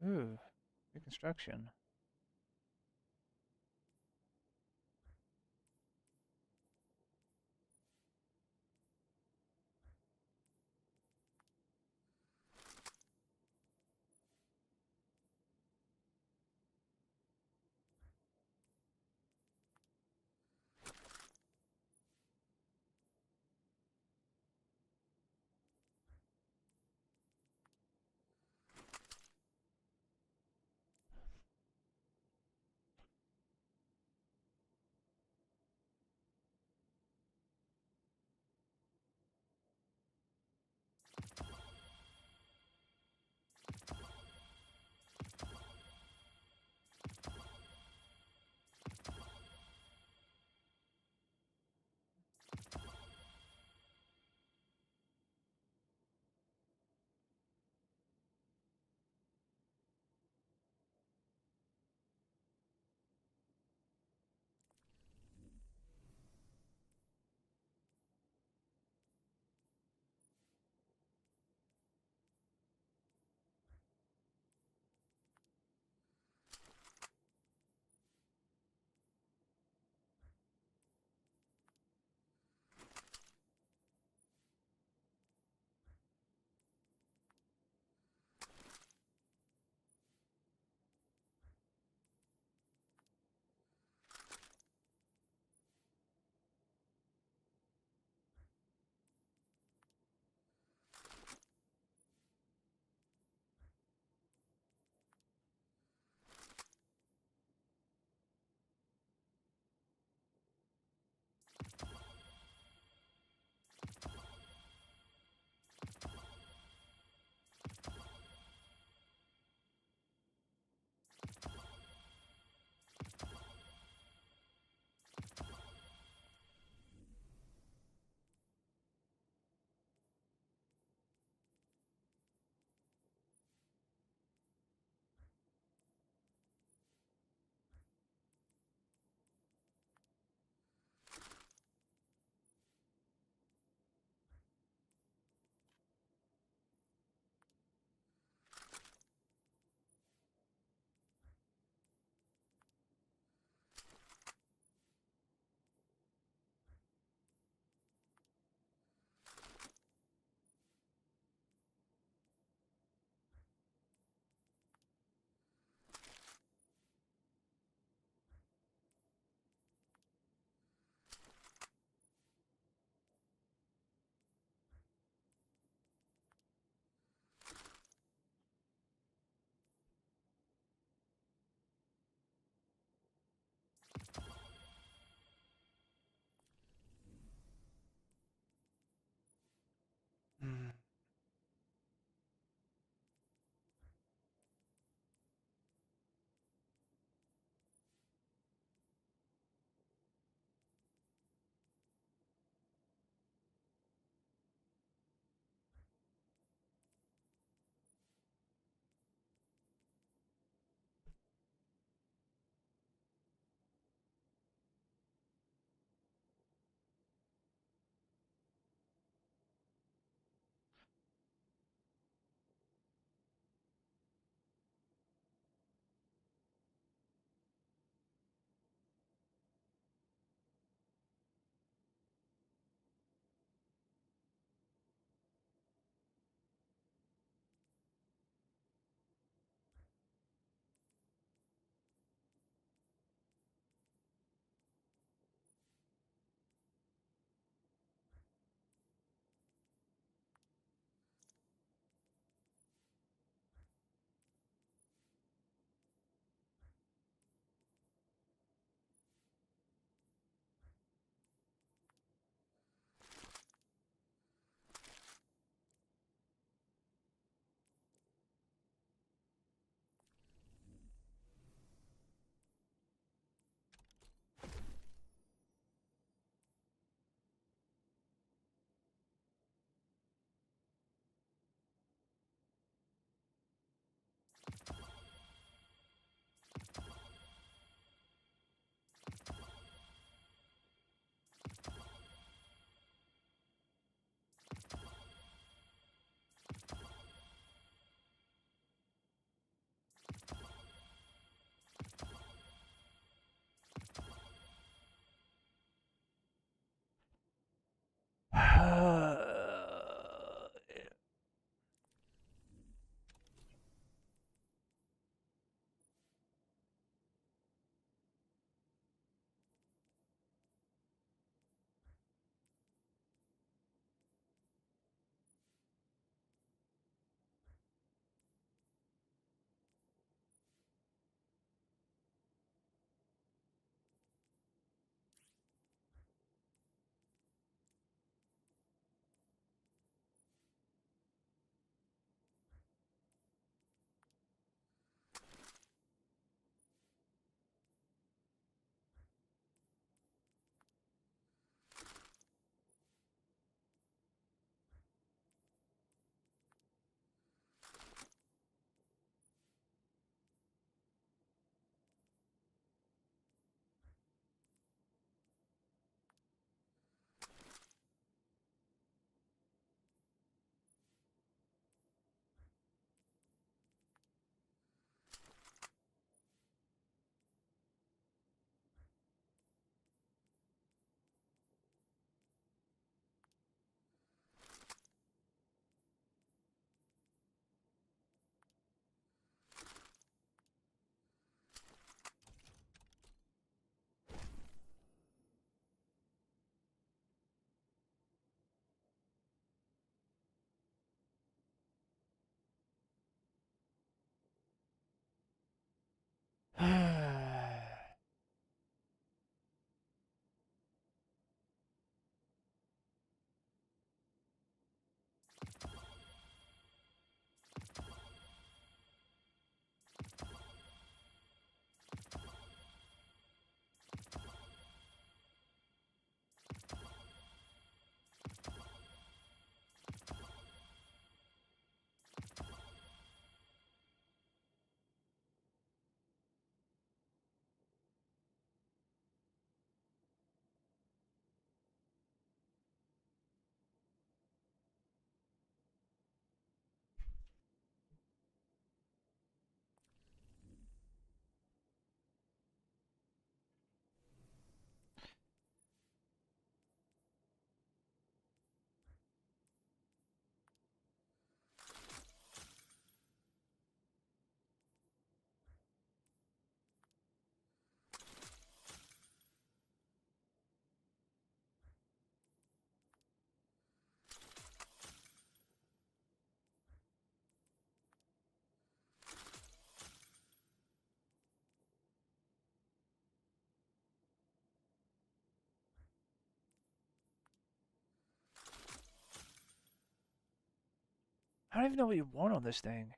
Ooh, reconstruction. I don't even know what you want on this thing.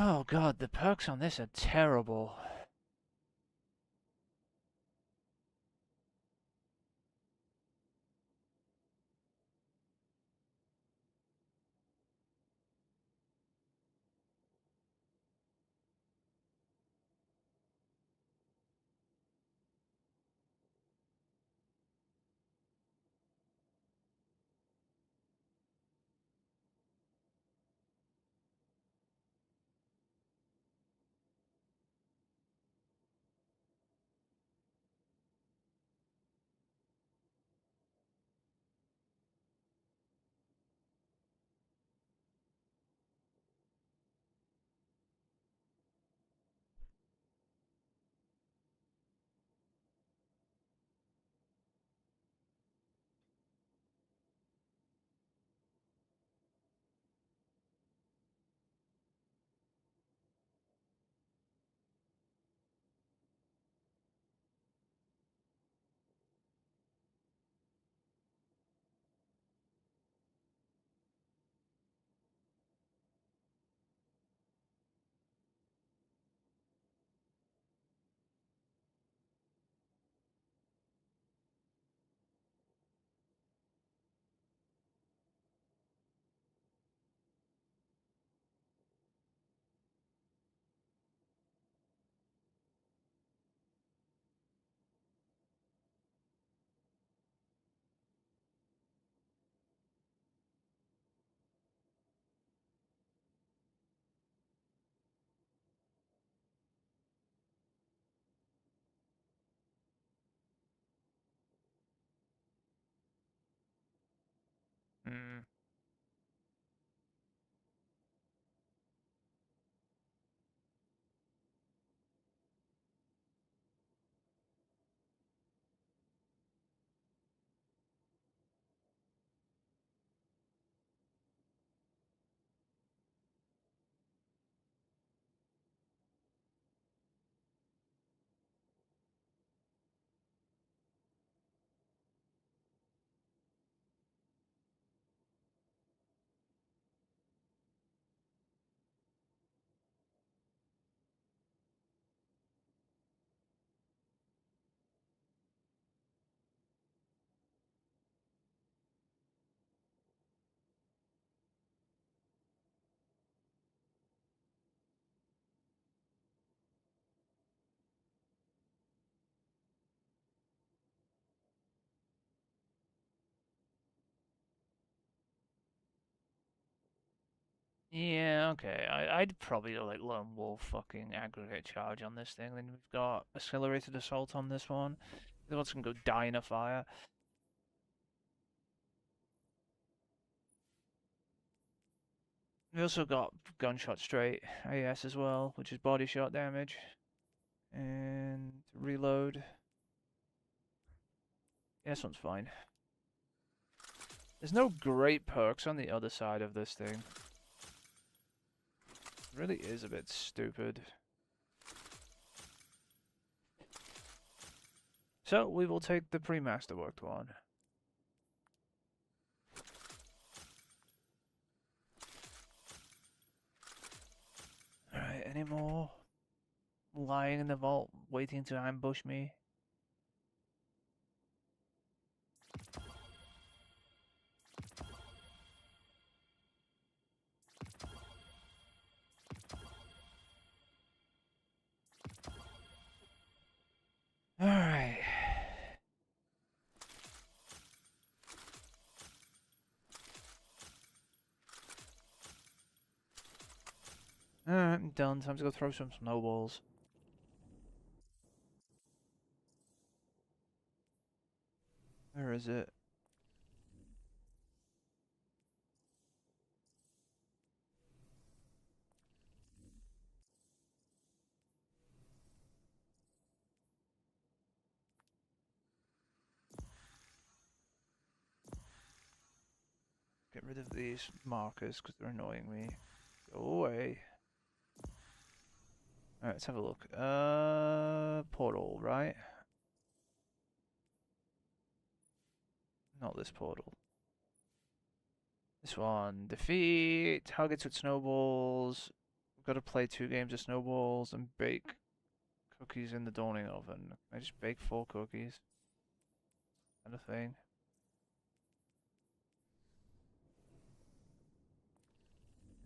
Oh god, the perks on this are terrible. Hmm. Yeah, okay. I'd probably like Lone Wolf fucking aggregate charge on this thing. Then we've got accelerated assault on this one. The one's can go die in a fire. We also got gunshot straight AS as well, which is body shot damage. And reload. Yeah, this one's fine. There's no great perks on the other side of this thing. It really is a bit stupid. So we will take the pre-masterworked one. Alright, any more? lying in the vault, waiting to ambush me. Alright. Alright, I'm done. Time to go throw some snowballs. Where is it? Get rid of these markers because they're annoying me. Go away. Alright, let's have a look. Portal, right? Not this portal. This one. Defeat targets with snowballs. We've got to play 2 games of snowballs and bake cookies in the dawning oven. Can I just bake 4 cookies? Kind of thing.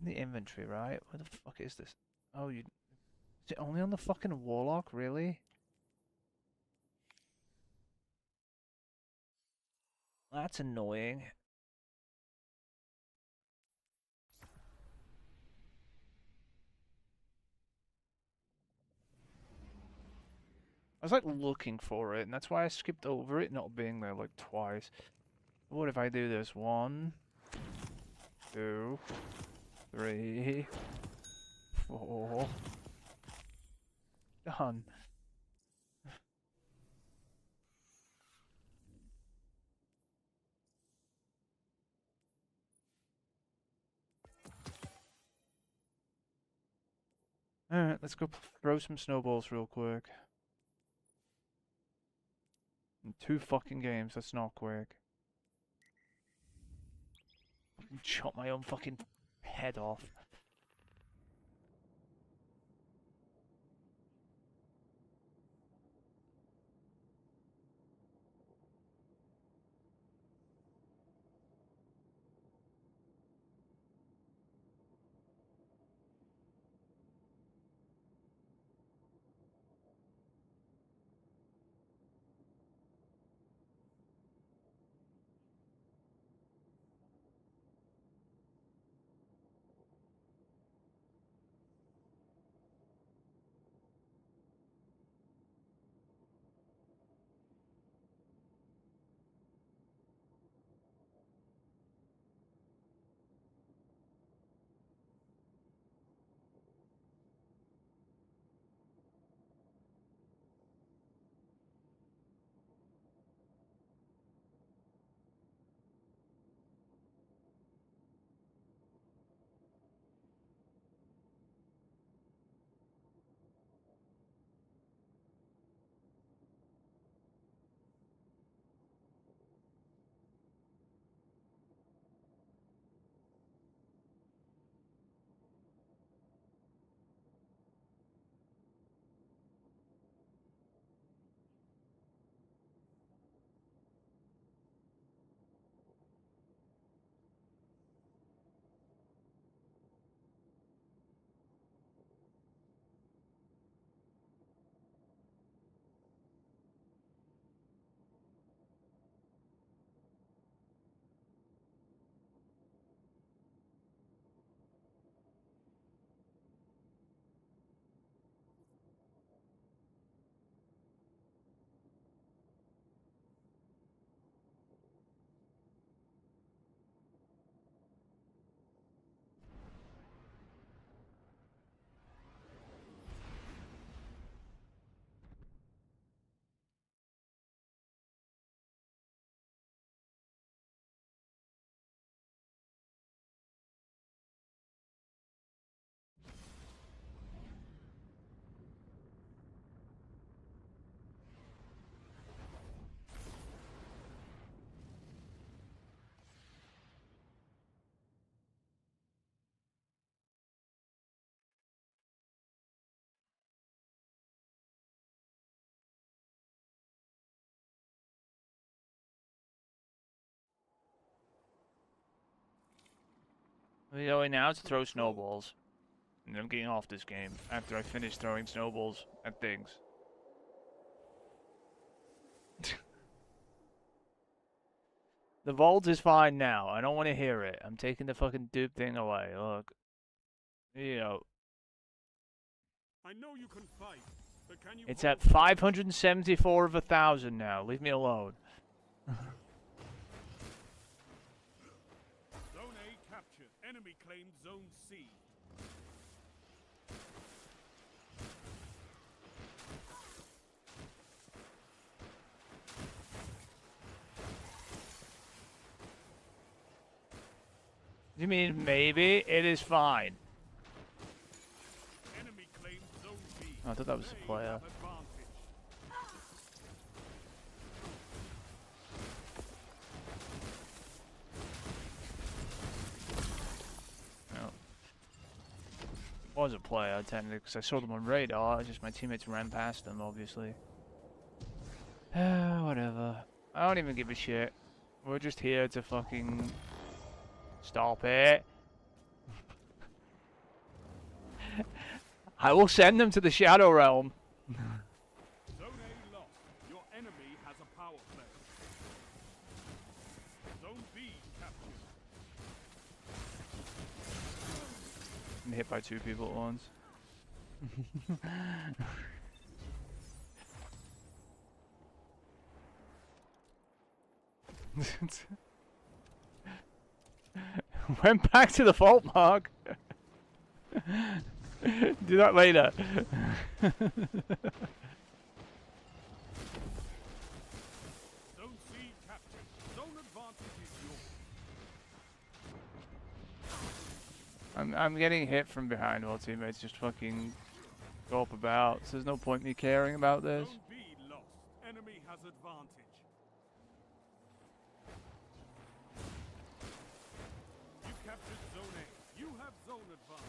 In the inventory, right? Where the fuck is this? Oh, you... Is it only on the fucking warlock? Really? That's annoying. I was like looking for it, and that's why I skipped over it not being there like twice. What if I do this? 1, 2, 3, 4. Done. Alright, let's go throw some snowballs real quick. In 2 fucking games, that's not quick. Chop my own fucking head off. We're going now to throw snowballs. And I'm getting off this game after I finish throwing snowballs at things. The vault is fine now. I don't want to hear it. I'm taking the fucking dupe thing away. Look. You know. I know you can fight, but can you It's at 574 of 1,000 now. Leave me alone. Zone A captured. Enemy claimed Zone C. You mean maybe? It is fine. Enemy claimed Zone B. Oh, I thought that was the They player. have advantage. No. It was a player, technically, because I saw them on radar. Just my teammates ran past them, obviously. Whatever. I don't even give a shit. We're just here to fucking... Stop it. I will send them to the Shadow Realm. Zone A lost. Your enemy has a power play. Zone B captured. I'm hit by 2 people at once. Went back to the vault, Mark. Do that later. Zone C captured. Zone advantage is yours. I'm getting hit from behind while teammates just fucking go up about, so there's no point in me caring about this. Zone B lost. Enemy has advantage. You captured Zone A. You have zone advantage.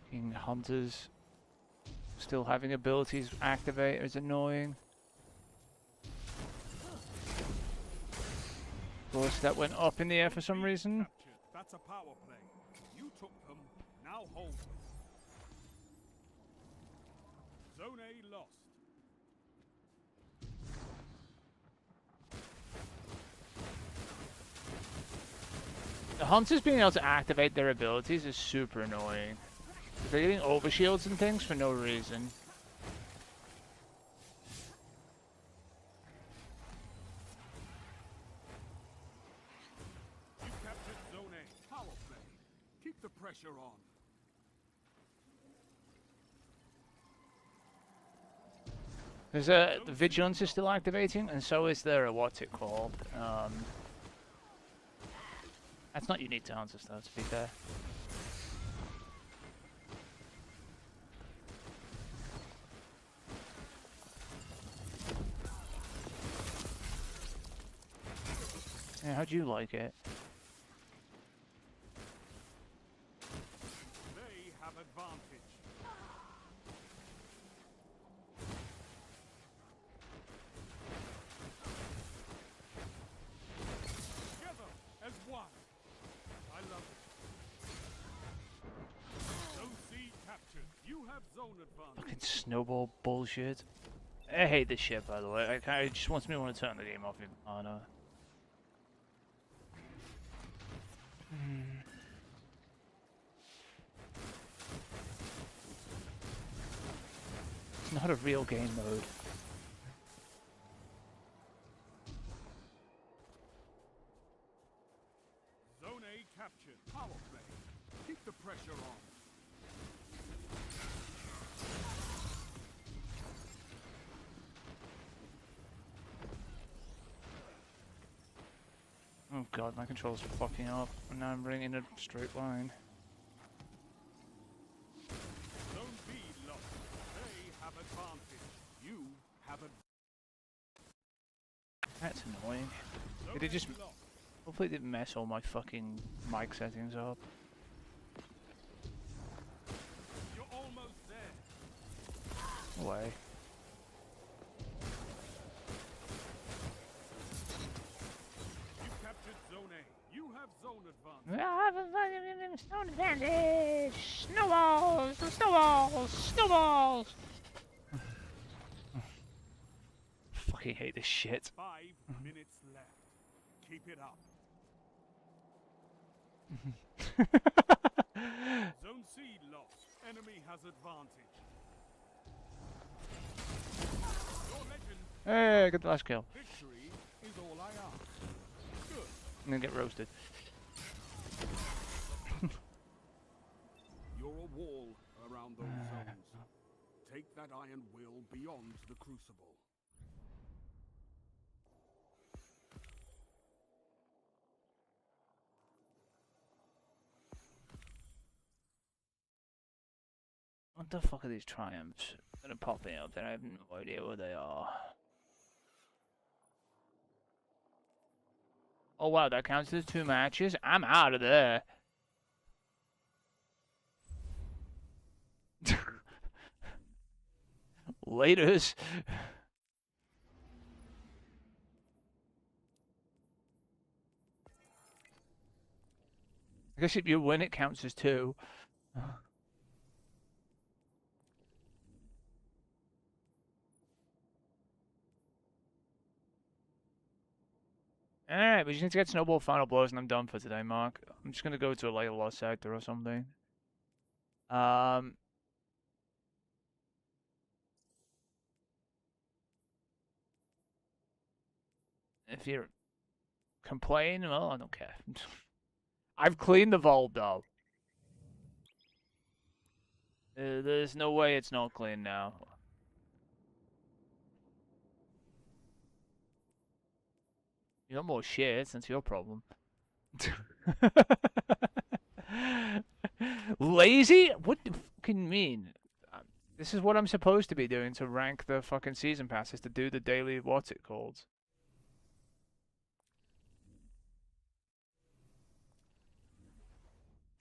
Fucking hunters still having abilities activate is annoying. Of course, that went up in the air for some reason. Captured. That's a power play. You took them. Now hold them. Zone A lost. The hunters being able to activate their abilities is super annoying. They're getting overshields and things for no reason. You captured Zone A. Power play. Keep the pressure on. There's the vigilance is still activating, and so is there what's it called? That's not unique to hunters though, to be fair. Yeah, how'd you like it? They have advantage. Together as one. I love it. Zone C captured. You have zone advantage. Fucking snowball bullshit. I hate this shit, by the way. It just wants me to want to turn the game off in Mana. It's not a real game mode. Zone A captured. Power play. Keep the pressure on. Oh god, my controls are fucking up, and now I'm running in a straight line. Zone B lost. They have advantage. You have advantage. That's annoying. Zone Did it just... A lost. Hopefully it didn't mess all my fucking mic settings up. You're almost Away. You captured Zone A. You have zone advantage. I have a fucking stone advantage! Snowballs! Snowballs! Snowballs! Fucking hate this shit. 5 minutes left. Keep it up. Zone C lost. Enemy has advantage. Your legend Hey, get the last kill. victory is all I ask. Good. I'm gonna get roasted. You're a wall around those zones. Take that iron will beyond the crucible. What the fuck are these triumphs that are popping up that I have no idea what they are? Oh wow, that counts as 2 matches? I'm out of there. Laters. I guess if you win, it counts as 2. Alright, we just need to get Snowball final blows and I'm done for today, Mark. I'm just gonna go to a later lost sector or something. If you're complaining, well, I don't care. I've cleaned the vault though. There's no way it's not clean now. You got more shit, that's your problem. Lazy? What do you fucking mean? This is what I'm supposed to be doing to rank the fucking season passes, to do the daily what's it called.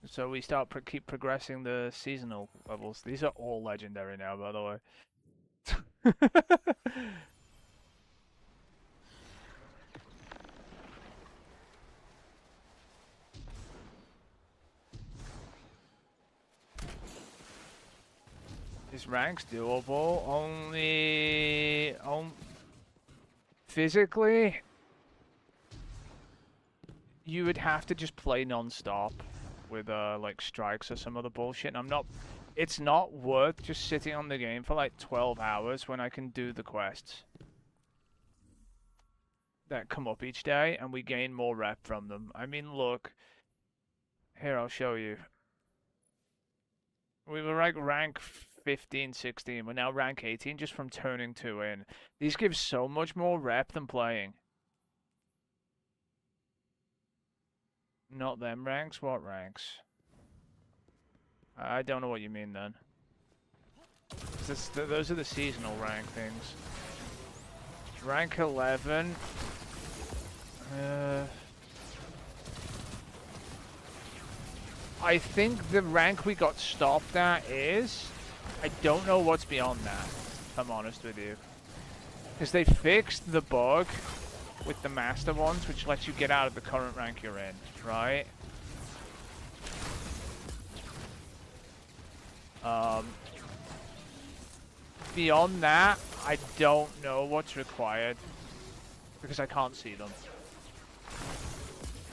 So we start keep progressing the seasonal levels. These are all legendary now, by the way. This rank's doable, only physically you would have to just play non-stop with like strikes or some other bullshit. And it's not worth just sitting on the game for like 12 hours when I can do the quests that come up each day and we gain more rep from them. I mean, look, here, I'll show you. We were like rank 15, 16. We're now rank 18 just from turning 2 in. These give so much more rep than playing. Not them ranks? What ranks? I don't know what you mean then. Those are the seasonal rank things. Rank 11. I think the rank we got stopped at is... I don't know what's beyond that, if I'm honest with you. Because they fixed the bug with the master ones, which lets you get out of the current rank you're in, right? Beyond that, I don't know what's required, because I can't see them.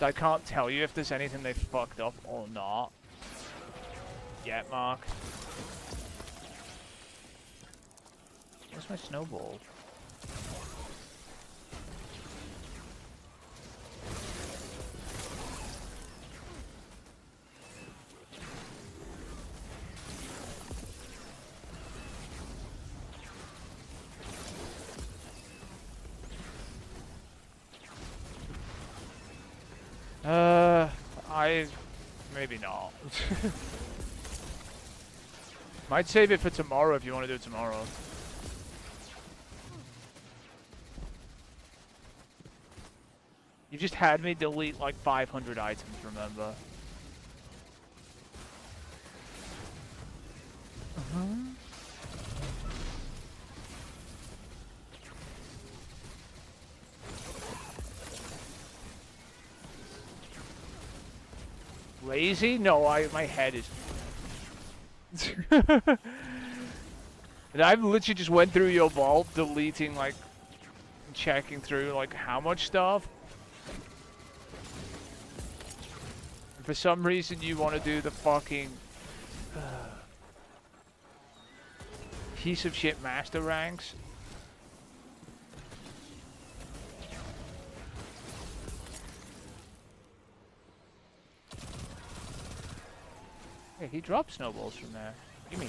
I can't tell you if there's anything they fucked up or not. Yet, Mark. Where's my snowball? Maybe not. Might save it for tomorrow if you want to do it tomorrow. You just had me delete like 500 items, remember? Lazy? No, my head is... And I've literally just went through your vault, deleting, like, checking through, like, how much stuff. And for some reason you want to do the fucking... piece of shit master ranks. Hey, he dropped snowballs from there. Gimme.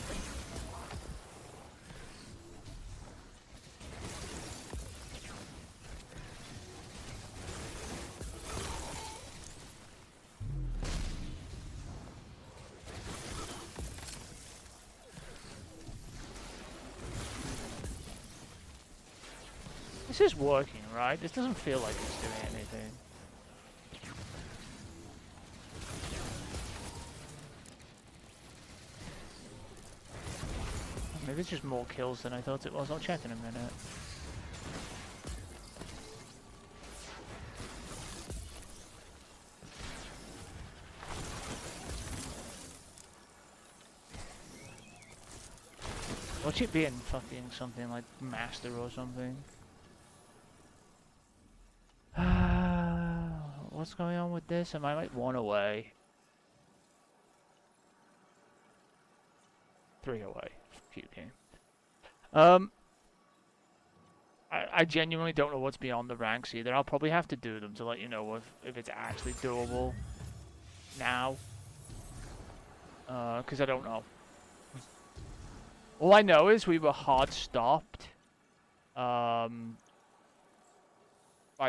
This is working, right? This doesn't feel like it's doing anything. Maybe it's just more kills than I thought it was. I'll check in a minute. Watch it being fucking something like master or something. What's going on with this? Am I like 1 away? 3 away. Cute game. I genuinely don't know what's beyond the ranks either. I'll probably have to do them to let you know if it's actually doable now. Because I don't know. All I know is we were hard stopped by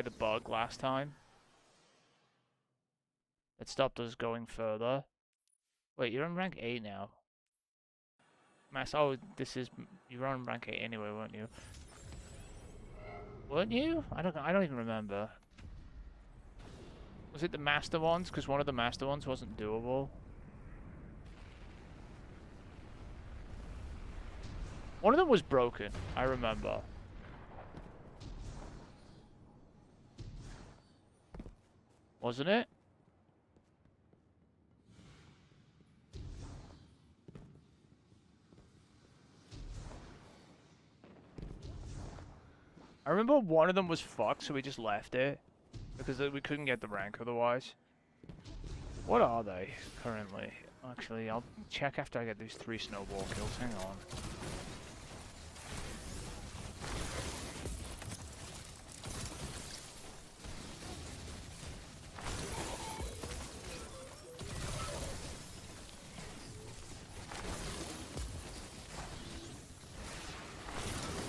the bug last time. It stopped us going further. Wait, you're on rank 8 now. Mass, oh, you were on rank 8 anyway, weren't you? Weren't you? I don't even remember. Was it the master ones? Because one of the master ones wasn't doable. One of them was broken, I remember. Wasn't it? I remember one of them was fucked, so we just left it. Because we couldn't get the rank otherwise. What are they, currently? Actually, I'll check after I get these 3 snowball kills. Hang on.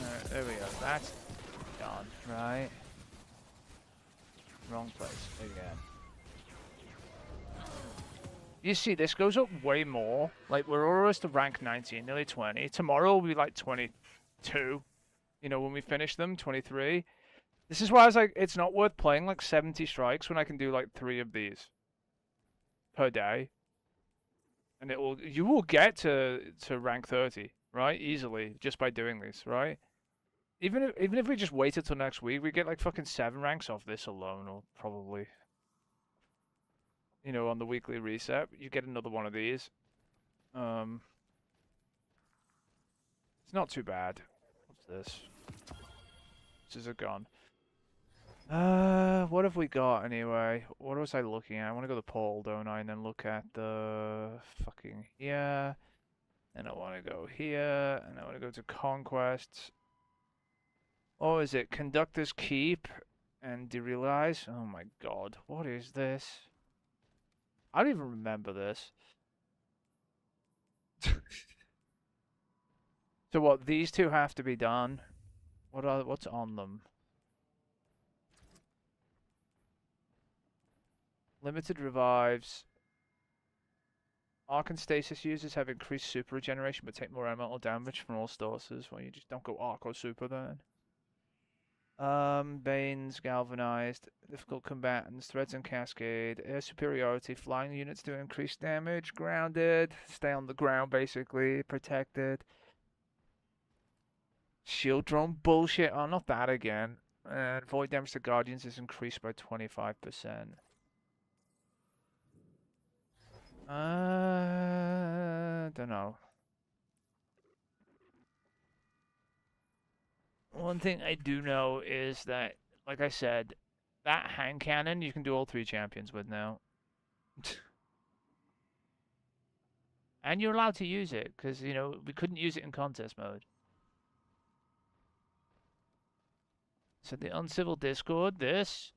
Alright, there we go. That's done, right? Wrong place again. You see, this goes up way more. Like, we're almost to rank 19, nearly 20. Tomorrow will be like 22. You know, when we finish them, 23. This is why I was like, it's not worth playing like 70 strikes when I can do like 3 of these per day. And you will get to rank 30, right? Easily, just by doing these, right? Even if we just waited till next week, we get like fucking 7 ranks off this alone, or probably. You know, on the weekly reset, you get another one of these. It's not too bad. What's this? This is a gun. What have we got anyway? What was I looking at? I want to go to Paul, don't I? And then look at the fucking here. And I want to go here. And I want to go to Conquests. Oh, is it Conductor's Keep and Derealize? Oh my god, what is this? I don't even remember this. So what, these 2 have to be done? What's on them? Limited revives. Arc and Stasis users have increased super regeneration but take more elemental damage from all sources. Well, you just don't go Arc or Super then. Banes, Galvanized, Difficult Combatants, Threads and Cascade, Air Superiority, Flying units do increased damage, Grounded, stay on the ground basically, Protected. Shield Drone bullshit, oh not that again. And Void damage to Guardians is increased by 25%. don't know. One thing I do know is that, like I said, that hand cannon you can do all 3 champions with now. And you're allowed to use it, because, you know, we couldn't use it in contest mode. So the Uncivil Discord, this,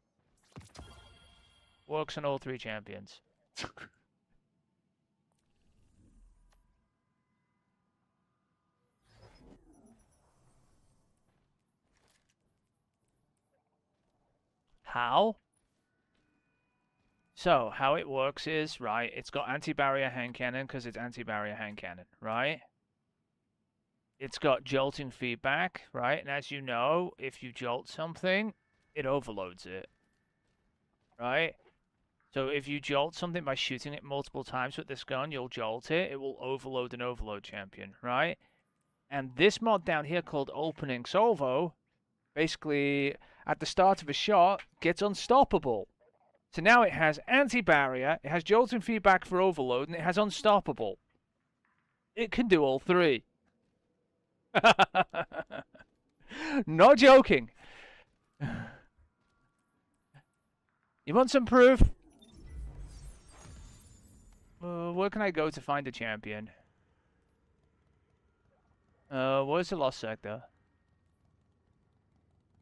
works on all 3 champions. How? So, how it works is, right, it's got anti-barrier hand cannon because it's anti-barrier hand cannon, right? It's got jolting feedback, right? And as you know, if you jolt something, it overloads it, right? So if you jolt something by shooting it multiple times with this gun, you'll jolt it. It will overload an overload champion, right? And this mod down here called Opening Salvo, basically, at the start of a shot, gets unstoppable. So now it has anti-barrier, it has jolting feedback for overload, and it has unstoppable. It can do all 3. Not joking. You want some proof? Where can I go to find a champion? Where's the lost sector?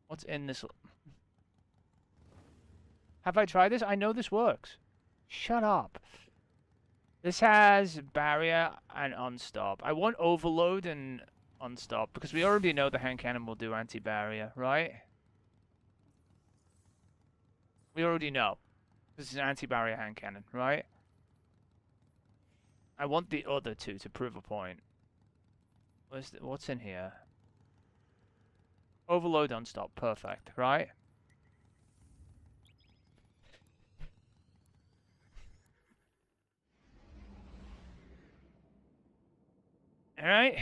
What's in this? Have I tried this? I know this works. Shut up. This has barrier and unstop. I want overload and unstop because we already know the hand cannon will do anti-barrier, right? We already know. This is an anti-barrier hand cannon, right? I want the other 2 to prove a point. What's in here? Overload, unstop. Perfect, right? Alright.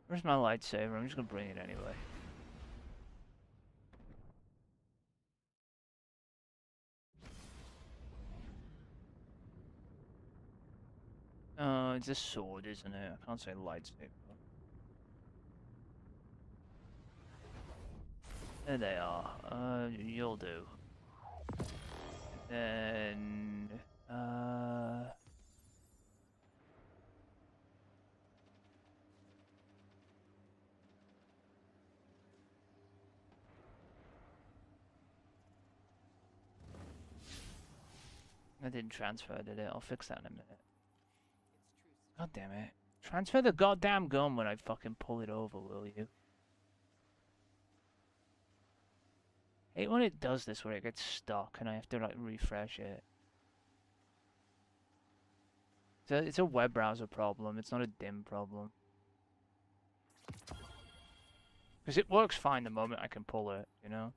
Where's my lightsaber? I'm just gonna bring it anyway. It's a sword, isn't it? I can't say lightsaber. There they are. You'll do. Then, I didn't transfer, did it? I'll fix that in a minute. God damn it. Transfer the goddamn gun when I fucking pull it over, will you? I hate when it does this where it gets stuck and I have to like refresh it. It's a web browser problem, it's not a DIM problem. Because it works fine the moment I can pull it, you know?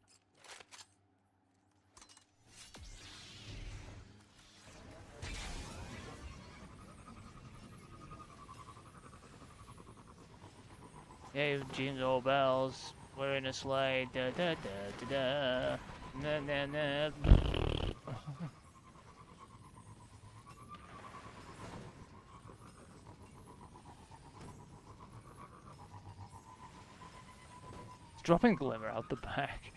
Hey, jingle bells, we're in a sleigh, da da da da da, na na na. It's dropping glimmer out the back.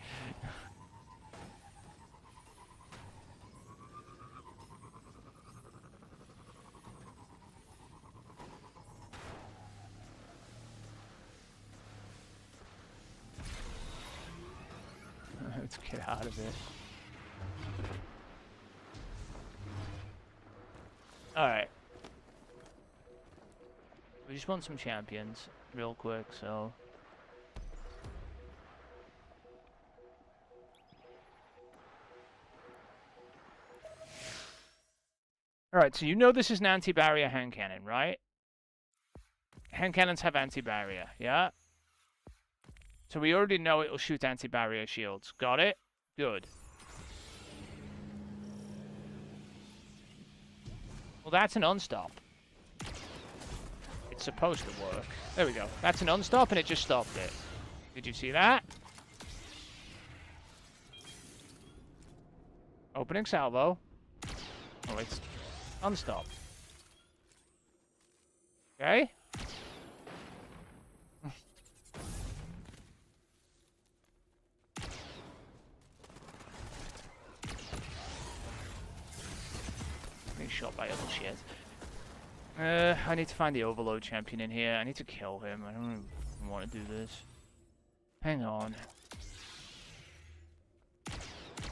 Let's get out of it. Alright. We just want some champions real quick, so... Alright, so you know this is an anti-barrier hand cannon, right? Hand cannons have anti-barrier, yeah? So we already know it'll shoot anti-barrier shields. Got it? Good. Well, that's an unstop. It's supposed to work. There we go. That's an unstop and it just stopped it. Did you see that? Opening salvo. Oh, wait. Unstop. Okay? Being shot by other shit. I need to find the Overload champion in here. I need to kill him. I don't even want to do this. Hang on.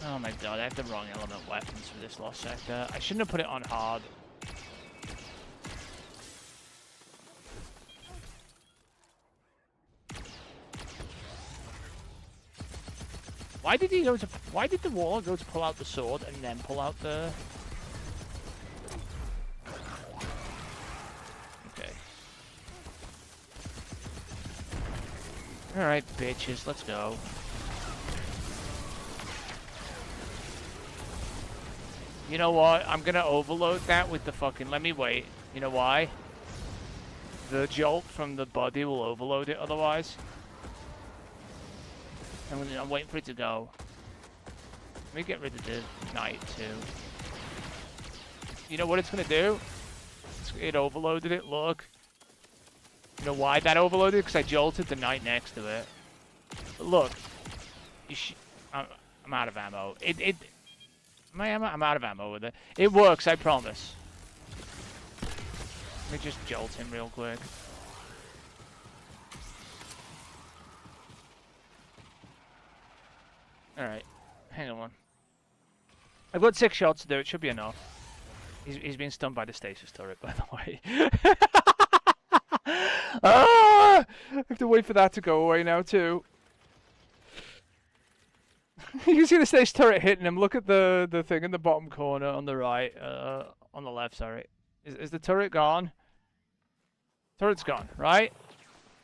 Oh my god, I have the wrong element weapons for this Lost Sector. I shouldn't have put it on hard. Why did he go to... Why did the Warlock go to pull out the sword and then pull out the... Okay. Alright, bitches, let's go. You know what? I'm gonna overload that with the fucking... Let me wait. You know why? The jolt from the body will overload it otherwise. I'm waiting for it to go. Let me get rid of the knight too. You know what it's gonna do? It overloaded it, look. You know why that overloaded? Because I jolted the knight next to it. But look. I'm out of ammo. I'm out of ammo with it. It works, I promise. Let me just jolt him real quick. Alright, hang on one. I've got 6 shots to do, it should be enough. He's being stunned by the stasis turret, by the way. Ah! I have to wait for that to go away now, too. You can see the stasis turret hitting him. Look at the thing in the bottom corner on the right. On the left, sorry. Is the turret gone? Turret's gone, right?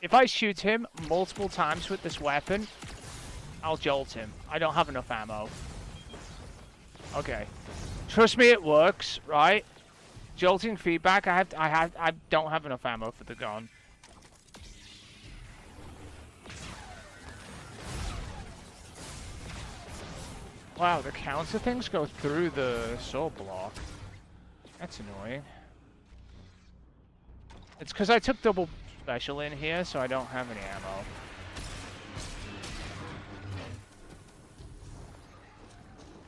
If I shoot him multiple times with this weapon, I'll jolt him. I don't have enough ammo. Okay. Trust me, it works, right? Jolting feedback, I don't have enough ammo for the gun. Wow, the counter things go through the sword block. That's annoying. It's because I took double special in here, so I don't have any ammo.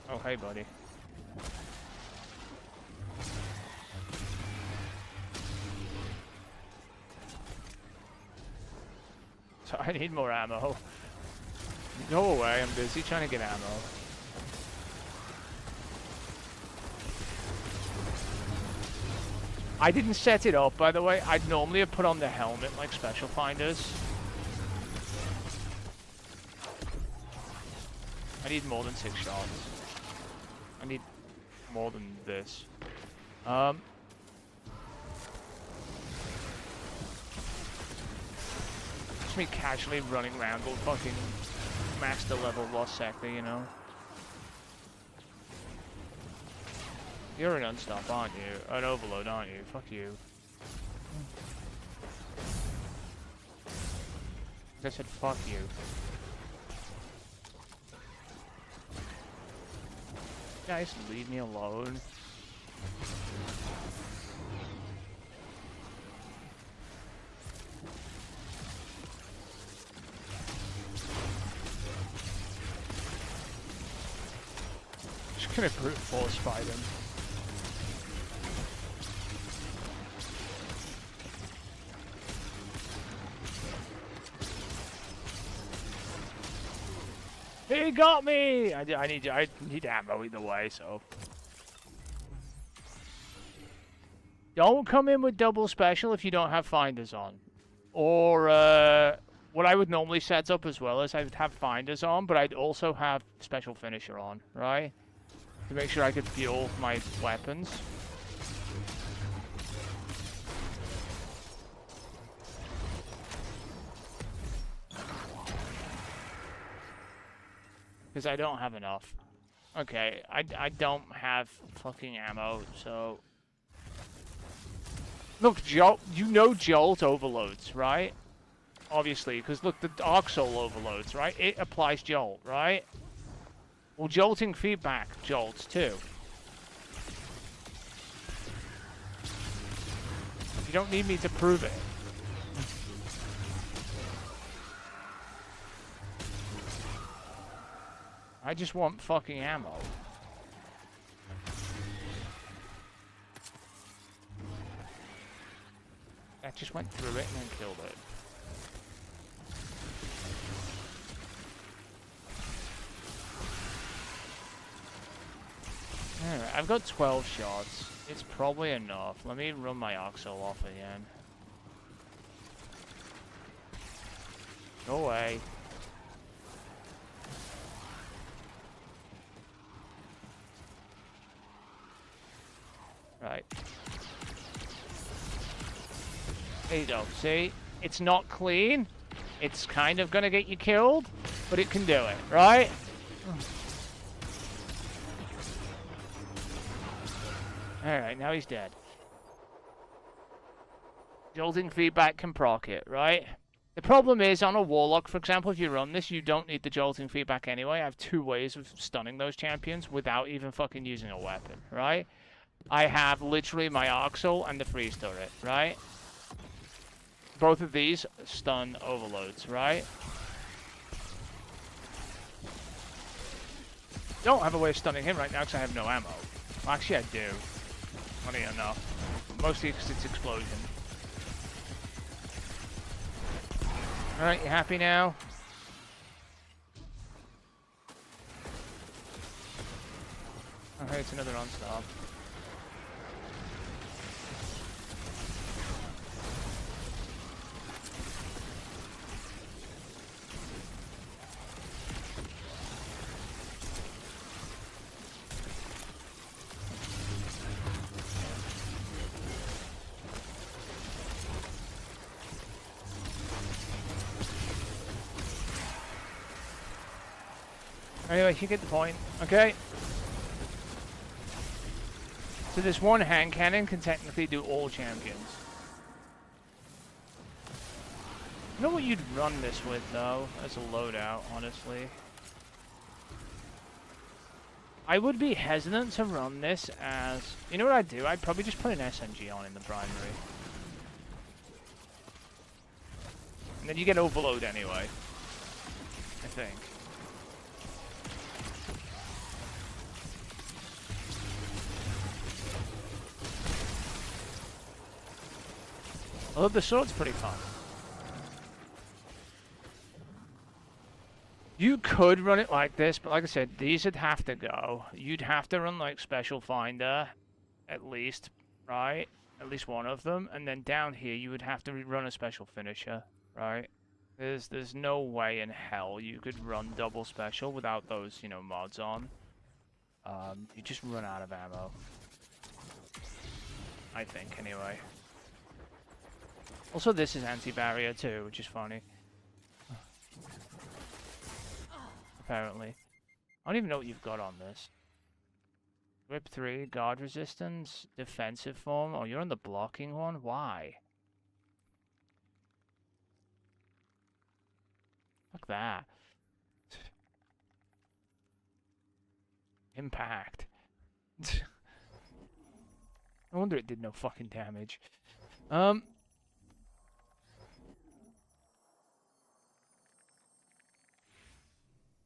Oh, hey, buddy. So I need more ammo. Go away, I'm busy trying to get ammo. I didn't set it up, by the way. I'd normally have put on the helmet like Special Finders. I need more than 6 shots. I need more than this. Just me casually running around with fucking master level Lost Sector, you know? You're an unstop, aren't you? An overload, aren't you? Fuck you. I said fuck you. Guys, leave me alone. Just gonna brute force fight him. He got me! I need ammo either way, so. Don't come in with double special if you don't have finders on. Or, what I would normally set up as well is I would have finders on, but I'd also have special finisher on, right? To make sure I could fuel my weapons. Because I don't have enough. Okay, I don't have fucking ammo, so... Look, Jolt, you know Jolt overloads, right? Obviously, because look, the Dark Soul overloads, right? It applies Jolt, right? Well, jolting feedback jolts too. You don't need me to prove it. I just want fucking ammo. I just went through it and then killed it. Alright, I've got 12 shots. It's probably enough. Let me run my Oxo off again. Go away. Right. There you go. See? It's not clean. It's kind of gonna get you killed, but it can do it, right? Alright, now he's dead. Jolting feedback can proc it, right? The problem is, on a Warlock, for example, if you run this, you don't need the jolting feedback anyway. I have 2 ways of stunning those champions without even fucking using a weapon, right? I have literally my Oxel and the freeze turret, right? Both of these stun overloads, right? Don't have a way of stunning him right now because I have no ammo. Well, actually, I do. Funny enough. Mostly because it's explosion. Alright, you happy now? Alright, it's another unstop. Anyway, you get the point, okay? So this one hand cannon can technically do all champions. You know what you'd run this with, though, as a loadout, honestly? I would be hesitant to run this as... You know what I'd do? I'd probably just put an SMG on in the primary. And then you get overload anyway. I think. Although the sword's pretty fun. You could run it like this, but like I said, these would have to go. You'd have to run like Special Finder, at least, right? At least one of them. And then down here, you would have to run a Special Finisher, right? There's no way in hell you could run double special without those, you know, mods on. You just run out of ammo. I think, anyway. Also, this is anti-barrier too, which is funny. Apparently. I don't even know what you've got on this. Whip 3, guard resistance, defensive form. Oh, you're on the blocking one? Why? Fuck that. Impact. No wonder it did no fucking damage.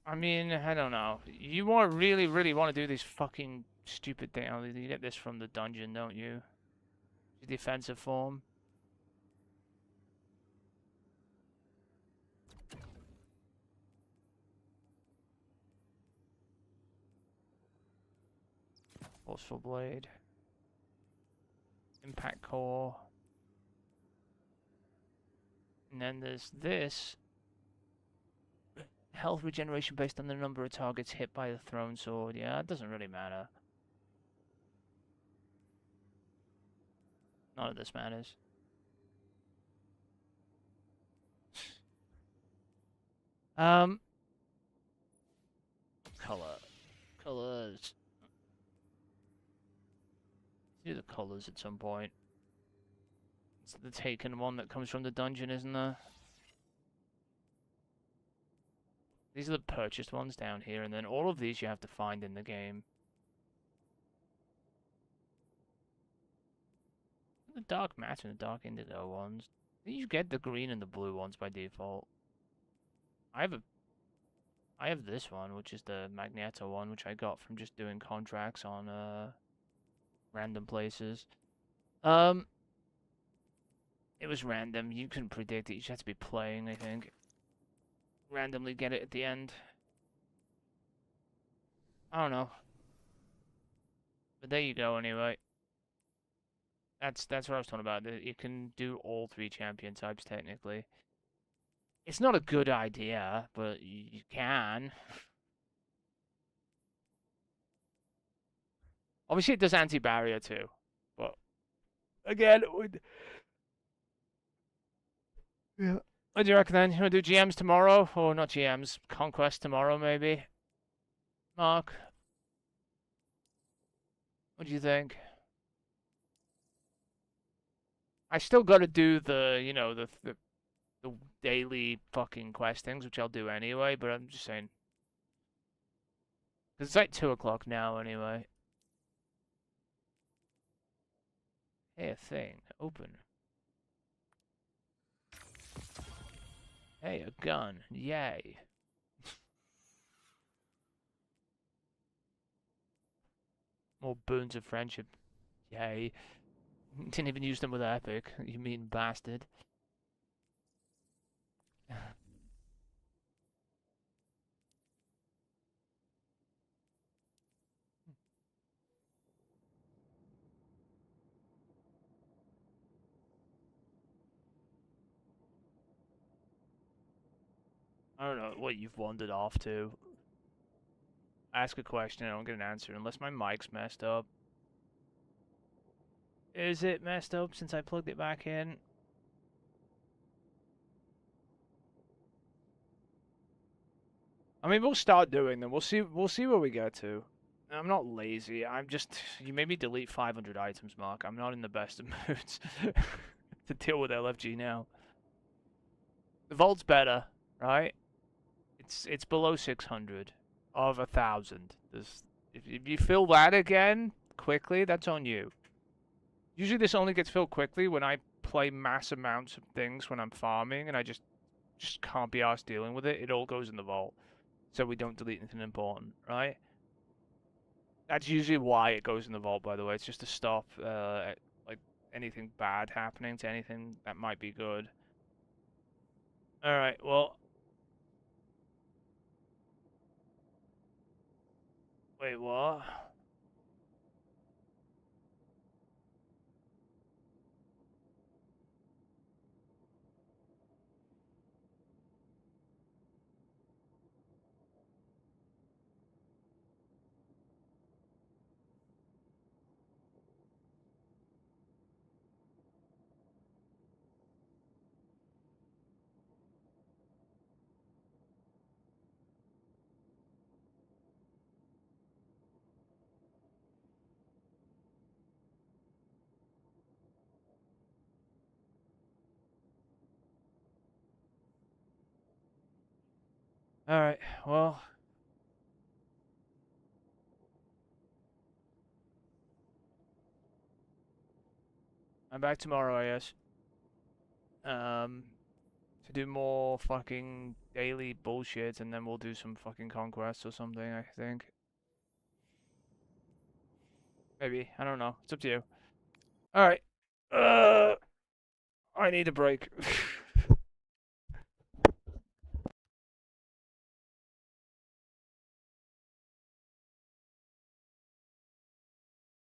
I mean, I don't know. You really want to do this fucking stupid thing. Oh, you get this from the dungeon, don't you? Defensive form. Forceful blade. Impact core. And then there's this. Health regeneration based on the number of targets hit by the thrown sword. Yeah, it doesn't really matter. None of this matters. Colors. Do the colors at some point. It's the taken one that comes from the dungeon, isn't there? These are the purchased ones down here, and then all of these you have to find in the game. The dark matte and the dark indigo ones. You get the green and the blue ones by default. I have this one, which is the Magneto one, which I got from just doing contracts on random places. It was random. You couldn't predict it. You just had to be playing, I think. Randomly get it at the end. I don't know. But there you go anyway. That's what I was talking about. You can do all 3 champion types technically. It's not a good idea, but you can. Obviously, it does anti-barrier too, but again, it would. Yeah. What do you reckon then? You want to do GMs tomorrow, or not GMs? Conquest tomorrow, maybe. Mark, what do you think? I still got to do the, you know, the daily fucking quest things, which I'll do anyway, but I'm just saying. 'Cause it's like 2 o'clock now anyway. Hey, a thing. Open. Hey, a gun. Yay. More boons of friendship. Yay. Didn't even use them with Epic, you mean bastard. I don't know what you've wandered off to. Ask a question, I don't get an answer unless my mic's messed up. Is it messed up since I plugged it back in? I mean, we'll start doing them. We'll see where we get to. I'm not lazy. I'm just, you made me delete 500 items, Mark. I'm not in the best of moods to deal with LFG now. The vault's better, right? It's below 600 of 1,000. If you fill that again quickly, that's on you. Usually this only gets filled quickly when I play mass amounts of things when I'm farming, and I just can't be arsed dealing with it. It all goes in the vault, so we don't delete anything important, right? That's usually why it goes in the vault, by the way. It's just to stop like anything bad happening to anything that might be good. All right, well. Wait, what? All right, well. I'm back tomorrow, I guess. To do more fucking daily bullshit, and then we'll do some fucking conquests or something, I think. Maybe. I don't know. It's up to you. Alright. I need a break.